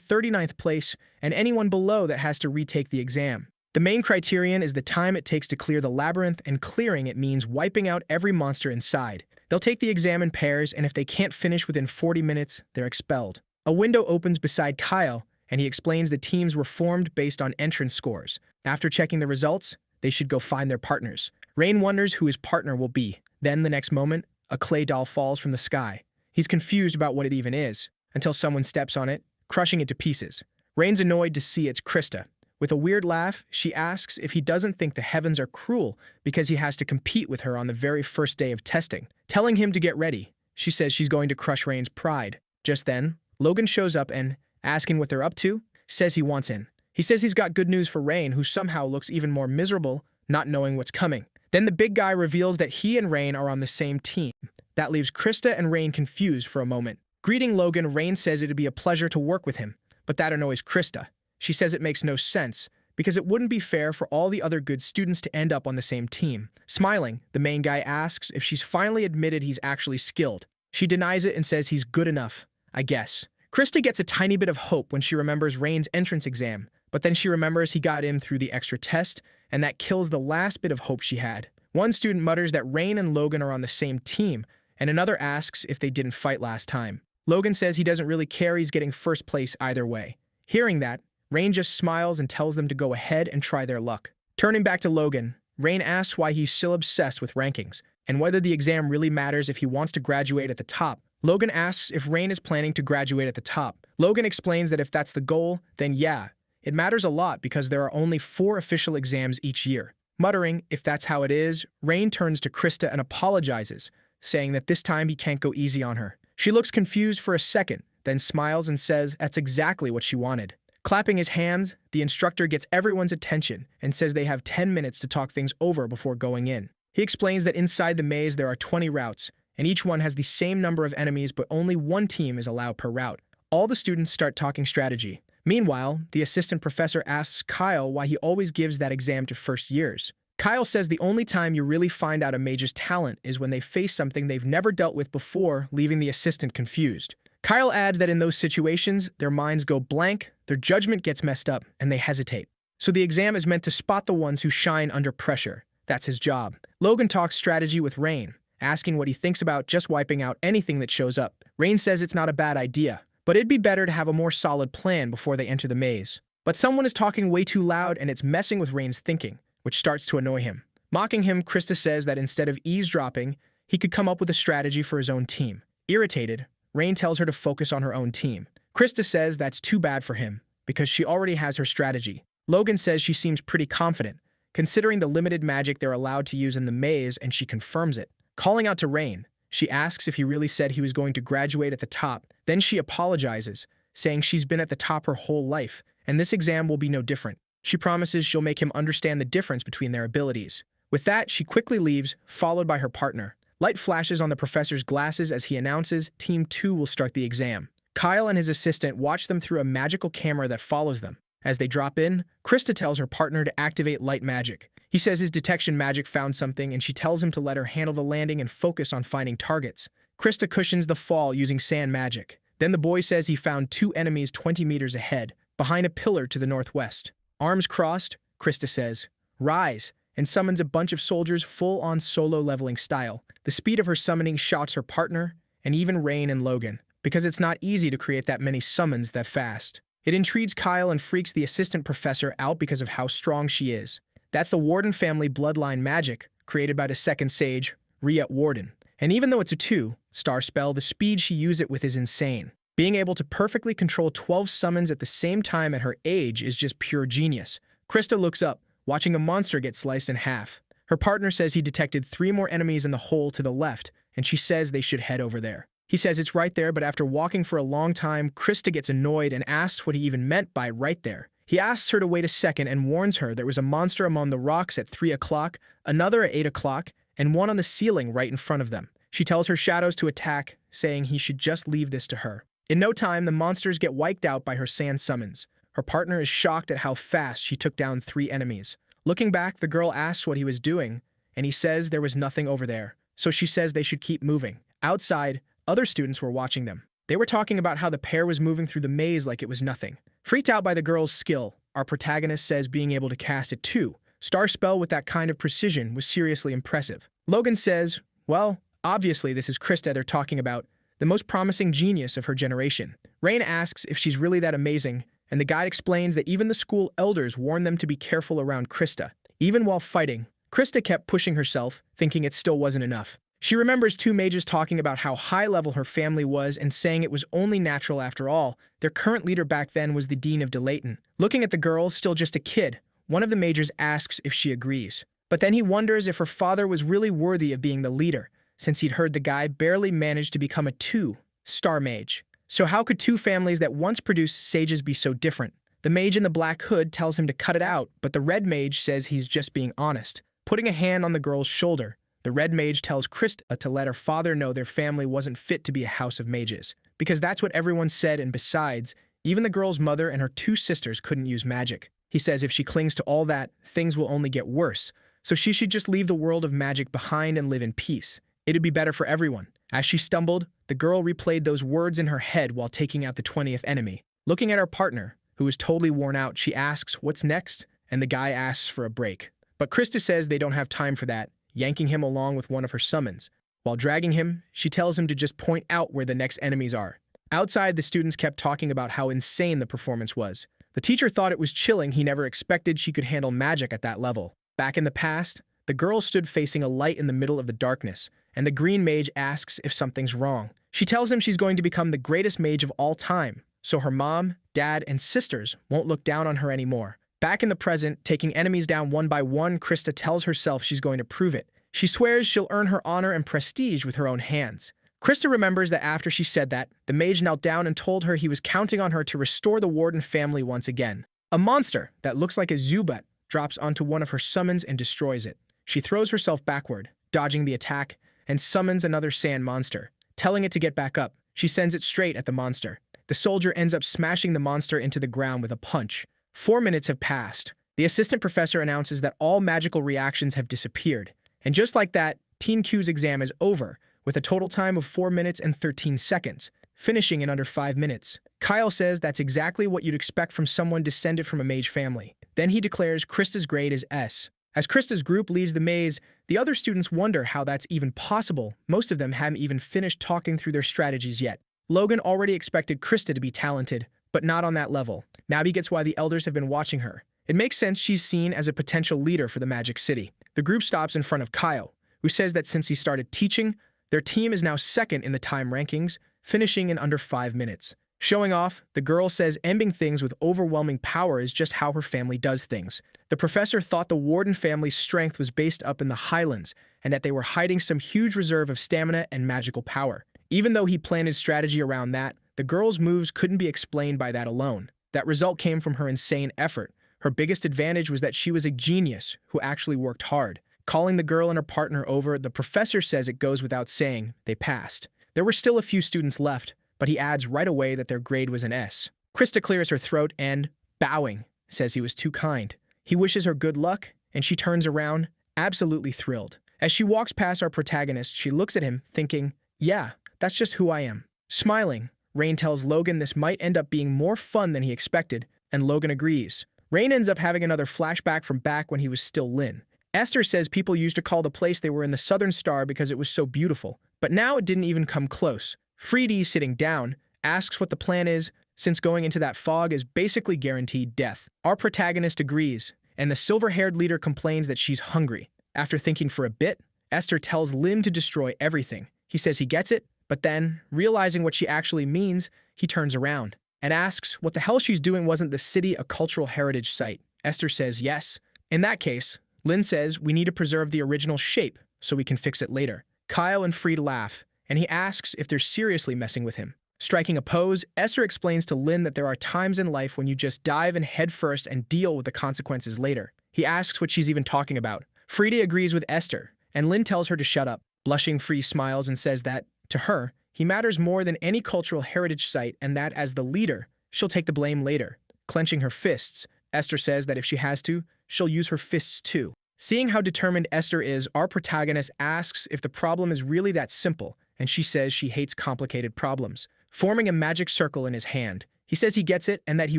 S1: 39th place, and anyone below that has to retake the exam. The main criterion is the time it takes to clear the labyrinth, and clearing it means wiping out every monster inside. They'll take the exam in pairs, and if they can't finish within 40 minutes, they're expelled. A window opens beside Kyle, and he explains the teams were formed based on entrance scores. After checking the results, they should go find their partners. Rain wonders who his partner will be. Then, the next moment, a clay doll falls from the sky. He's confused about what it even is, until someone steps on it, crushing it to pieces. Rain's annoyed to see it's Krista. With a weird laugh, she asks if he doesn't think the heavens are cruel because he has to compete with her on the very first day of testing. Telling him to get ready, she says she's going to crush Rain's pride. Just then, Logan shows up and, asking what they're up to, says he wants in. He says he's got good news for Rain, who somehow looks even more miserable, not knowing what's coming. Then the big guy reveals that he and Rain are on the same team. That leaves Krista and Rain confused for a moment. Greeting Logan, Rain says it'd be a pleasure to work with him, but that annoys Krista. She says it makes no sense, because it wouldn't be fair for all the other good students to end up on the same team. Smiling, the main guy asks if she's finally admitted he's actually skilled. She denies it and says he's good enough, I guess. Krista gets a tiny bit of hope when she remembers Rain's entrance exam, but then she remembers he got in through the extra test, and that kills the last bit of hope she had. One student mutters that Rain and Logan are on the same team, and another asks if they didn't fight last time. Logan says he doesn't really care, he's getting first place either way. Hearing that, Rain just smiles and tells them to go ahead and try their luck. Turning back to Logan, Rain asks why he's still obsessed with rankings, and whether the exam really matters if he wants to graduate at the top. Logan asks if Rain is planning to graduate at the top. Logan explains that if that's the goal, then yeah, it matters a lot because there are only 4 official exams each year. Muttering, if that's how it is, Rain turns to Krista and apologizes, saying that this time he can't go easy on her. She looks confused for a second, then smiles and says that's exactly what she wanted. Clapping his hands, the instructor gets everyone's attention and says they have 10 minutes to talk things over before going in. He explains that inside the maze there are 20 routes, and each one has the same number of enemies, but only one team is allowed per route. All the students start talking strategy. Meanwhile, the assistant professor asks Kyle why he always gives that exam to first years. Kyle says the only time you really find out a mage's talent is when they face something they've never dealt with before, leaving the assistant confused. Kyle adds that in those situations, their minds go blank, their judgment gets messed up, and they hesitate. So the exam is meant to spot the ones who shine under pressure. That's his job. Logan talks strategy with Rain, asking what he thinks about just wiping out anything that shows up. Rain says it's not a bad idea, but it'd be better to have a more solid plan before they enter the maze. But someone is talking way too loud and it's messing with Rain's thinking, which starts to annoy him. Mocking him, Krista says that instead of eavesdropping, he could come up with a strategy for his own team. Irritated, Rain tells her to focus on her own team. Krista says that's too bad for him, because she already has her strategy. Logan says she seems pretty confident, considering the limited magic they're allowed to use in the maze, and she confirms it. Calling out to Rain, she asks if he really said he was going to graduate at the top. Then she apologizes, saying she's been at the top her whole life, and this exam will be no different. She promises she'll make him understand the difference between their abilities. With that, she quickly leaves, followed by her partner. Light flashes on the professor's glasses as he announces Team 2 will start the exam. Kyle and his assistant watch them through a magical camera that follows them. As they drop in, Krista tells her partner to activate light magic. He says his detection magic found something, and she tells him to let her handle the landing and focus on finding targets. Krista cushions the fall using sand magic. Then the boy says he found 2 enemies 20 meters ahead, behind a pillar to the northwest. Arms crossed, Krista says, "Rise," and summons a bunch of soldiers full-on solo leveling style. The speed of her summoning shocks her partner, and even Rain and Logan, because it's not easy to create that many summons that fast. It intrigues Kyle and freaks the assistant professor out because of how strong she is. That's the Warden family bloodline magic, created by the second sage, Riet Warden. And even though it's a 2-star spell, the speed she uses it with is insane. Being able to perfectly control 12 summons at the same time at her age is just pure genius. Krista looks up, watching a monster get sliced in half. Her partner says he detected 3 more enemies in the hole to the left, and she says they should head over there. He says it's right there, but after walking for a long time, Krista gets annoyed and asks what he even meant by right there. He asks her to wait a second and warns her there was a monster among the rocks at 3 o'clock, another at 8 o'clock, and one on the ceiling right in front of them. She tells her shadows to attack, saying he should just leave this to her. In no time, the monsters get wiped out by her sand summons. Her partner is shocked at how fast she took down 3 enemies. Looking back, the girl asks what he was doing, and he says there was nothing over there. So she says they should keep moving. Outside, other students were watching them. They were talking about how the pair was moving through the maze like it was nothing. Freaked out by the girl's skill, our protagonist says being able to cast a 2-star spell with that kind of precision was seriously impressive. Logan says, well, obviously this is Krista they're talking about, the most promising genius of her generation. Rain asks if she's really that amazing, and the guide explains that even the school elders warned them to be careful around Krista. Even while fighting, Krista kept pushing herself, thinking it still wasn't enough. She remembers 2 mages talking about how high level her family was and saying it was only natural after all. Their current leader back then was the Dean of Delayton. Looking at the girl, still just a kid, one of the mages asks if she agrees. But then he wonders if her father was really worthy of being the leader, since he'd heard the guy barely managed to become a 2-star mage. So how could 2 families that once produced sages be so different? The mage in the black hood tells him to cut it out, but the red mage says he's just being honest. Putting a hand on the girl's shoulder, the red mage tells Krista to let her father know their family wasn't fit to be a house of mages, because that's what everyone said, and besides, even the girl's mother and her 2 sisters couldn't use magic. He says if she clings to all that, things will only get worse, so she should just leave the world of magic behind and live in peace. It'd be better for everyone. As she stumbled, the girl replayed those words in her head while taking out the 20th enemy. Looking at her partner, who is totally worn out, she asks what's next, and the guy asks for a break. But Krista says they don't have time for that, yanking him along with one of her summons. While dragging him, she tells him to just point out where the next enemies are. Outside, the students kept talking about how insane the performance was. The teacher thought it was chilling. He never expected she could handle magic at that level. Back in the past, the girl stood facing a light in the middle of the darkness, and the green mage asks if something's wrong. She tells him she's going to become the greatest mage of all time, so her mom, dad, and sisters won't look down on her anymore. Back in the present, taking enemies down one by one, Krista tells herself she's going to prove it. She swears she'll earn her honor and prestige with her own hands. Krista remembers that after she said that, the mage knelt down and told her he was counting on her to restore the Warden family once again. A monster that looks like a Zubat drops onto one of her summons and destroys it. She throws herself backward, dodging the attack, and summons another sand monster. Telling it to get back up, she sends it straight at the monster. The soldier ends up smashing the monster into the ground with a punch. 4 minutes have passed. The assistant professor announces that all magical reactions have disappeared. And just like that, Teen Q's exam is over, with a total time of 4 minutes and 13 seconds, finishing in under 5 minutes. Kyle says that's exactly what you'd expect from someone descended from a mage family. Then he declares Krista's grade is S. As Krista's group leaves the maze, the other students wonder how that's even possible. Most of them haven't even finished talking through their strategies yet. Logan already expected Krista to be talented, but not on that level. Now he gets why the elders have been watching her. It makes sense she's seen as a potential leader for the Magic City. The group stops in front of Kyle, who says that since he started teaching, their team is now second in the time rankings, finishing in under 5 minutes. Showing off, the girl says ending things with overwhelming power is just how her family does things. The professor thought the Warden family's strength was based up in the Highlands, and that they were hiding some huge reserve of stamina and magical power. Even though he planned his strategy around that, the girl's moves couldn't be explained by that alone. That result came from her insane effort. Her biggest advantage was that she was a genius who actually worked hard. Calling the girl and her partner over, the professor says it goes without saying they passed. There were still a few students left, but he adds right away that their grade was an S. Krista clears her throat and, bowing, says he was too kind. He wishes her good luck, and she turns around, absolutely thrilled. As she walks past our protagonist, she looks at him, thinking, yeah, that's just who I am. Smiling, Rain tells Logan this might end up being more fun than he expected, and Logan agrees. Rain ends up having another flashback from back when he was still Lynn. Esther says people used to call the place they were in the Southern Star because it was so beautiful, but now it didn't even come close. Freedy, sitting down, asks what the plan is, since going into that fog is basically guaranteed death. Our protagonist agrees, and the silver-haired leader complains that she's hungry. After thinking for a bit, Esther tells Lynn to destroy everything. He says he gets it, but then, realizing what she actually means, he turns around and asks what the hell she's doing. Wasn't the city a cultural heritage site? Esther says yes. In that case, Lynn says we need to preserve the original shape so we can fix it later. Kyle and Freed laugh, and he asks if they're seriously messing with him. Striking a pose, Esther explains to Lynn that there are times in life when you just dive in head first and deal with the consequences later. He asks what she's even talking about. Freedy agrees with Esther, and Lynn tells her to shut up. Blushing, Free smiles and says that, to her, he matters more than any cultural heritage site and that as the leader, she'll take the blame later. Clenching her fists, Esther says that if she has to, she'll use her fists too. Seeing how determined Esther is, our protagonist asks if the problem is really that simple, and she says she hates complicated problems. Forming a magic circle in his hand, he says he gets it and that he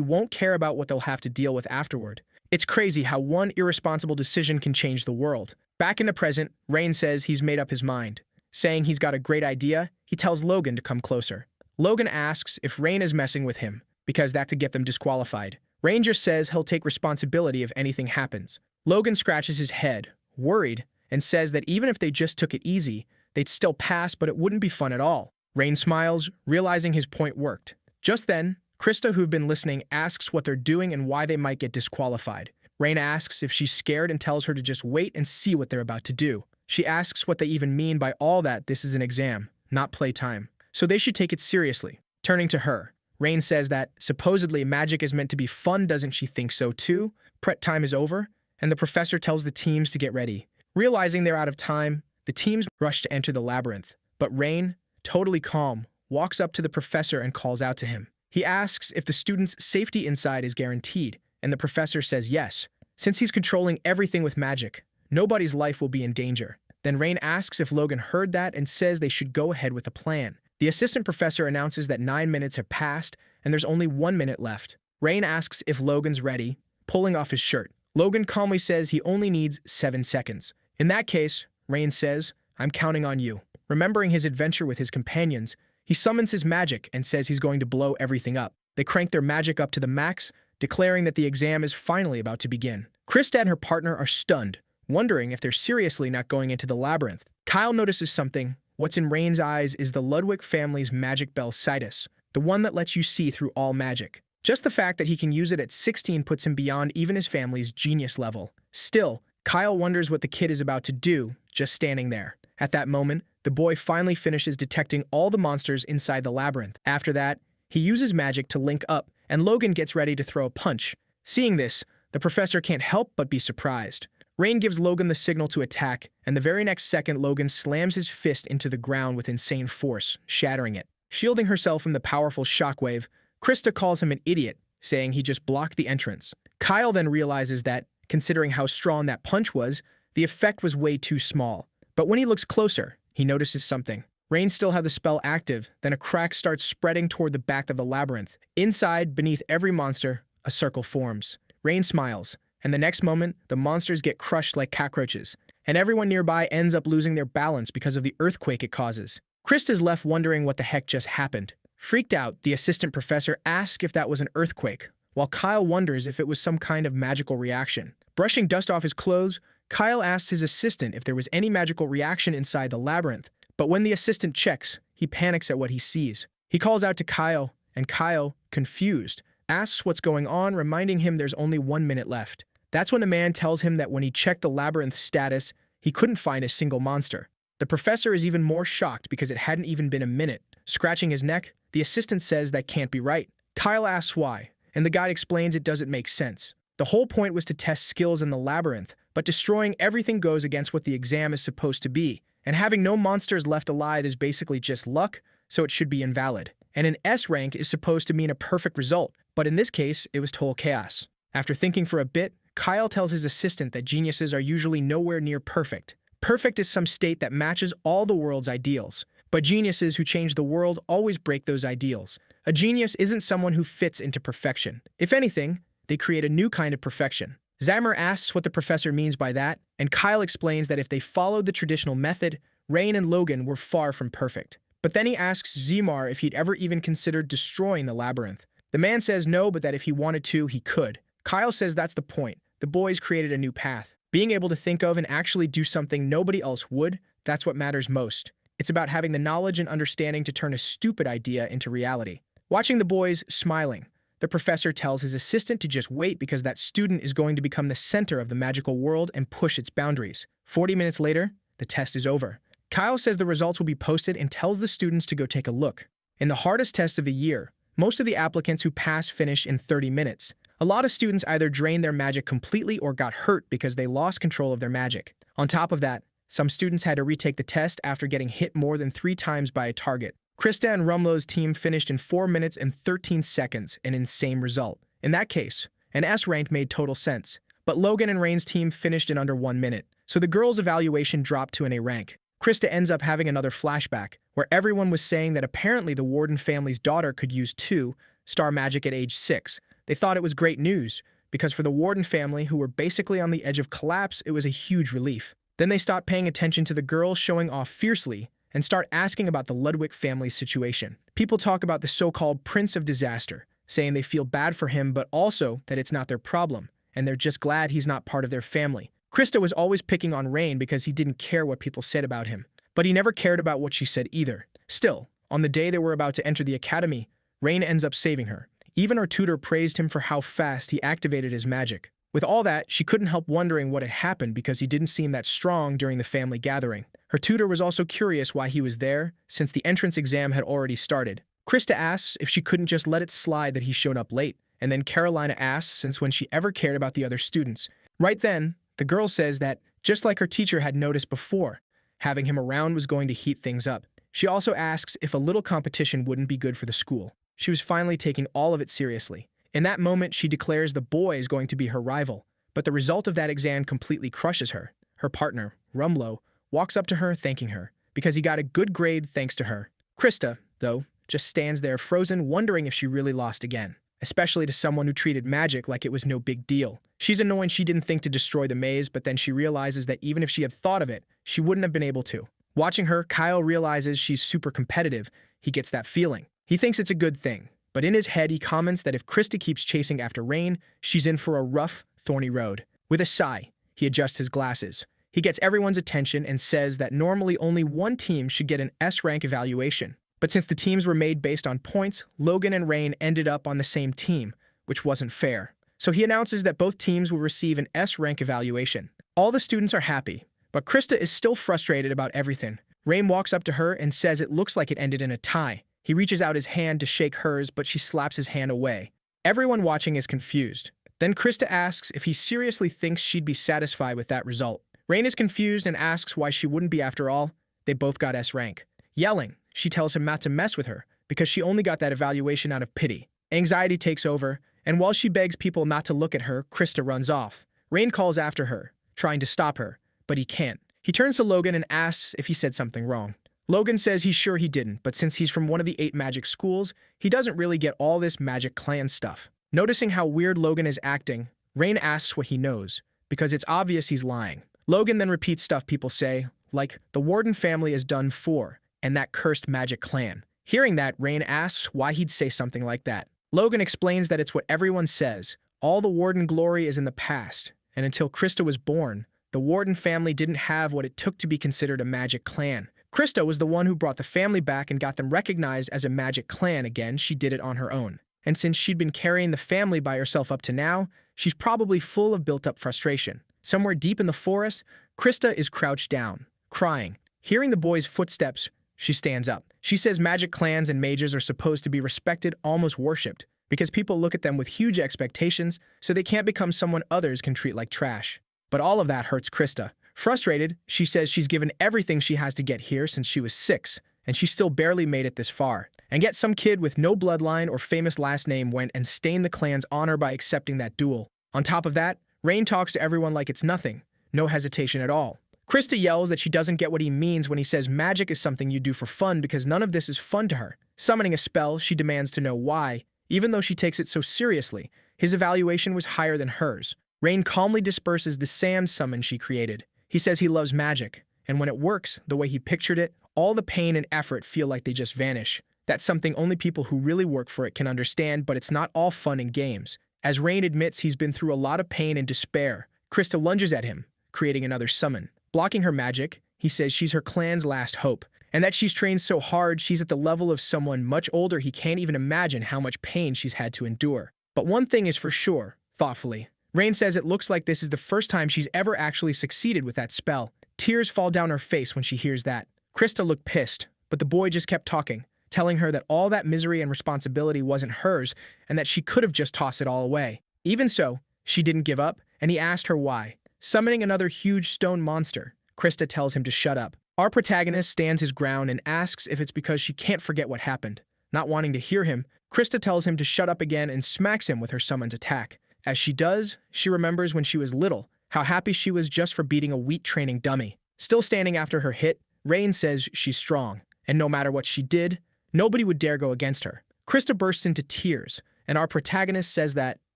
S1: won't care about what they'll have to deal with afterward. It's crazy how one irresponsible decision can change the world. Back in the present, Rain says he's made up his mind. Saying he's got a great idea, he tells Logan to come closer. Logan asks if Rain is messing with him, because that could get them disqualified. Rain just says he'll take responsibility if anything happens. Logan scratches his head, worried, and says that even if they just took it easy, they'd still pass, but it wouldn't be fun at all. Rain smiles, realizing his point worked. Just then, Krista, who've been listening, asks what they're doing and why they might get disqualified. Rain asks if she's scared and tells her to just wait and see what they're about to do. She asks what they even mean by all that. This is an exam, not playtime, so they should take it seriously. Turning to her, Rain says that, supposedly, magic is meant to be fun. Doesn't she think so too? Prep time is over, and the professor tells the teams to get ready. Realizing they're out of time, the teams rush to enter the labyrinth, but Rain, totally calm, walks up to the professor and calls out to him. He asks if the students' safety inside is guaranteed, and the professor says yes. Since he's controlling everything with magic, nobody's life will be in danger. Then Rain asks if Logan heard that and says they should go ahead with the plan. The assistant professor announces that 9 minutes have passed and there's only 1 minute left. Rain asks if Logan's ready, pulling off his shirt. Logan calmly says he only needs 7 seconds. In that case, Rain says, I'm counting on you. Remembering his adventure with his companions, he summons his magic and says he's going to blow everything up. They crank their magic up to the max, declaring that the exam is finally about to begin. Krista and her partner are stunned, wondering if they're seriously not going into the labyrinth. Kyle notices something. What's in Rain's eyes is the Ludwig family's magic bell Sidus, the one that lets you see through all magic. Just the fact that he can use it at 16 puts him beyond even his family's genius level. Still, Kyle wonders what the kid is about to do, just standing there. At that moment, the boy finally finishes detecting all the monsters inside the labyrinth. After that, he uses magic to link up, and Logan gets ready to throw a punch. Seeing this, the professor can't help but be surprised. Rain gives Logan the signal to attack, and the very next second Logan slams his fist into the ground with insane force, shattering it. Shielding herself from the powerful shockwave, Krista calls him an idiot, saying he just blocked the entrance. Kyle then realizes that, considering how strong that punch was, the effect was way too small. But when he looks closer, he notices something. Rain still had the spell active, then a crack starts spreading toward the back of the labyrinth. Inside, beneath every monster, a circle forms. Rain smiles, and the next moment, the monsters get crushed like cockroaches, and everyone nearby ends up losing their balance because of the earthquake it causes. Krista's left wondering what the heck just happened. Freaked out, the assistant professor asks if that was an earthquake, while Kyle wonders if it was some kind of magical reaction. Brushing dust off his clothes, Kyle asks his assistant if there was any magical reaction inside the labyrinth, but when the assistant checks, he panics at what he sees. He calls out to Kyle, and Kyle, confused, asks what's going on, reminding him there's only 1 minute left. That's when a man tells him that when he checked the labyrinth status, he couldn't find a single monster. The professor is even more shocked because it hadn't even been a minute. Scratching his neck, the assistant says that can't be right. Kyle asks why, and the guide explains it doesn't make sense. The whole point was to test skills in the labyrinth, but destroying everything goes against what the exam is supposed to be, and having no monsters left alive is basically just luck, so it should be invalid. And an S rank is supposed to mean a perfect result, but in this case, it was total chaos. After thinking for a bit, Kyle tells his assistant that geniuses are usually nowhere near perfect. Perfect is some state that matches all the world's ideals, but geniuses who change the world always break those ideals. A genius isn't someone who fits into perfection. If anything, they create a new kind of perfection. Xammer asks what the professor means by that, and Kyle explains that if they followed the traditional method, Rain and Logan were far from perfect. But then he asks Zemar if he'd ever even considered destroying the labyrinth. The man says no, but that if he wanted to, he could. Kyle says that's the point. The boys created a new path. Being able to think of and actually do something nobody else would, that's what matters most. It's about having the knowledge and understanding to turn a stupid idea into reality. Watching the boys smiling, the professor tells his assistant to just wait because that student is going to become the center of the magical world and push its boundaries. 40 minutes later, the test is over. Kyle says the results will be posted and tells the students to go take a look. In the hardest test of the year, most of the applicants who pass finish in 30 minutes. A lot of students either drained their magic completely or got hurt because they lost control of their magic. On top of that, some students had to retake the test after getting hit more than 3 times by a target. Krista and Rumlow's team finished in 4 minutes and 13 seconds, an insane result. In that case, an S rank made total sense. But Logan and Rain's team finished in under 1 minute, so the girls' evaluation dropped to an A rank. Krista ends up having another flashback, where everyone was saying that apparently the Warden family's daughter could use 2-star magic at age 6. They thought it was great news, because for the Warden family, who were basically on the edge of collapse, it was a huge relief. Then they stopped paying attention to the girls showing off fiercely, and start asking about the Ludwig family's situation. People talk about the so-called Prince of Disaster, saying they feel bad for him but also that it's not their problem, and they're just glad he's not part of their family. Krista was always picking on Rain because he didn't care what people said about him, but he never cared about what she said either. Still, on the day they were about to enter the academy, Rain ends up saving her. Even her tutor praised him for how fast he activated his magic. With all that, she couldn't help wondering what had happened because he didn't seem that strong during the family gathering. Her tutor was also curious why he was there, since the entrance exam had already started. Krista asks if she couldn't just let it slide that he showed up late, and then Carolina asks since when she ever cared about the other students. Right then, the girl says that, just like her teacher had noticed before, having him around was going to heat things up. She also asks if a little competition wouldn't be good for the school. She was finally taking all of it seriously. In that moment, she declares the boy is going to be her rival, but the result of that exam completely crushes her. Her partner, Rumlow, walks up to her thanking her, because he got a good grade thanks to her. Krista, though, just stands there frozen, wondering if she really lost again, especially to someone who treated magic like it was no big deal. She's annoyed she didn't think to destroy the maze, but then she realizes that even if she had thought of it, she wouldn't have been able to. Watching her, Kyle realizes she's super competitive. He gets that feeling. He thinks it's a good thing. But in his head, he comments that if Krista keeps chasing after Rain, she's in for a rough, thorny road. With a sigh, he adjusts his glasses. He gets everyone's attention and says that normally only one team should get an S rank evaluation. But since the teams were made based on points, Logan and Rain ended up on the same team, which wasn't fair. So he announces that both teams will receive an S rank evaluation. All the students are happy, but Krista is still frustrated about everything. Rain walks up to her and says it looks like it ended in a tie. He reaches out his hand to shake hers, but she slaps his hand away. Everyone watching is confused. Then Krista asks if he seriously thinks she'd be satisfied with that result. Rain is confused and asks why she wouldn't be after all. They both got S rank. Yelling, she tells him not to mess with her, because she only got that evaluation out of pity. Anxiety takes over, and while she begs people not to look at her, Krista runs off. Rain calls after her, trying to stop her, but he can't. He turns to Logan and asks if he said something wrong. Logan says he's sure he didn't, but since he's from one of the 8 magic schools, he doesn't really get all this magic clan stuff. Noticing how weird Logan is acting, Rain asks what he knows, because it's obvious he's lying. Logan then repeats stuff people say, like, the Warden family is done for, and that cursed magic clan. Hearing that, Rain asks why he'd say something like that. Logan explains that it's what everyone says. All the Warden glory is in the past, and until Krista was born, the Warden family didn't have what it took to be considered a magic clan. Krista was the one who brought the family back and got them recognized as a magic clan again. She did it on her own. And since she'd been carrying the family by herself up to now, she's probably full of built-up frustration. Somewhere deep in the forest, Krista is crouched down, crying. Hearing the boy's footsteps, she stands up. She says magic clans and mages are supposed to be respected, almost worshipped, because people look at them with huge expectations, so they can't become someone others can treat like trash. But all of that hurts Krista. Frustrated, she says she's given everything she has to get here since she was 6, and she still barely made it this far. And yet some kid with no bloodline or famous last name went and stained the clan's honor by accepting that duel. On top of that, Rain talks to everyone like it's nothing, no hesitation at all. Krista yells that she doesn't get what he means when he says magic is something you do for fun because none of this is fun to her. Summoning a spell, she demands to know why, even though she takes it so seriously. His evaluation was higher than hers. Rain calmly disperses the Sam summon she created. He says he loves magic, and when it works the way he pictured it, all the pain and effort feel like they just vanish. That's something only people who really work for it can understand, but it's not all fun and games. As Rain admits he's been through a lot of pain and despair, Krista lunges at him, creating another summon. Blocking her magic, he says she's her clan's last hope, and that she's trained so hard she's at the level of someone much older he can't even imagine how much pain she's had to endure. But one thing is for sure, thoughtfully. Rain says it looks like this is the first time she's ever actually succeeded with that spell. Tears fall down her face when she hears that. Krista looked pissed, but the boy just kept talking, telling her that all that misery and responsibility wasn't hers and that she could have just tossed it all away. Even so, she didn't give up, and he asked her why. Summoning another huge stone monster, Krista tells him to shut up. Our protagonist stands his ground and asks if it's because she can't forget what happened. Not wanting to hear him, Krista tells him to shut up again and smacks him with her summon's attack. As she does, she remembers when she was little, how happy she was just for beating a weak training dummy. Still standing after her hit, Rain says she's strong, and no matter what she did, nobody would dare go against her. Krista bursts into tears, and our protagonist says that,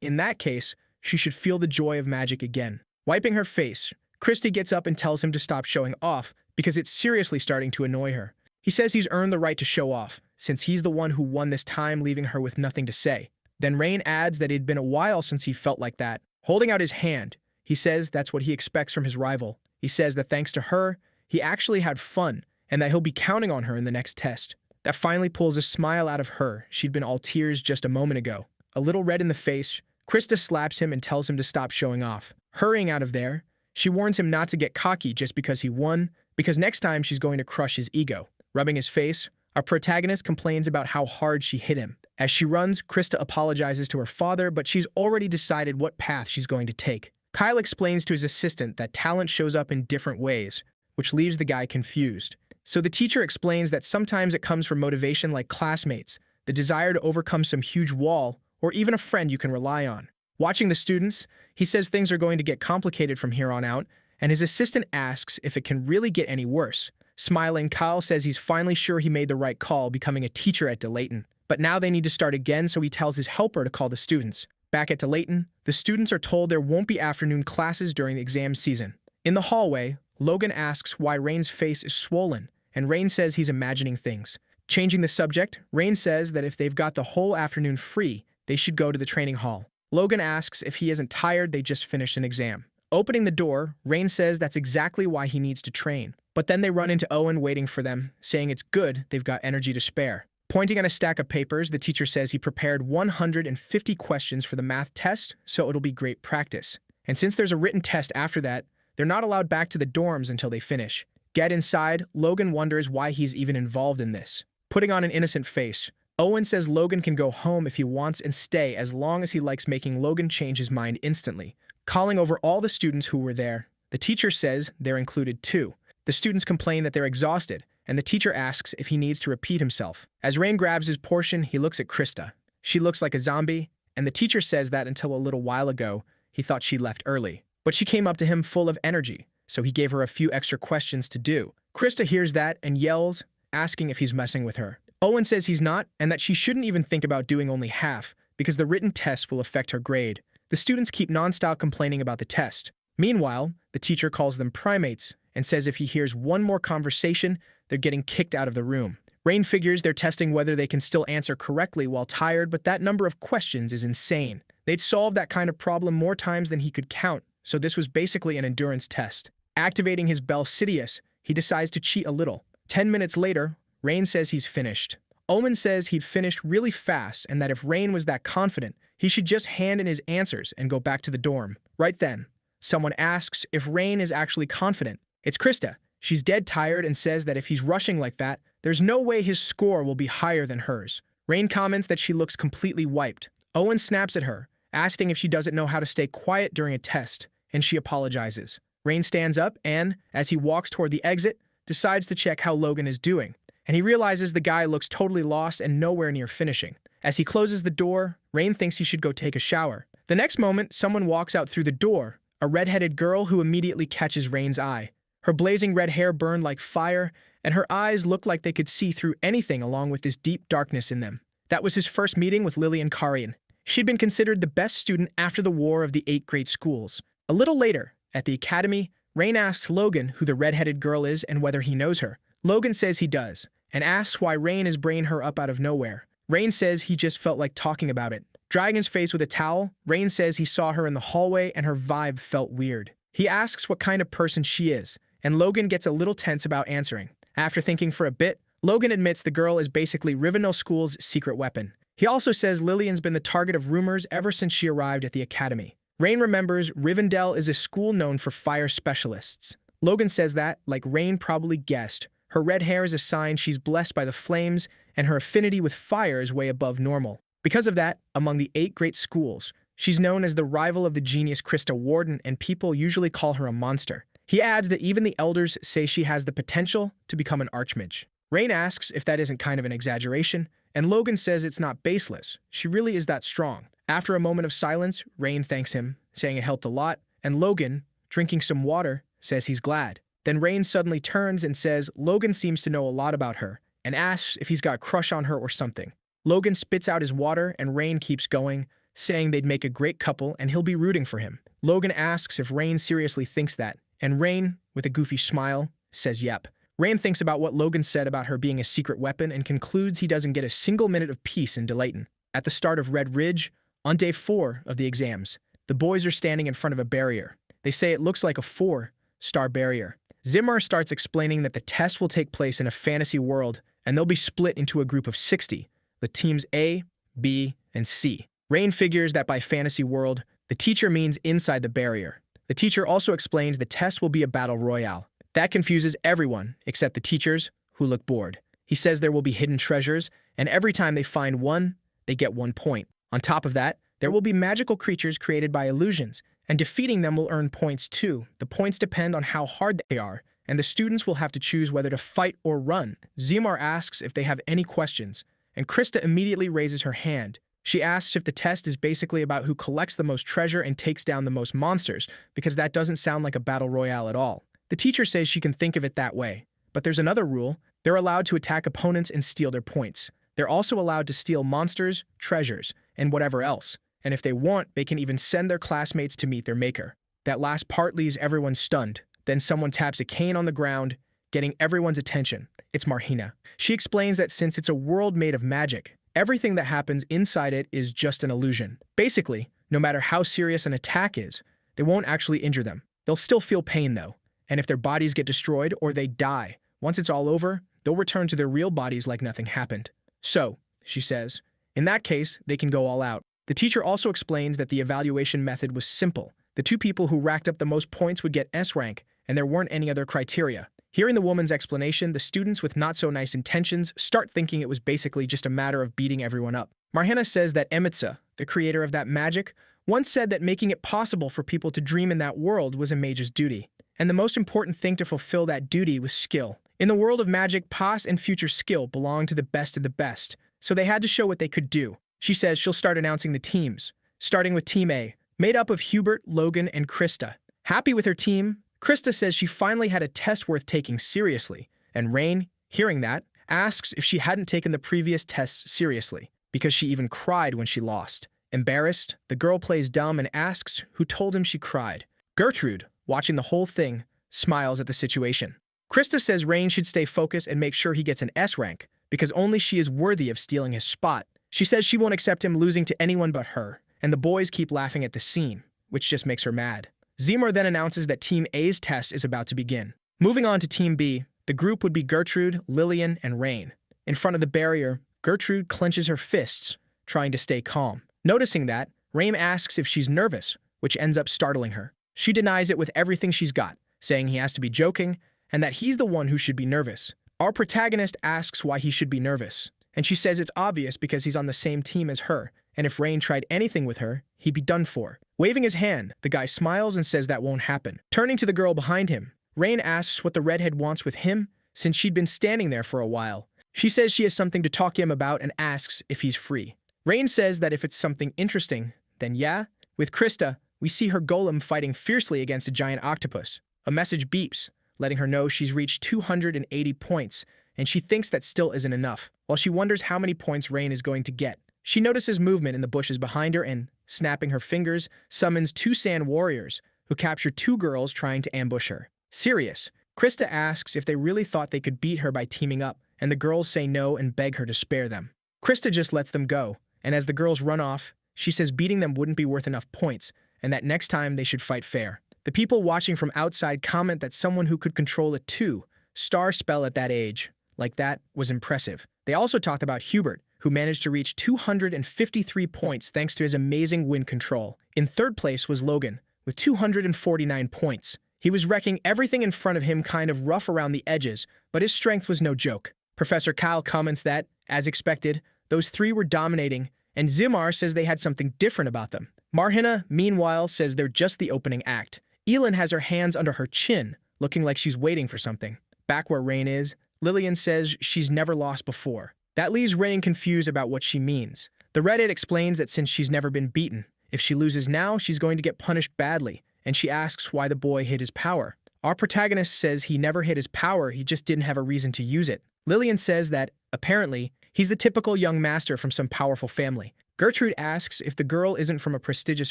S1: in that case, she should feel the joy of magic again. Wiping her face, Christy gets up and tells him to stop showing off because it's seriously starting to annoy her. He says he's earned the right to show off, since he's the one who won this time, leaving her with nothing to say. Then Rain adds that it'd been a while since he felt like that. Holding out his hand, he says that's what he expects from his rival. He says that thanks to her, he actually had fun, and that he'll be counting on her in the next test. That finally pulls a smile out of her. She'd been all tears just a moment ago. A little red in the face, Krista slaps him and tells him to stop showing off. Hurrying out of there, she warns him not to get cocky just because he won, because next time she's going to crush his ego. Rubbing his face, our protagonist complains about how hard she hit him. As she runs, Krista apologizes to her father, but she's already decided what path she's going to take. Kyle explains to his assistant that talent shows up in different ways, which leaves the guy confused. So the teacher explains that sometimes it comes from motivation like classmates, the desire to overcome some huge wall, or even a friend you can rely on. Watching the students, he says things are going to get complicated from here on out, and his assistant asks if it can really get any worse. Smiling, Kyle says he's finally sure he made the right call becoming a teacher at DeLayton. But now they need to start again, so he tells his helper to call the students. Back at DeLayton, the students are told there won't be afternoon classes during the exam season. In the hallway, Logan asks why Rain's face is swollen, and Rain says he's imagining things. Changing the subject, Rain says that if they've got the whole afternoon free, they should go to the training hall. Logan asks if he isn't tired, they just finished an exam. Opening the door, Rain says that's exactly why he needs to train. But then they run into Owen waiting for them, saying it's good they've got energy to spare. Pointing at a stack of papers, the teacher says he prepared 150 questions for the math test, so it'll be great practice. And since there's a written test after that, they're not allowed back to the dorms until they finish. Get inside, Logan wonders why he's even involved in this. Putting on an innocent face, Owen says Logan can go home if he wants and stay as long as he likes, making Logan change his mind instantly. Calling over all the students who were there, the teacher says they're included too. The students complain that they're exhausted, and the teacher asks if he needs to repeat himself. As Rain grabs his portion, he looks at Krista. She looks like a zombie, and the teacher says that until a little while ago, he thought she left early. But she came up to him full of energy, so he gave her a few extra questions to do. Krista hears that and yells, asking if he's messing with her. Owen says he's not, and that she shouldn't even think about doing only half, because the written test will affect her grade. The students keep nonstop complaining about the test. Meanwhile, the teacher calls them primates and says if he hears one more conversation, they're getting kicked out of the room. Rain figures they're testing whether they can still answer correctly while tired, but that number of questions is insane. They'd solved that kind of problem more times than he could count, so this was basically an endurance test. Activating his Bell Sidious, he decides to cheat a little. 10 minutes later, Rain says he's finished. Omen says he'd finished really fast and that if Rain was that confident, he should just hand in his answers and go back to the dorm. Right then, someone asks if Rain is actually confident. It's Krista. She's dead tired and says that if he's rushing like that, there's no way his score will be higher than hers. Rain comments that she looks completely wiped. Owen snaps at her, asking if she doesn't know how to stay quiet during a test, and she apologizes. Rain stands up and, as he walks toward the exit, decides to check how Logan is doing, and he realizes the guy looks totally lost and nowhere near finishing. As he closes the door, Rain thinks he should go take a shower. The next moment, someone walks out through the door, a red-headed girl who immediately catches Rain's eye. Her blazing red hair burned like fire, and her eyes looked like they could see through anything along with this deep darkness in them. That was his first meeting with Lillian Karian. She'd been considered the best student after the war of the 8 great schools. A little later, at the academy, Rain asks Logan who the red-headed girl is and whether he knows her. Logan says he does, and asks why Rain is bringing her up out of nowhere. Rain says he just felt like talking about it. Drying his face with a towel, Rain says he saw her in the hallway and her vibe felt weird. He asks what kind of person she is, and Logan gets a little tense about answering. After thinking for a bit, Logan admits the girl is basically Rivendell School's secret weapon. He also says Lillian's been the target of rumors ever since she arrived at the academy. Rain remembers Rivendell is a school known for fire specialists. Logan says that, like Rain probably guessed, her red hair is a sign she's blessed by the flames, and her affinity with fire is way above normal. Because of that, among the 8 great schools, she's known as the rival of the genius Krista Warden, and people usually call her a monster. He adds that even the elders say she has the potential to become an archmage. Rain asks if that isn't kind of an exaggeration, and Logan says it's not baseless. She really is that strong. After a moment of silence, Rain thanks him, saying it helped a lot, and Logan, drinking some water, says he's glad. Then Rain suddenly turns and says Logan seems to know a lot about her, and asks if he's got a crush on her or something. Logan spits out his water, and Rain keeps going, saying they'd make a great couple and he'll be rooting for him. Logan asks if Rain seriously thinks that, and Rain, with a goofy smile, says yep. Rain thinks about what Logan said about her being a secret weapon and concludes he doesn't get a single minute of peace in Delayton. At the start of Red Ridge, on day 4 of the exams, the boys are standing in front of a barrier. They say it looks like a 4-star barrier. Zimmer starts explaining that the test will take place in a fantasy world, and they'll be split into a group of 60, the teams A, B, and C. Rain figures that by fantasy world, the teacher means inside the barrier. The teacher also explains the test will be a battle royale. That confuses everyone except the teachers, who look bored. He says there will be hidden treasures, and every time they find one, they get 1 point. On top of that, there will be magical creatures created by illusions, and defeating them will earn points too. The points depend on how hard they are, and the students will have to choose whether to fight or run. Zimar asks if they have any questions, and Krista immediately raises her hand. She asks if the test is basically about who collects the most treasure and takes down the most monsters, because that doesn't sound like a battle royale at all. The teacher says she can think of it that way, but there's another rule. They're allowed to attack opponents and steal their points. They're also allowed to steal monsters, treasures, and whatever else, and if they want, they can even send their classmates to meet their maker. That last part leaves everyone stunned. Then someone taps a cane on the ground, getting everyone's attention. It's Marhina. She explains that since it's a world made of magic, everything that happens inside it is just an illusion. Basically, no matter how serious an attack is, they won't actually injure them. They'll still feel pain though, and if their bodies get destroyed or they die, once it's all over, they'll return to their real bodies like nothing happened. So, she says, in that case, they can go all out. The teacher also explains that the evaluation method was simple. The 2 people who racked up the most points would get S rank, and there weren't any other criteria. Hearing the woman's explanation, the students with not-so-nice intentions start thinking it was basically just a matter of beating everyone up. Marhina says that Emitsa, the creator of that magic, once said that making it possible for people to dream in that world was a mage's duty. And the most important thing to fulfill that duty was skill. In the world of magic, past and future skill belong to the best of the best, so they had to show what they could do. She says she'll start announcing the teams, starting with Team A, made up of Hubert, Logan, and Krista. Happy with her team, Krista says she finally had a test worth taking seriously, and Rain, hearing that, asks if she hadn't taken the previous tests seriously, because she even cried when she lost. Embarrassed, the girl plays dumb and asks who told him she cried. Gertrude, watching the whole thing, smiles at the situation. Krista says Rain should stay focused and make sure he gets an S rank, because only she is worthy of stealing his spot. She says she won't accept him losing to anyone but her, and the boys keep laughing at the scene, which just makes her mad. Zimmer then announces that Team A's test is about to begin. Moving on to Team B, the group would be Gertrude, Lillian, and Rain. In front of the barrier, Gertrude clenches her fists, trying to stay calm. Noticing that, Rain asks if she's nervous, which ends up startling her. She denies it with everything she's got, saying he has to be joking, and that he's the one who should be nervous. Our protagonist asks why he should be nervous, and she says it's obvious because he's on the same team as her, and if Rain tried anything with her, he'd be done for. Waving his hand, the guy smiles and says that won't happen. Turning to the girl behind him, Rain asks what the redhead wants with him, since she'd been standing there for a while. She says she has something to talk to him about and asks if he's free. Rain says that if it's something interesting, then yeah. With Krista, we see her golem fighting fiercely against a giant octopus. A message beeps, letting her know she's reached 280 points, and she thinks that still isn't enough, while she wonders how many points Rain is going to get. She notices movement in the bushes behind her and, snapping her fingers, summons 2 sand warriors, who capture 2 girls trying to ambush her. Serious, Krista asks if they really thought they could beat her by teaming up, and the girls say no and beg her to spare them. Krista just lets them go, and as the girls run off, she says beating them wouldn't be worth enough points, and that next time they should fight fair. The people watching from outside comment that someone who could control a 2-star spell at that age, like that, was impressive. They also talked about Hubert, who managed to reach 253 points thanks to his amazing wind control. In third place was Logan, with 249 points. He was wrecking everything in front of him, kind of rough around the edges, but his strength was no joke. Professor Kyle comments that, as expected, those 3 were dominating, and Zimar says they had something different about them. Marhina, meanwhile, says they're just the opening act. Elin has her hands under her chin, looking like she's waiting for something. Back where Rain is, Lillian says she's never lost before. That leaves Rain confused about what she means. The Reddit explains that since she's never been beaten, if she loses now, she's going to get punished badly, and she asks why the boy hid his power. Our protagonist says he never hid his power, he just didn't have a reason to use it. Lillian says that, apparently, he's the typical young master from some powerful family. Gertrude asks if the girl isn't from a prestigious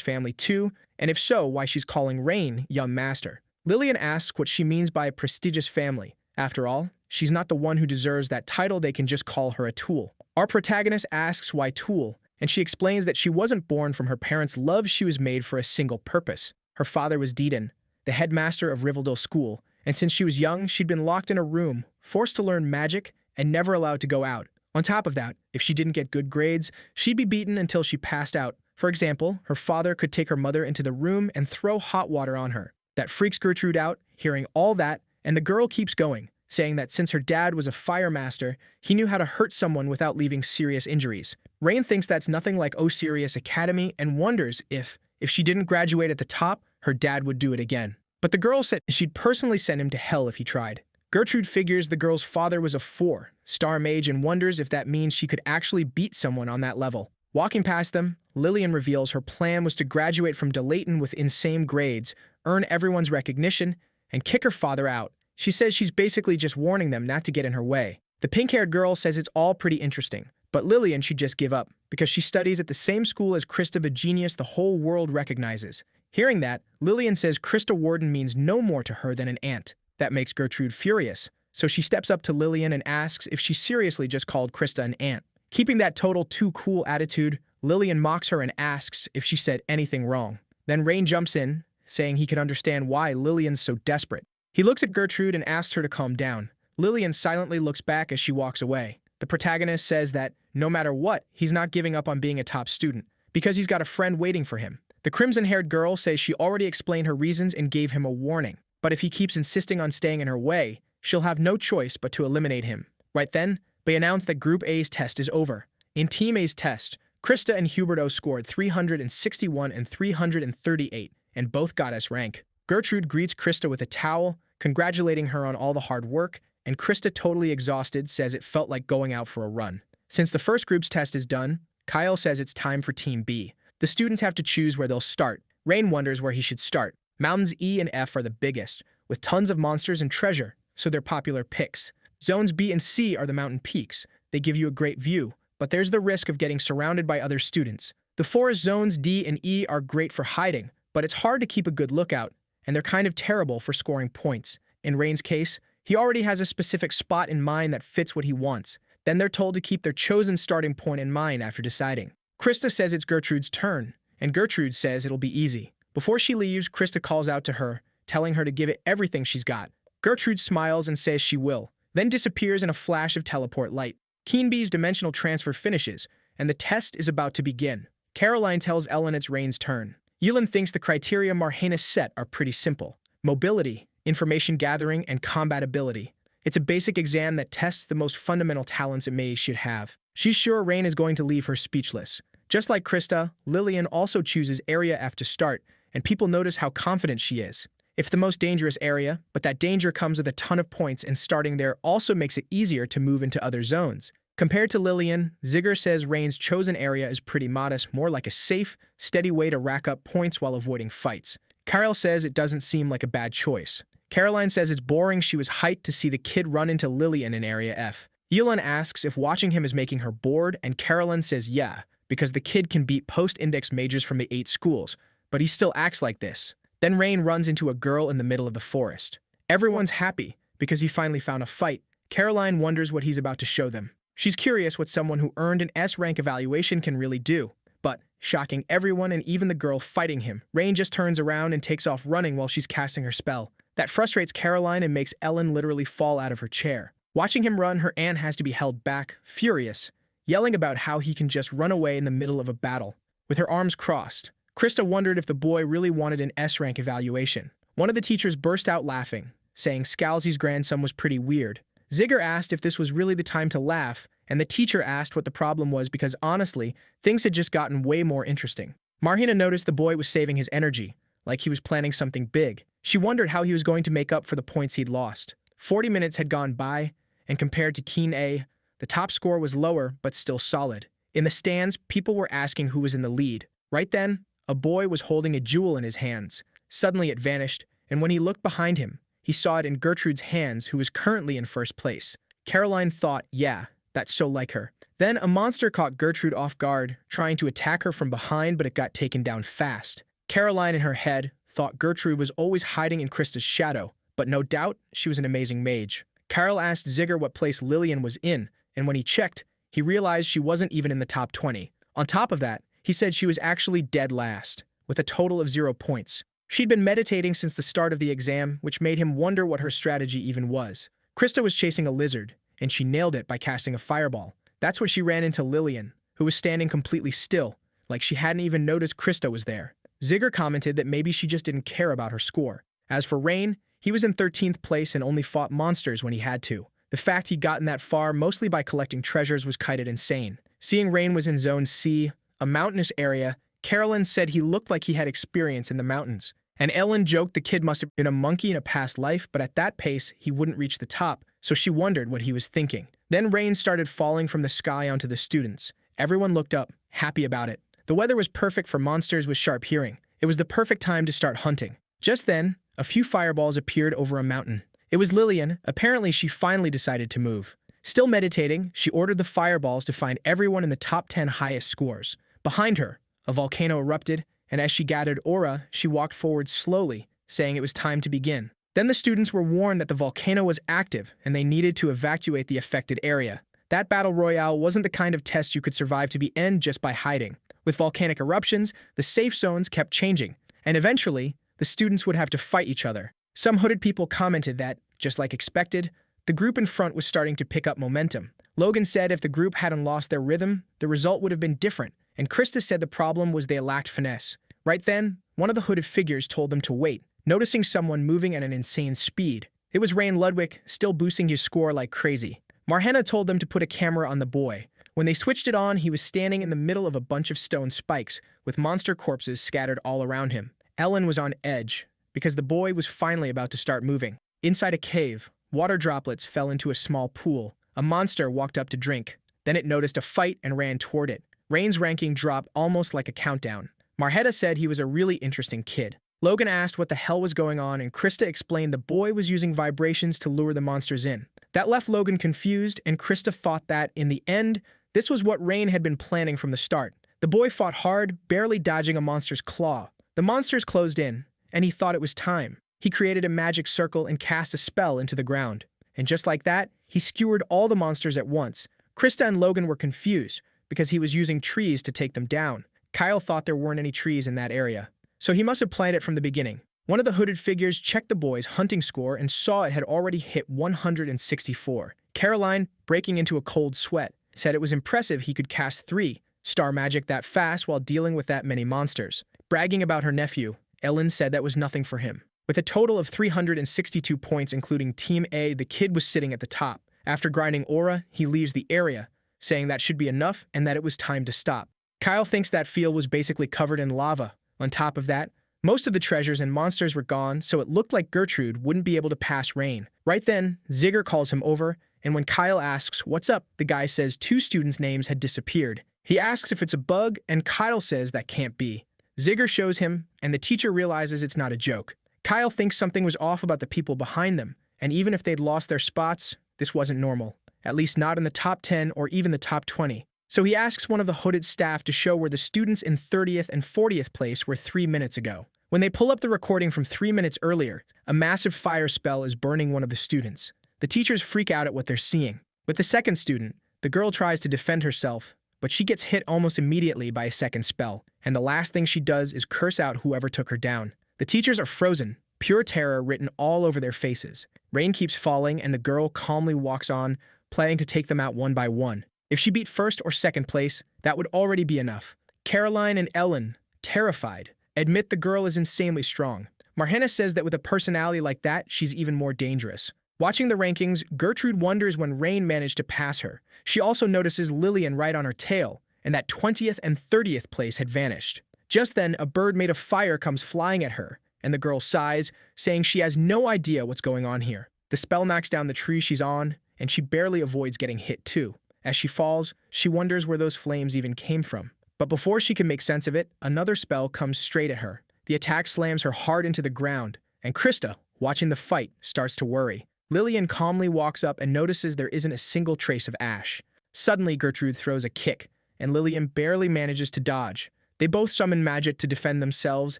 S1: family too, and if so, why she's calling Rain young master. Lillian asks what she means by a prestigious family. After all, she's not the one who deserves that title, they can just call her a tool. Our protagonist asks why tool, and she explains that she wasn't born from her parents' love, she was made for a single purpose. Her father was Deedon, the headmaster of Rivendell School, and since she was young, she'd been locked in a room, forced to learn magic, and never allowed to go out. On top of that, if she didn't get good grades, she'd be beaten until she passed out. For example, her father could take her mother into the room and throw hot water on her. That freaks Gertrude out, hearing all that, and the girl keeps going, saying that since her dad was a fire master, he knew how to hurt someone without leaving serious injuries. Rain thinks that's nothing like Osirius Academy and wonders if she didn't graduate at the top, her dad would do it again. But the girl said she'd personally send him to hell if he tried. Gertrude figures the girl's father was a 4-star mage and wonders if that means she could actually beat someone on that level. Walking past them, Lillian reveals her plan was to graduate from Delayton with insane grades, earn everyone's recognition, and kick her father out. She says she's basically just warning them not to get in her way. The pink-haired girl says it's all pretty interesting, but Lillian should just give up, because she studies at the same school as Krista, a genius the whole world recognizes. Hearing that, Lillian says Krista Warden means no more to her than an aunt. That makes Gertrude furious, so she steps up to Lillian and asks if she seriously just called Krista an aunt. Keeping that total too cool attitude, Lillian mocks her and asks if she said anything wrong. Then Rain jumps in, saying he can understand why Lillian's so desperate. He looks at Gertrude and asks her to calm down. Lillian silently looks back as she walks away. The protagonist says that, no matter what, he's not giving up on being a top student, because he's got a friend waiting for him. The crimson-haired girl says she already explained her reasons and gave him a warning. But if he keeps insisting on staying in her way, she'll have no choice but to eliminate him. Right then, they announce that Group A's test is over. In Team A's test, Krista and Huberto scored 361 and 338, and both got S rank. Gertrude greets Krista with a towel, congratulating her on all the hard work, and Krista, totally exhausted, says it felt like going out for a run. Since the first group's test is done, Kyle says it's time for Team B. The students have to choose where they'll start. Rain wonders where he should start. Mountains E and F are the biggest, with tons of monsters and treasure, so they're popular picks. Zones B and C are the mountain peaks. They give you a great view, but there's the risk of getting surrounded by other students. The forest zones D and E are great for hiding, but it's hard to keep a good lookout, and they're kind of terrible for scoring points. In Rain's case, he already has a specific spot in mind that fits what he wants. Then they're told to keep their chosen starting point in mind after deciding. Krista says it's Gertrude's turn, and Gertrude says it'll be easy. Before she leaves, Krista calls out to her, telling her to give it everything she's got. Gertrude smiles and says she will, then disappears in a flash of teleport light. Keenby's dimensional transfer finishes, and the test is about to begin. Caroline tells Ellen it's Rain's turn. Yulin thinks the criteria Marhanis set are pretty simple. Mobility, information gathering, and combat ability. It's a basic exam that tests the most fundamental talents a mage should have. She's sure Rain is going to leave her speechless. Just like Krista, Lillian also chooses Area F to start, and people notice how confident she is. It's the most dangerous area, but that danger comes with a ton of points, and starting there also makes it easier to move into other zones. Compared to Lillian, Zigger says Rain's chosen area is pretty modest, more like a safe, steady way to rack up points while avoiding fights. Carol says it doesn't seem like a bad choice. Caroline says it's boring. She was hyped to see the kid run into Lillian in Area F. Elin asks if watching him is making her bored, and Caroline says yeah, because the kid can beat post-index majors from the 8 schools, but he still acts like this. Then Rain runs into a girl in the middle of the forest. Everyone's happy because he finally found a fight. Caroline wonders what he's about to show them. She's curious what someone who earned an S-rank evaluation can really do. But, shocking everyone and even the girl fighting him, Rain just turns around and takes off running while she's casting her spell. That frustrates Caroline and makes Ellen literally fall out of her chair. Watching him run, her aunt has to be held back, furious, yelling about how he can just run away in the middle of a battle. With her arms crossed, Krista wondered if the boy really wanted an S-rank evaluation. One of the teachers burst out laughing, saying Scalzi's grandson was pretty weird. Zigger asked if this was really the time to laugh, and the teacher asked what the problem was because honestly, things had just gotten way more interesting. Marhina noticed the boy was saving his energy, like he was planning something big. She wondered how he was going to make up for the points he'd lost. 40 minutes had gone by, and compared to Keen A, the top score was lower but still solid. In the stands, people were asking who was in the lead. Right then, a boy was holding a jewel in his hands. Suddenly it vanished, and when he looked behind him, he saw it in Gertrude's hands, who was currently in first place. Caroline thought, yeah, that's so like her. Then a monster caught Gertrude off guard, trying to attack her from behind, but it got taken down fast. Caroline in her head thought Gertrude was always hiding in Krista's shadow, but no doubt she was an amazing mage. Carol asked Zigger what place Lillian was in, and when he checked, he realized she wasn't even in the top 20. On top of that, he said she was actually dead last, with a total of 0 points. She'd been meditating since the start of the exam, which made him wonder what her strategy even was. Krista was chasing a lizard, and she nailed it by casting a fireball. That's where she ran into Lillian, who was standing completely still, like she hadn't even noticed Krista was there. Zigger commented that maybe she just didn't care about her score. As for Rain, he was in 13th place and only fought monsters when he had to. The fact he'd gotten that far mostly by collecting treasures was kind of insane. Seeing Rain was in Zone C, a mountainous area, Carolyn said he looked like he had experience in the mountains. And Ellen joked the kid must have been a monkey in a past life, but at that pace, he wouldn't reach the top, so she wondered what he was thinking. Then rain started falling from the sky onto the students. Everyone looked up, happy about it. The weather was perfect for monsters with sharp hearing. It was the perfect time to start hunting. Just then, a few fireballs appeared over a mountain. It was Lillian. Apparently, she finally decided to move. Still meditating, she ordered the fireballs to find everyone in the top 10 highest scores. Behind her, a volcano erupted, and as she gathered aura, she walked forward slowly, saying it was time to begin. Then the students were warned that the volcano was active and they needed to evacuate the affected area. That battle royale wasn't the kind of test you could survive to the end just by hiding. With volcanic eruptions, the safe zones kept changing, and eventually, the students would have to fight each other. Some hooded people commented that, just like expected, the group in front was starting to pick up momentum. Logan said if the group hadn't lost their rhythm, the result would have been different, and Krista said the problem was they lacked finesse. Right then, one of the hooded figures told them to wait, noticing someone moving at an insane speed. It was Rain Ludwig, still boosting his score like crazy. Marhena told them to put a camera on the boy. When they switched it on, he was standing in the middle of a bunch of stone spikes, with monster corpses scattered all around him. Ellen was on edge, because the boy was finally about to start moving. Inside a cave, water droplets fell into a small pool. A monster walked up to drink. Then it noticed a fight and ran toward it. Rain's ranking dropped almost like a countdown. Marheta said he was a really interesting kid. Logan asked what the hell was going on, and Krista explained the boy was using vibrations to lure the monsters in. That left Logan confused, and Krista thought that, in the end, this was what Rain had been planning from the start. The boy fought hard, barely dodging a monster's claw. The monsters closed in, and he thought it was time. He created a magic circle and cast a spell into the ground. And just like that, he skewered all the monsters at once. Krista and Logan were confused, because he was using trees to take them down. Kyle thought there weren't any trees in that area, so he must have planned it from the beginning. One of the hooded figures checked the boy's hunting score and saw it had already hit 164. Caroline, breaking into a cold sweat, said it was impressive he could cast 3-star magic that fast while dealing with that many monsters. Bragging about her nephew, Ellen said that was nothing for him. With a total of 362 points including Team A, the kid was sitting at the top. After grinding aura, he leaves the area, saying that should be enough and that it was time to stop. Kyle thinks that field was basically covered in lava. On top of that, most of the treasures and monsters were gone, so it looked like Gertrude wouldn't be able to pass Rain. Right then, Zigger calls him over, and when Kyle asks, "What's up?" the guy says 2 students' names had disappeared. He asks if it's a bug, and Kyle says that can't be. Zigger shows him, and the teacher realizes it's not a joke. Kyle thinks something was off about the people behind them, and even if they'd lost their spots, this wasn't normal. At least not in the top 10 or even the top 20. So he asks one of the hooded staff to show where the students in 30th and 40th place were 3 minutes ago. When they pull up the recording from 3 minutes earlier, a massive fire spell is burning one of the students. The teachers freak out at what they're seeing. With the second student, the girl tries to defend herself, but she gets hit almost immediately by a second spell, and the last thing she does is curse out whoever took her down. The teachers are frozen, pure terror written all over their faces. Rain keeps falling, and the girl calmly walks on, planning to take them out one by one. If she beat first or second place, that would already be enough. Caroline and Ellen, terrified, admit the girl is insanely strong. Marhena says that with a personality like that, she's even more dangerous. Watching the rankings, Gertrude wonders when Rain managed to pass her. She also notices Lillian right on her tail, and that 20th and 30th place had vanished. Just then, a bird made of fire comes flying at her, and the girl sighs, saying she has no idea what's going on here. The spell knocks down the tree she's on, and she barely avoids getting hit too. As she falls, she wonders where those flames even came from. But before she can make sense of it, another spell comes straight at her. The attack slams her hard into the ground, and Krista, watching the fight, starts to worry. Lillian calmly walks up and notices there isn't a single trace of ash. Suddenly, Gertrude throws a kick, and Lillian barely manages to dodge. They both summon magic to defend themselves,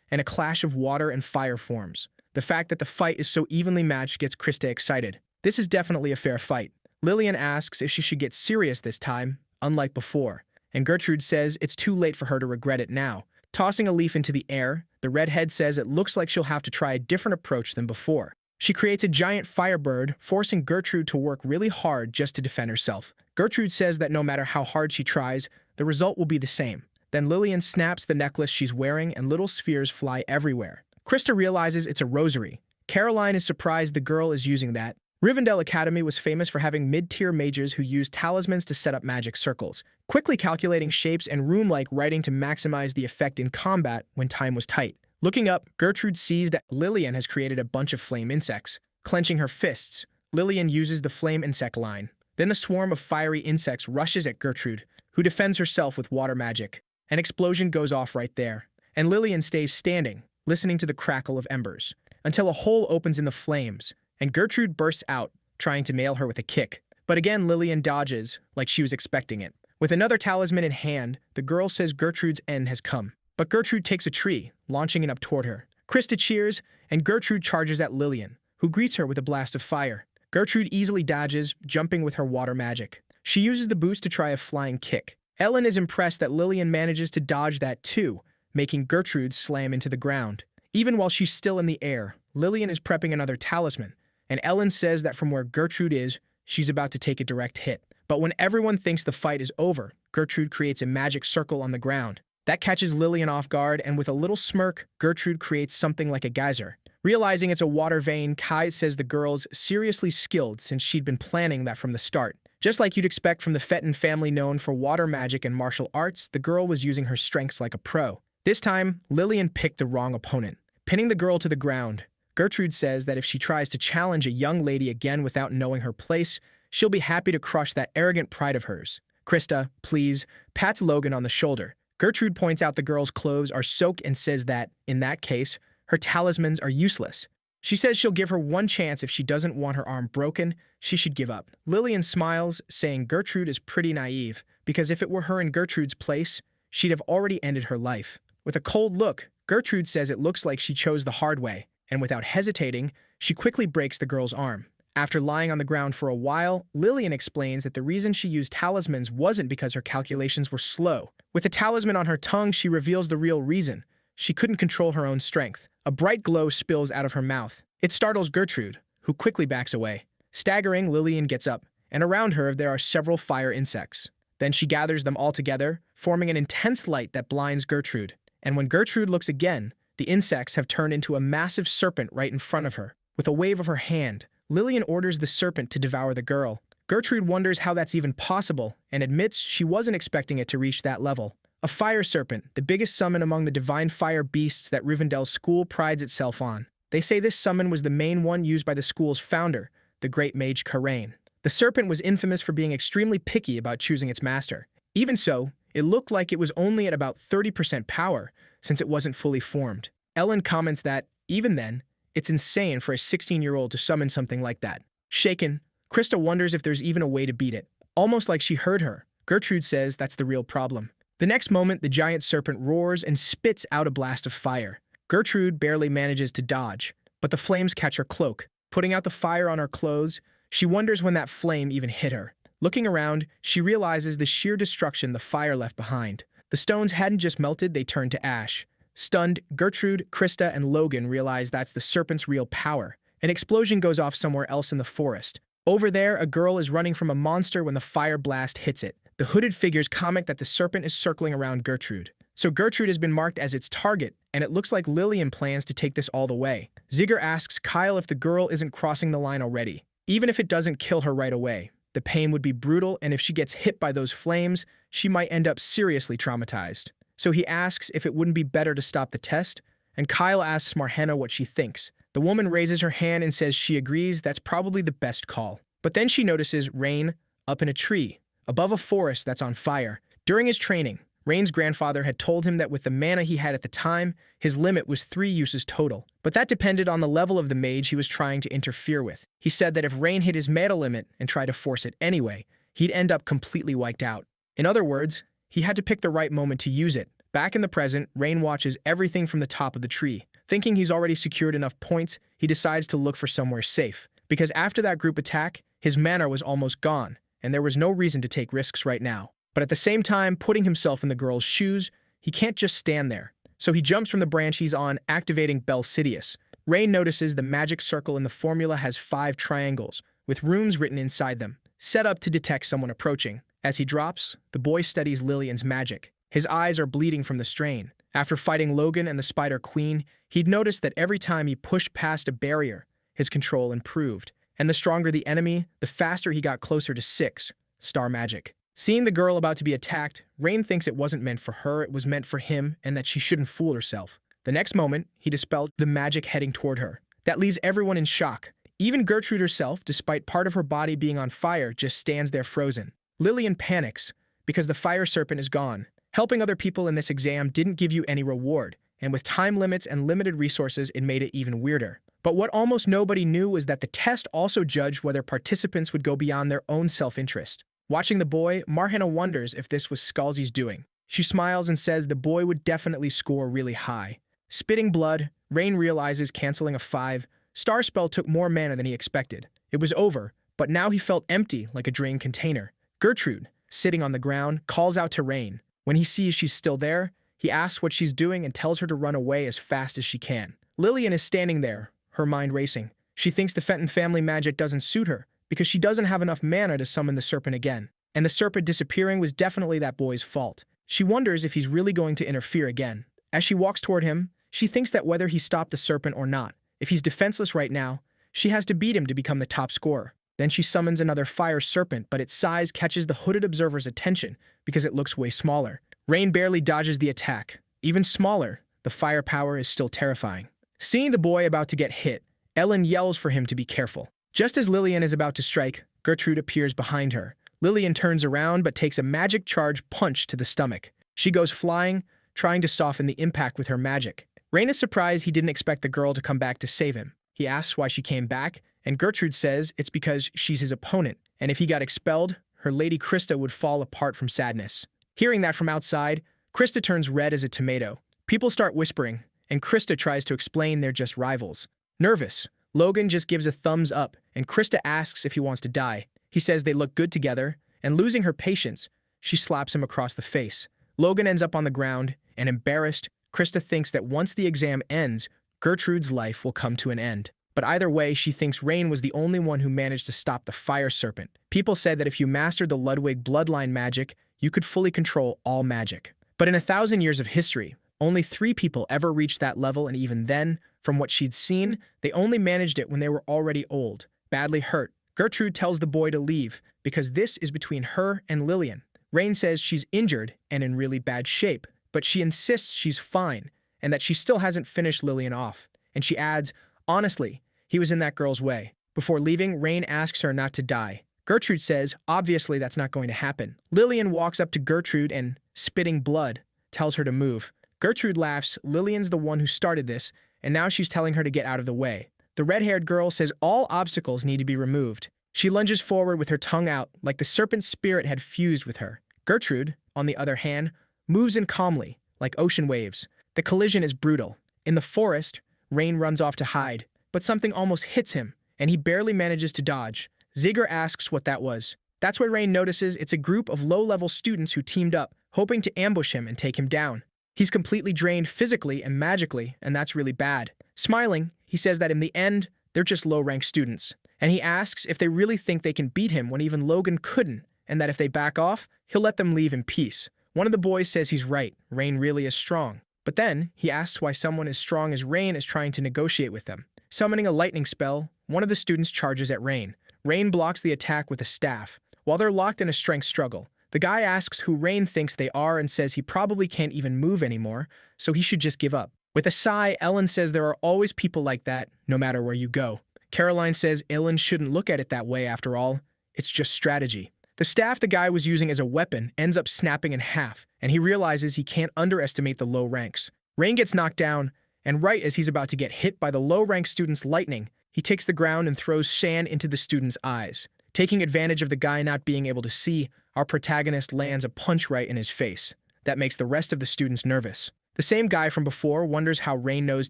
S1: and a clash of water and fire forms. The fact that the fight is so evenly matched gets Krista excited. This is definitely a fair fight. Lillian asks if she should get serious this time, unlike before, and Gertrude says it's too late for her to regret it now. Tossing a leaf into the air, the redhead says it looks like she'll have to try a different approach than before. She creates a giant firebird, forcing Gertrude to work really hard just to defend herself. Gertrude says that no matter how hard she tries, the result will be the same. Then Lillian snaps the necklace she's wearing and little spheres fly everywhere. Krista realizes it's a rosary. Caroline is surprised the girl is using that. Rivendell Academy was famous for having mid-tier mages who used talismans to set up magic circles, quickly calculating shapes and rune-like writing to maximize the effect in combat when time was tight. Looking up, Gertrude sees that Lillian has created a bunch of flame insects. Clenching her fists, Lillian uses the flame insect line. Then the swarm of fiery insects rushes at Gertrude, who defends herself with water magic. An explosion goes off right there, and Lillian stays standing, listening to the crackle of embers, until a hole opens in the flames, and Gertrude bursts out, trying to nail her with a kick. But again, Lillian dodges, like she was expecting it. With another talisman in hand, the girl says Gertrude's end has come. But Gertrude takes a tree, launching it up toward her. Krista cheers, and Gertrude charges at Lillian, who greets her with a blast of fire. Gertrude easily dodges, jumping with her water magic. She uses the boost to try a flying kick. Ellen is impressed that Lillian manages to dodge that too, making Gertrude slam into the ground. Even while she's still in the air, Lillian is prepping another talisman, and Ellen says that from where Gertrude is, she's about to take a direct hit. But when everyone thinks the fight is over, Gertrude creates a magic circle on the ground. That catches Lillian off guard, and with a little smirk, Gertrude creates something like a geyser. Realizing it's a water vein, Kai says the girl's seriously skilled since she'd been planning that from the start. Just like you'd expect from the Fenton family known for water magic and martial arts, the girl was using her strengths like a pro. This time, Lillian picked the wrong opponent. Pinning the girl to the ground, Gertrude says that if she tries to challenge a young lady again without knowing her place, she'll be happy to crush that arrogant pride of hers. Krista, please, pats Logan on the shoulder. Gertrude points out the girl's clothes are soaked and says that, in that case, her talismans are useless. She says she'll give her one chance if she doesn't want her arm broken, she should give up. Lillian smiles, saying Gertrude is pretty naive, because if it were her in Gertrude's place, she'd have already ended her life. With a cold look, Gertrude says it looks like she chose the hard way, and without hesitating, she quickly breaks the girl's arm. After lying on the ground for a while, Lillian explains that the reason she used talismans wasn't because her calculations were slow. With a talisman on her tongue, she reveals the real reason. She couldn't control her own strength. A bright glow spills out of her mouth. It startles Gertrude, who quickly backs away. Staggering, Lillian gets up, and around her there are several fire insects. Then she gathers them all together, forming an intense light that blinds Gertrude. And when Gertrude looks again, the insects have turned into a massive serpent right in front of her. With a wave of her hand, Lillian orders the serpent to devour the girl. Gertrude wonders how that's even possible and admits she wasn't expecting it to reach that level. A fire serpent, the biggest summon among the divine fire beasts that Rivendell's school prides itself on. They say this summon was the main one used by the school's founder, the great mage Karain. The serpent was infamous for being extremely picky about choosing its master. Even so, it looked like it was only at about 30% power, since it wasn't fully formed. Ellen comments that, even then, it's insane for a 16-year-old to summon something like that. Shaken, Krista wonders if there's even a way to beat it. Almost like she heard her, Gertrude says that's the real problem. The next moment, the giant serpent roars and spits out a blast of fire. Gertrude barely manages to dodge, but the flames catch her cloak. Putting out the fire on her clothes, she wonders when that flame even hit her. Looking around, she realizes the sheer destruction the fire left behind. The stones hadn't just melted, they turned to ash. Stunned, Gertrude, Krista, and Logan realize that's the serpent's real power. An explosion goes off somewhere else in the forest. Over there, a girl is running from a monster when the fire blast hits it. The hooded figures comment that the serpent is circling around Gertrude. So Gertrude has been marked as its target, and it looks like Lillian plans to take this all the way. Zigger asks Kyle if the girl isn't crossing the line already. Even if it doesn't kill her right away, the pain would be brutal, and if she gets hit by those flames, she might end up seriously traumatized. So he asks if it wouldn't be better to stop the test, and Kyle asks Marhenna what she thinks. The woman raises her hand and says she agrees that's probably the best call. But then she notices Rain up in a tree, above a forest that's on fire. During his training, Rain's grandfather had told him that with the mana he had at the time, his limit was 3 uses total. But that depended on the level of the mage he was trying to interfere with. He said that if Rain hit his mana limit and tried to force it anyway, he'd end up completely wiped out. In other words, he had to pick the right moment to use it. Back in the present, Rain watches everything from the top of the tree. Thinking he's already secured enough points, he decides to look for somewhere safe. Because after that group attack, his mana was almost gone, and there was no reason to take risks right now. But at the same time, putting himself in the girl's shoes, he can't just stand there. So he jumps from the branch he's on, activating Belsidius. Rain notices the magic circle in the formula has 5 triangles, with runes written inside them, set up to detect someone approaching. As he drops, the boy studies Lillian's magic. His eyes are bleeding from the strain. After fighting Logan and the Spider Queen, he'd noticed that every time he pushed past a barrier, his control improved. And the stronger the enemy, the faster he got closer to 6, star magic. Seeing the girl about to be attacked, Rain thinks it wasn't meant for her, it was meant for him, and that she shouldn't fool herself. The next moment, he dispelled the magic heading toward her. That leaves everyone in shock. Even Gertrude herself, despite part of her body being on fire, just stands there frozen. Lillian panics, because the fire serpent is gone. Helping other people in this exam didn't give you any reward, and with time limits and limited resources, it made it even weirder. But what almost nobody knew was that the test also judged whether participants would go beyond their own self-interest. Watching the boy, Marhenna wonders if this was Scalzi's doing. She smiles and says the boy would definitely score really high. Spitting blood, Rain realizes canceling a 5-star spell took more mana than he expected. It was over, but now he felt empty like a drained container. Gertrude, sitting on the ground, calls out to Rain. When he sees she's still there, he asks what she's doing and tells her to run away as fast as she can. Lillian is standing there, her mind racing. She thinks the Fenton family magic doesn't suit her, because she doesn't have enough mana to summon the serpent again. And the serpent disappearing was definitely that boy's fault. She wonders if he's really going to interfere again. As she walks toward him, she thinks that whether he stopped the serpent or not, if he's defenseless right now, she has to beat him to become the top scorer. Then she summons another fire serpent, but its size catches the hooded observer's attention because it looks way smaller. Rain barely dodges the attack. Even smaller, the firepower is still terrifying. Seeing the boy about to get hit, Ellen yells for him to be careful. Just as Lillian is about to strike, Gertrude appears behind her. Lillian turns around but takes a magic charge punch to the stomach. She goes flying, trying to soften the impact with her magic. Rain is surprised he didn't expect the girl to come back to save him. He asks why she came back, and Gertrude says it's because she's his opponent, and if he got expelled, her lady Krista would fall apart from sadness. Hearing that from outside, Krista turns red as a tomato. People start whispering, and Krista tries to explain they're just rivals. Nervous, Logan just gives a thumbs up, and Krista asks if he wants to die. He says they look good together, and losing her patience, she slaps him across the face. Logan ends up on the ground, and embarrassed, Krista thinks that once the exam ends, Gertrude's life will come to an end. But either way, she thinks Rain was the only one who managed to stop the fire serpent. People said that if you mastered the Ludwig bloodline magic, you could fully control all magic. But in 1,000 years of history, only 3 people ever reached that level, and even then, from what she'd seen, they only managed it when they were already old, badly hurt. Gertrude tells the boy to leave, because this is between her and Lillian. Rain says she's injured and in really bad shape, but she insists she's fine and that she still hasn't finished Lillian off. And she adds, honestly, he was in that girl's way. Before leaving, Rain asks her not to die. Gertrude says, obviously that's not going to happen. Lillian walks up to Gertrude and, spitting blood, tells her to move. Gertrude laughs. Lillian's the one who started this, and now she's telling her to get out of the way. The red-haired girl says all obstacles need to be removed. She lunges forward with her tongue out, like the serpent's spirit had fused with her. Gertrude, on the other hand, moves in calmly, like ocean waves. The collision is brutal. In the forest, Rain runs off to hide, but something almost hits him, and he barely manages to dodge. Zigger asks what that was. That's where Rain notices it's a group of low-level students who teamed up, hoping to ambush him and take him down. He's completely drained physically and magically, and that's really bad. Smiling, he says that in the end, they're just low-ranked students. And he asks if they really think they can beat him when even Logan couldn't, and that if they back off, he'll let them leave in peace. One of the boys says he's right, Rain really is strong. But then, he asks why someone as strong as Rain is trying to negotiate with them. Summoning a lightning spell, one of the students charges at Rain. Rain blocks the attack with a staff. While they're locked in a strength struggle, the guy asks who Rain thinks they are and says he probably can't even move anymore, so he should just give up. With a sigh, Ellen says there are always people like that, no matter where you go. Caroline says Ellen shouldn't look at it that way after all. It's just strategy. The staff the guy was using as a weapon ends up snapping in half, and he realizes he can't underestimate the low ranks. Rain gets knocked down, and right as he's about to get hit by the low-ranked student's lightning, he takes the ground and throws sand into the student's eyes. Taking advantage of the guy not being able to see, our protagonist lands a punch right in his face. That makes the rest of the students nervous. The same guy from before wonders how Rain knows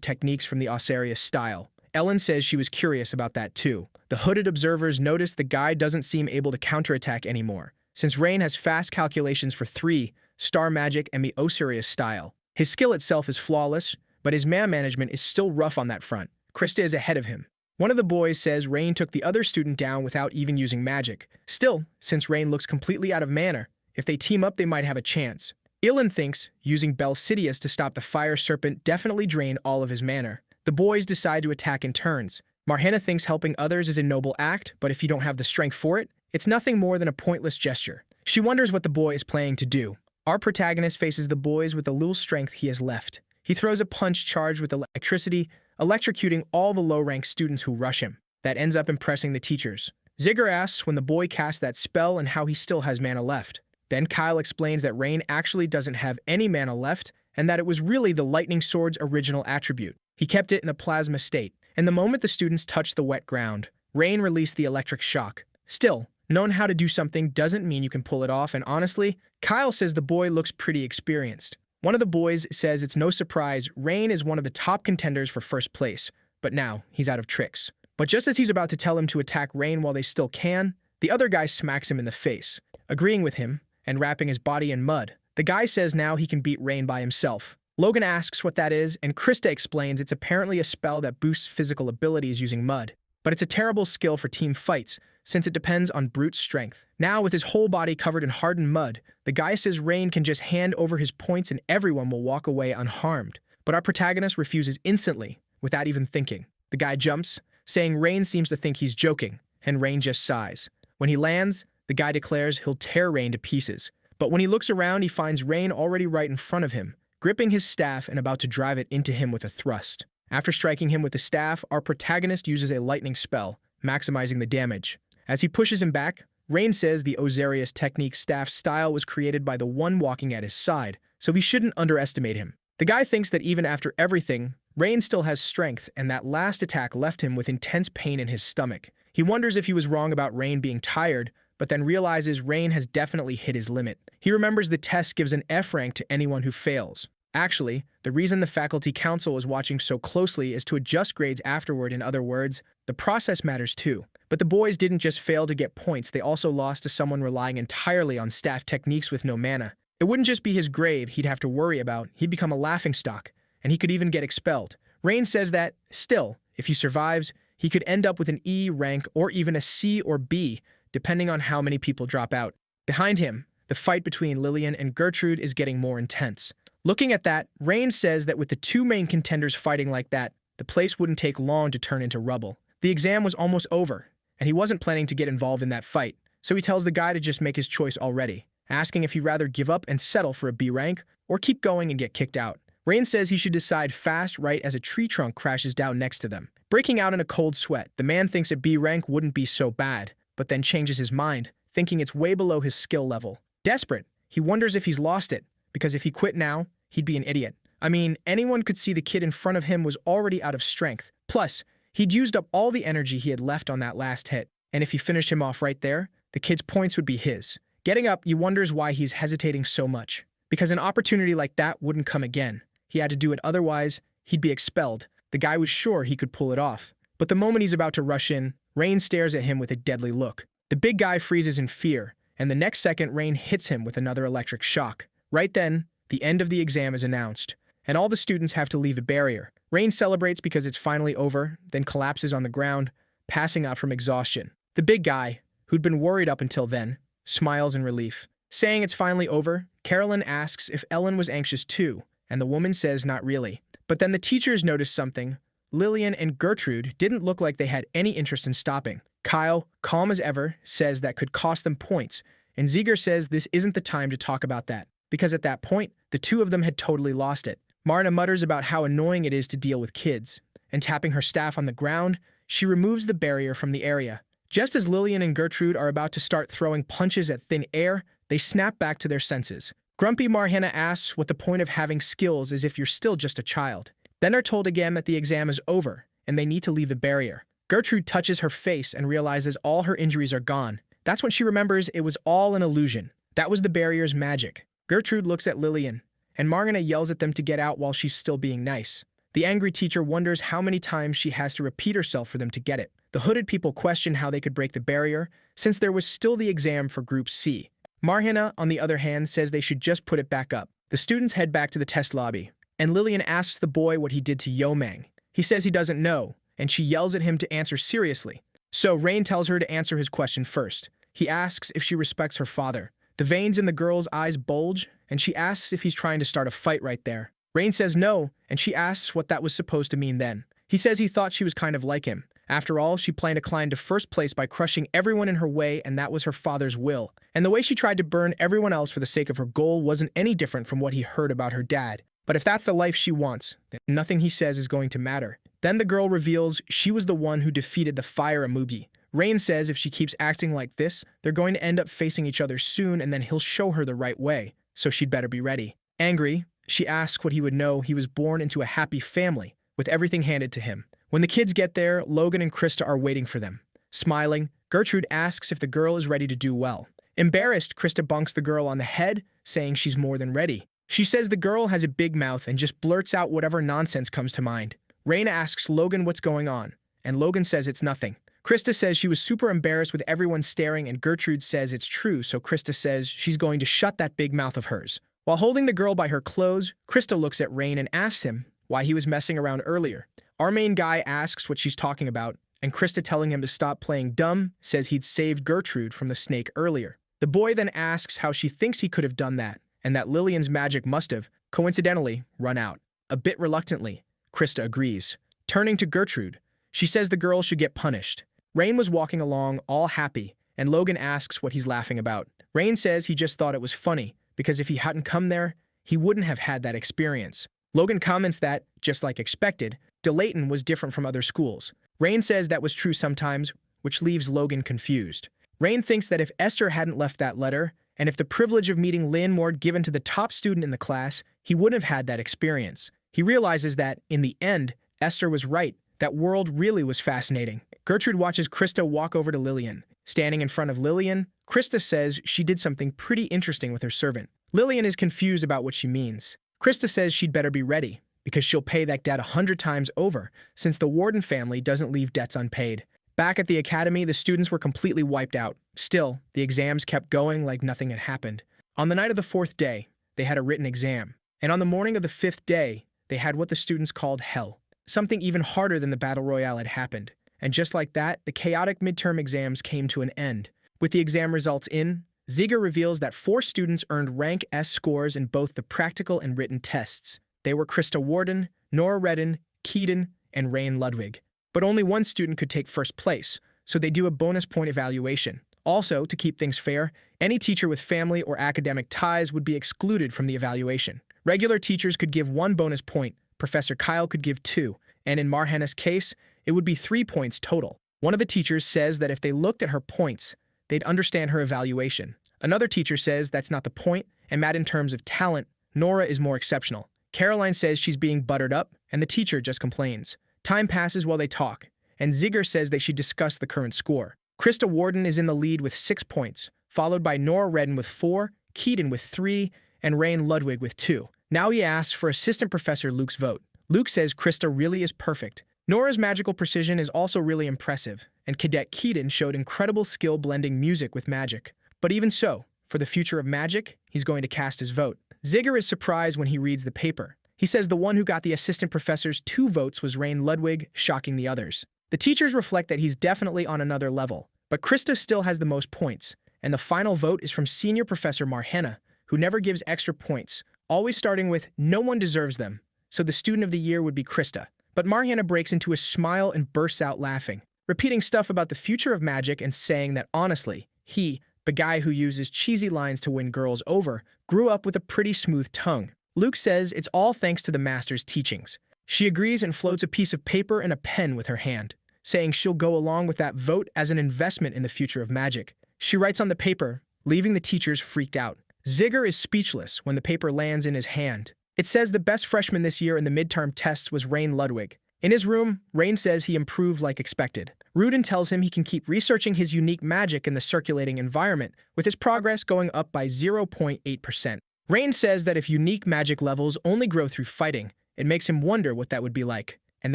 S1: techniques from the Osarius style. Ellen says she was curious about that too. The hooded observers notice the guy doesn't seem able to counterattack anymore, since Rain has fast calculations for 3, star magic, and the Osarius style. His skill itself is flawless, but his man management is still rough on that front. Krista is ahead of him. One of the boys says Rain took the other student down without even using magic. Still, since Rain looks completely out of mana, if they team up they might have a chance. Ilan thinks using Belsidius to stop the fire serpent definitely drained all of his mana. The boys decide to attack in turns. Marhana thinks helping others is a noble act, but if you don't have the strength for it, it's nothing more than a pointless gesture. She wonders what the boy is planning to do. Our protagonist faces the boys with the little strength he has left. He throws a punch charged with electricity, electrocuting all the low-ranked students who rush him. That ends up impressing the teachers. Zigger asks when the boy cast that spell and how he still has mana left. Then Kyle explains that Rain actually doesn't have any mana left, and that it was really the lightning sword's original attribute. He kept it in a plasma state, and the moment the students touched the wet ground, Rain released the electric shock. Still, knowing how to do something doesn't mean you can pull it off, and honestly, Kyle says the boy looks pretty experienced. One of the boys says it's no surprise Rain is one of the top contenders for first place, but now he's out of tricks. But just as he's about to tell him to attack Rain while they still can, the other guy smacks him in the face. Agreeing with him, and wrapping his body in mud, the guy says now he can beat Rain by himself. Logan asks what that is, and Krista explains it's apparently a spell that boosts physical abilities using mud. But it's a terrible skill for team fights, since it depends on brute strength. Now, with his whole body covered in hardened mud, the guy says Rain can just hand over his points and everyone will walk away unharmed. But our protagonist refuses instantly, without even thinking. The guy jumps, saying Rain seems to think he's joking, and Rain just sighs. When he lands, the guy declares he'll tear Rain to pieces. But when he looks around, he finds Rain already right in front of him, gripping his staff and about to drive it into him with a thrust. After striking him with the staff, our protagonist uses a lightning spell, maximizing the damage. As he pushes him back, Rain says the Osarius technique staff style was created by the one walking at his side, so we shouldn't underestimate him. The guy thinks that even after everything, Rain still has strength, and that last attack left him with intense pain in his stomach. He wonders if he was wrong about Rain being tired, but then realizes Rain has definitely hit his limit. He remembers the test gives an F rank to anyone who fails. Actually, the reason the faculty council is watching so closely is to adjust grades afterward. In other words, the process matters too. But the boys didn't just fail to get points, they also lost to someone relying entirely on staff techniques with no mana. It wouldn't just be his grade he'd have to worry about, he'd become a laughingstock, and he could even get expelled. Rain says that, still, if he survives, he could end up with an E rank or even a C or B, depending on how many people drop out. Behind him, the fight between Lillian and Gertrude is getting more intense. Looking at that, Rain says that with the two main contenders fighting like that, the place wouldn't take long to turn into rubble. The exam was almost over, and he wasn't planning to get involved in that fight, so he tells the guy to just make his choice already, asking if he'd rather give up and settle for a B rank or keep going and get kicked out. Rain says he should decide fast right as a tree trunk crashes down next to them. Breaking out in a cold sweat, the man thinks a B rank wouldn't be so bad, but then changes his mind, thinking it's way below his skill level. Desperate, he wonders if he's lost it, because if he quit now, he'd be an idiot. I mean, anyone could see the kid in front of him was already out of strength. Plus, he'd used up all the energy he had left on that last hit, and if he finished him off right there, the kid's points would be his. Getting up, he wonders why he's hesitating so much. Because an opportunity like that wouldn't come again. He had to do it, otherwise, he'd be expelled. The guy was sure he could pull it off. But the moment he's about to rush in, Rain stares at him with a deadly look. The big guy freezes in fear, and the next second Rain hits him with another electric shock. Right then, the end of the exam is announced, and all the students have to leave the barrier. Rain celebrates because it's finally over, then collapses on the ground, passing out from exhaustion. The big guy, who'd been worried up until then, smiles in relief. Saying it's finally over, Carolyn asks if Ellen was anxious too, and the woman says not really. But then the teachers notice something. Lillian and Gertrude didn't look like they had any interest in stopping. Kyle, calm as ever, says that could cost them points, and Ziegler says this isn't the time to talk about that, because at that point, the two of them had totally lost it. Marna mutters about how annoying it is to deal with kids, and tapping her staff on the ground, she removes the barrier from the area. Just as Lillian and Gertrude are about to start throwing punches at thin air, they snap back to their senses. Grumpy Marhana asks what the point of having skills is if you're still just a child. Then are told again that the exam is over, and they need to leave the barrier. Gertrude touches her face and realizes all her injuries are gone. That's when she remembers it was all an illusion. That was the barrier's magic. Gertrude looks at Lillian, and Margana yells at them to get out while she's still being nice. The angry teacher wonders how many times she has to repeat herself for them to get it. The hooded people question how they could break the barrier, since there was still the exam for Group C. Marhana, on the other hand, says they should just put it back up. The students head back to the test lobby, and Lillian asks the boy what he did to Yomang. He says he doesn't know, and she yells at him to answer seriously. So Rain tells her to answer his question first. He asks if she respects her father. The veins in the girl's eyes bulge, and she asks if he's trying to start a fight right there. Rain says no, and she asks what that was supposed to mean then. He says he thought she was kind of like him. After all, she planned to climb to first place by crushing everyone in her way, and that was her father's will. And the way she tried to burn everyone else for the sake of her goal wasn't any different from what he heard about her dad. But if that's the life she wants, then nothing he says is going to matter. Then the girl reveals she was the one who defeated the Fire Amugi. Rain says if she keeps acting like this, they're going to end up facing each other soon, and then he'll show her the right way, so she'd better be ready. Angry, she asks what he would know he was born into a happy family, with everything handed to him. When the kids get there, Logan and Krista are waiting for them. Smiling, Gertrude asks if the girl is ready to do well. Embarrassed, Krista bonks the girl on the head, saying she's more than ready. She says the girl has a big mouth and just blurts out whatever nonsense comes to mind. Rain asks Logan what's going on, and Logan says it's nothing. Krista says she was super embarrassed with everyone staring, and Gertrude says it's true, so Krista says she's going to shut that big mouth of hers. While holding the girl by her clothes, Krista looks at Rain and asks him why he was messing around earlier. Our main guy asks what she's talking about, and Krista, telling him to stop playing dumb, says he'd saved Gertrude from the snake earlier. The boy then asks how she thinks he could have done that, and that Lillian's magic must have, coincidentally, run out. A bit reluctantly, Krista agrees. Turning to Gertrude, she says the girl should get punished. Rain was walking along, all happy, and Logan asks what he's laughing about. Rain says he just thought it was funny, because if he hadn't come there, he wouldn't have had that experience. Logan comments that, just like expected, DeLayton was different from other schools. Rain says that was true sometimes, which leaves Logan confused. Rain thinks that if Esther hadn't left that letter, and if the privilege of meeting Lynn were given to the top student in the class, he wouldn't have had that experience. He realizes that, in the end, Esther was right. That world really was fascinating. Gertrude watches Krista walk over to Lillian. Standing in front of Lillian, Krista says she did something pretty interesting with her servant. Lillian is confused about what she means. Krista says she'd better be ready, because she'll pay that debt 100 times over, since the Warden family doesn't leave debts unpaid. Back at the academy, the students were completely wiped out. Still, the exams kept going like nothing had happened. On the night of the 4th day, they had a written exam. And on the morning of the 5th day, they had what the students called hell. Something even harder than the Battle Royale had happened. And just like that, the chaotic midterm exams came to an end. With the exam results in, Ziegler reveals that 4 students earned rank S scores in both the practical and written tests. They were Krista Warden, Nora Redden, Keaton, and Rain Ludwig. But only one student could take first place, so they do a bonus point evaluation. Also, to keep things fair, any teacher with family or academic ties would be excluded from the evaluation. Regular teachers could give 1 bonus point, Professor Kyle could give 2, and in Marhana's case, it would be 3 points total. One of the teachers says that if they looked at her points, they'd understand her evaluation. Another teacher says that's not the point, and Matt, in terms of talent, Nora is more exceptional. Caroline says she's being buttered up, and the teacher just complains. Time passes while they talk, and Zigger says they should discuss the current score. Krista Warden is in the lead with 6 points, followed by Nora Redden with 4, Keaton with 3, and Rain Ludwig with 2. Now he asks for Assistant Professor Luke's vote. Luke says Krista really is perfect. Nora's magical precision is also really impressive, and Cadet Keaton showed incredible skill blending music with magic. But even so, for the future of magic, he's going to cast his vote. Zigger is surprised when he reads the paper. He says the one who got the assistant professor's 2 votes was Rain Ludwig, shocking the others. The teachers reflect that he's definitely on another level, but Krista still has the most points, and the final vote is from Senior Professor Marhana, who never gives extra points, always starting with "no one deserves them," so the student of the year would be Krista. But Marhana breaks into a smile and bursts out laughing, repeating stuff about the future of magic and saying that honestly, he, the guy who uses cheesy lines to win girls over, grew up with a pretty smooth tongue. Luke says it's all thanks to the master's teachings. She agrees and floats a piece of paper and a pen with her hand, saying she'll go along with that vote as an investment in the future of magic. She writes on the paper, leaving the teachers freaked out. Zigger is speechless when the paper lands in his hand. It says the best freshman this year in the midterm tests was Rain Ludwig. In his room, Rain says he improved like expected. Rudin tells him he can keep researching his unique magic in the circulating environment, with his progress going up by 0.8%. Rain says that if unique magic levels only grow through fighting, it makes him wonder what that would be like. And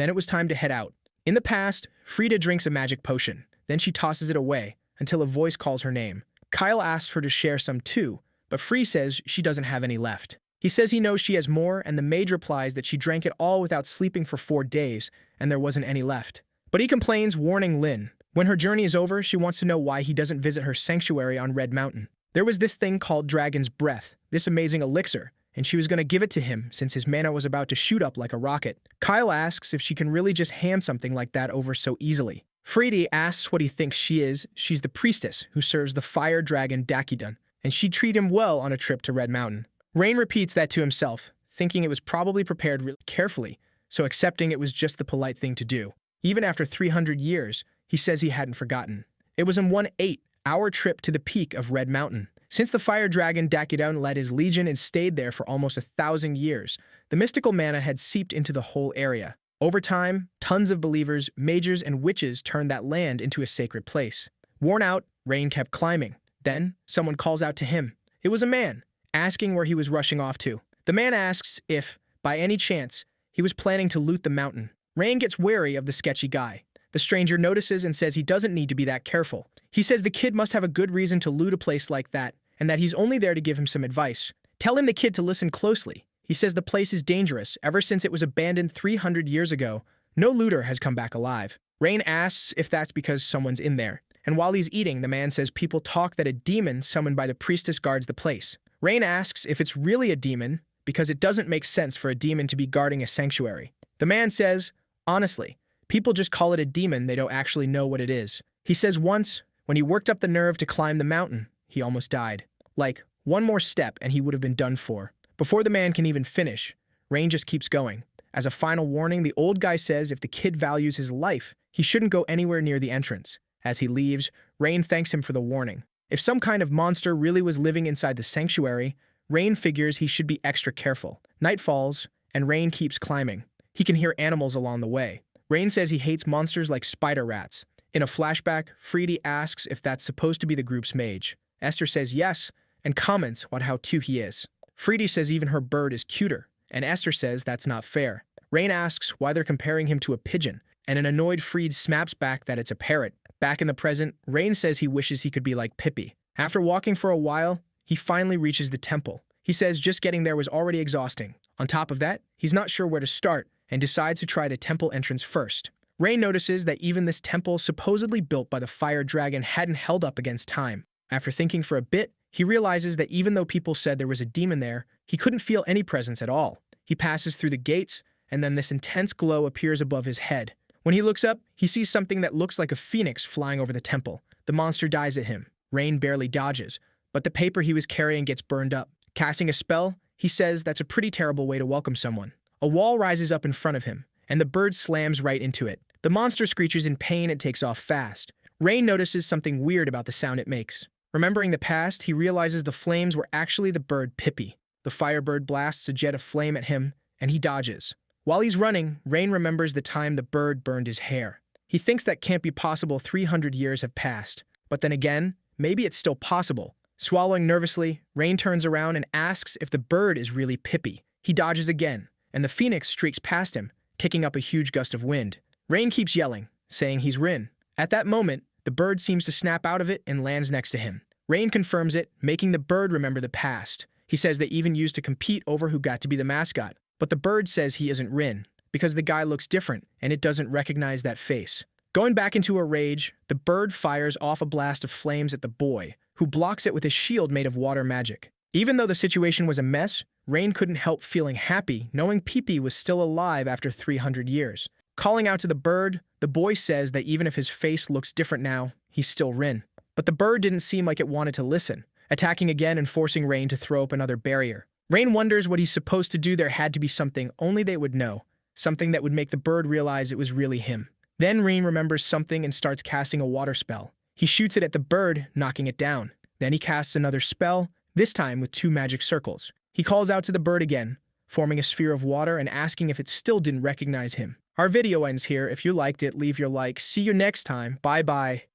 S1: then it was time to head out. In the past, Frida drinks a magic potion. Then she tosses it away, until a voice calls her name. Kyle asks her to share some too, but Free says she doesn't have any left. He says he knows she has more, and the mage replies that she drank it all without sleeping for 4 days, and there wasn't any left. But he complains, warning Lynn. When her journey is over, she wants to know why he doesn't visit her sanctuary on Red Mountain. There was this thing called Dragon's Breath, this amazing elixir, and she was going to give it to him since his mana was about to shoot up like a rocket. Kyle asks if she can really just hand something like that over so easily. Freedy asks what he thinks she is. She's the priestess who serves the fire dragon Dakidun, and she'd treat him well on a trip to Red Mountain. Rain repeats that to himself, thinking it was probably prepared really carefully, so accepting it was just the polite thing to do. Even after 300 years, he says he hadn't forgotten. It was a 1-8-hour trip to the peak of Red Mountain. Since the fire dragon Dakidun led his legion and stayed there for almost 1,000 years, the mystical mana had seeped into the whole area. Over time, tons of believers, mages, and witches turned that land into a sacred place. Worn out, Rain kept climbing. Then, someone calls out to him. It was a man, asking where he was rushing off to. The man asks if, by any chance, he was planning to loot the mountain. Rain gets wary of the sketchy guy. The stranger notices and says he doesn't need to be that careful. He says the kid must have a good reason to loot a place like that, and that he's only there to give him some advice. Telling the kid to listen closely. He says the place is dangerous. Ever since it was abandoned 300 years ago, no looter has come back alive. Rain asks if that's because someone's in there. And while he's eating, the man says people talk that a demon summoned by the priestess guards the place. Rain asks if it's really a demon, because it doesn't make sense for a demon to be guarding a sanctuary. The man says, honestly, people just call it a demon, they don't actually know what it is. He says once, when he worked up the nerve to climb the mountain, he almost died. Like, one more step and he would have been done for. Before the man can even finish, Rain just keeps going. As a final warning, the old guy says if the kid values his life, he shouldn't go anywhere near the entrance. As he leaves, Rain thanks him for the warning. If some kind of monster really was living inside the sanctuary, Rain figures he should be extra careful. Night falls, and Rain keeps climbing. He can hear animals along the way. Rain says he hates monsters like spider rats. In a flashback, Freedy asks if that's supposed to be the group's mage. Esther says yes, and comments on how cute he is. Freedy says even her bird is cuter, and Esther says that's not fair. Rain asks why they're comparing him to a pigeon, and an annoyed Freed snaps back that it's a parrot. Back in the present, Rain says he wishes he could be like Pippi. After walking for a while, he finally reaches the temple. He says just getting there was already exhausting. On top of that, he's not sure where to start, and decides to try the temple entrance first. Rain notices that even this temple, supposedly built by the fire dragon, hadn't held up against time. After thinking for a bit, he realizes that even though people said there was a demon there, he couldn't feel any presence at all. He passes through the gates, and then this intense glow appears above his head. When he looks up, he sees something that looks like a phoenix flying over the temple. The monster dies at him. Rain barely dodges, but the paper he was carrying gets burned up. Casting a spell, he says that's a pretty terrible way to welcome someone. A wall rises up in front of him, and the bird slams right into it. The monster screeches in pain and takes off fast. Rain notices something weird about the sound it makes. Remembering the past, he realizes the flames were actually the bird Pippi. The firebird blasts a jet of flame at him, and he dodges. While he's running, Rain remembers the time the bird burned his hair. He thinks that can't be possible. 300 years have passed. But then again, maybe it's still possible. Swallowing nervously, Rain turns around and asks if the bird is really Pippi. He dodges again, and the phoenix streaks past him, kicking up a huge gust of wind. Rain keeps yelling, saying he's Rin. At that moment, the bird seems to snap out of it and lands next to him. Rain confirms it, making the bird remember the past. He says they even used to compete over who got to be the mascot. But the bird says he isn't Rin, because the guy looks different, and it doesn't recognize that face. Going back into a rage, the bird fires off a blast of flames at the boy, who blocks it with his shield made of water magic. Even though the situation was a mess, Rain couldn't help feeling happy knowing Pippi was still alive after 300 years. Calling out to the bird, the boy says that even if his face looks different now, he's still Rin. But the bird didn't seem like it wanted to listen, attacking again and forcing Rain to throw up another barrier. Rain wonders what he's supposed to do. There had to be something only they would know, something that would make the bird realize it was really him. Then Rain remembers something and starts casting a water spell. He shoots it at the bird, knocking it down. Then he casts another spell, this time with 2 magic circles. He calls out to the bird again, forming a sphere of water and asking if it still didn't recognize him. Our video ends here. If you liked it, leave your like. See you next time. Bye-bye.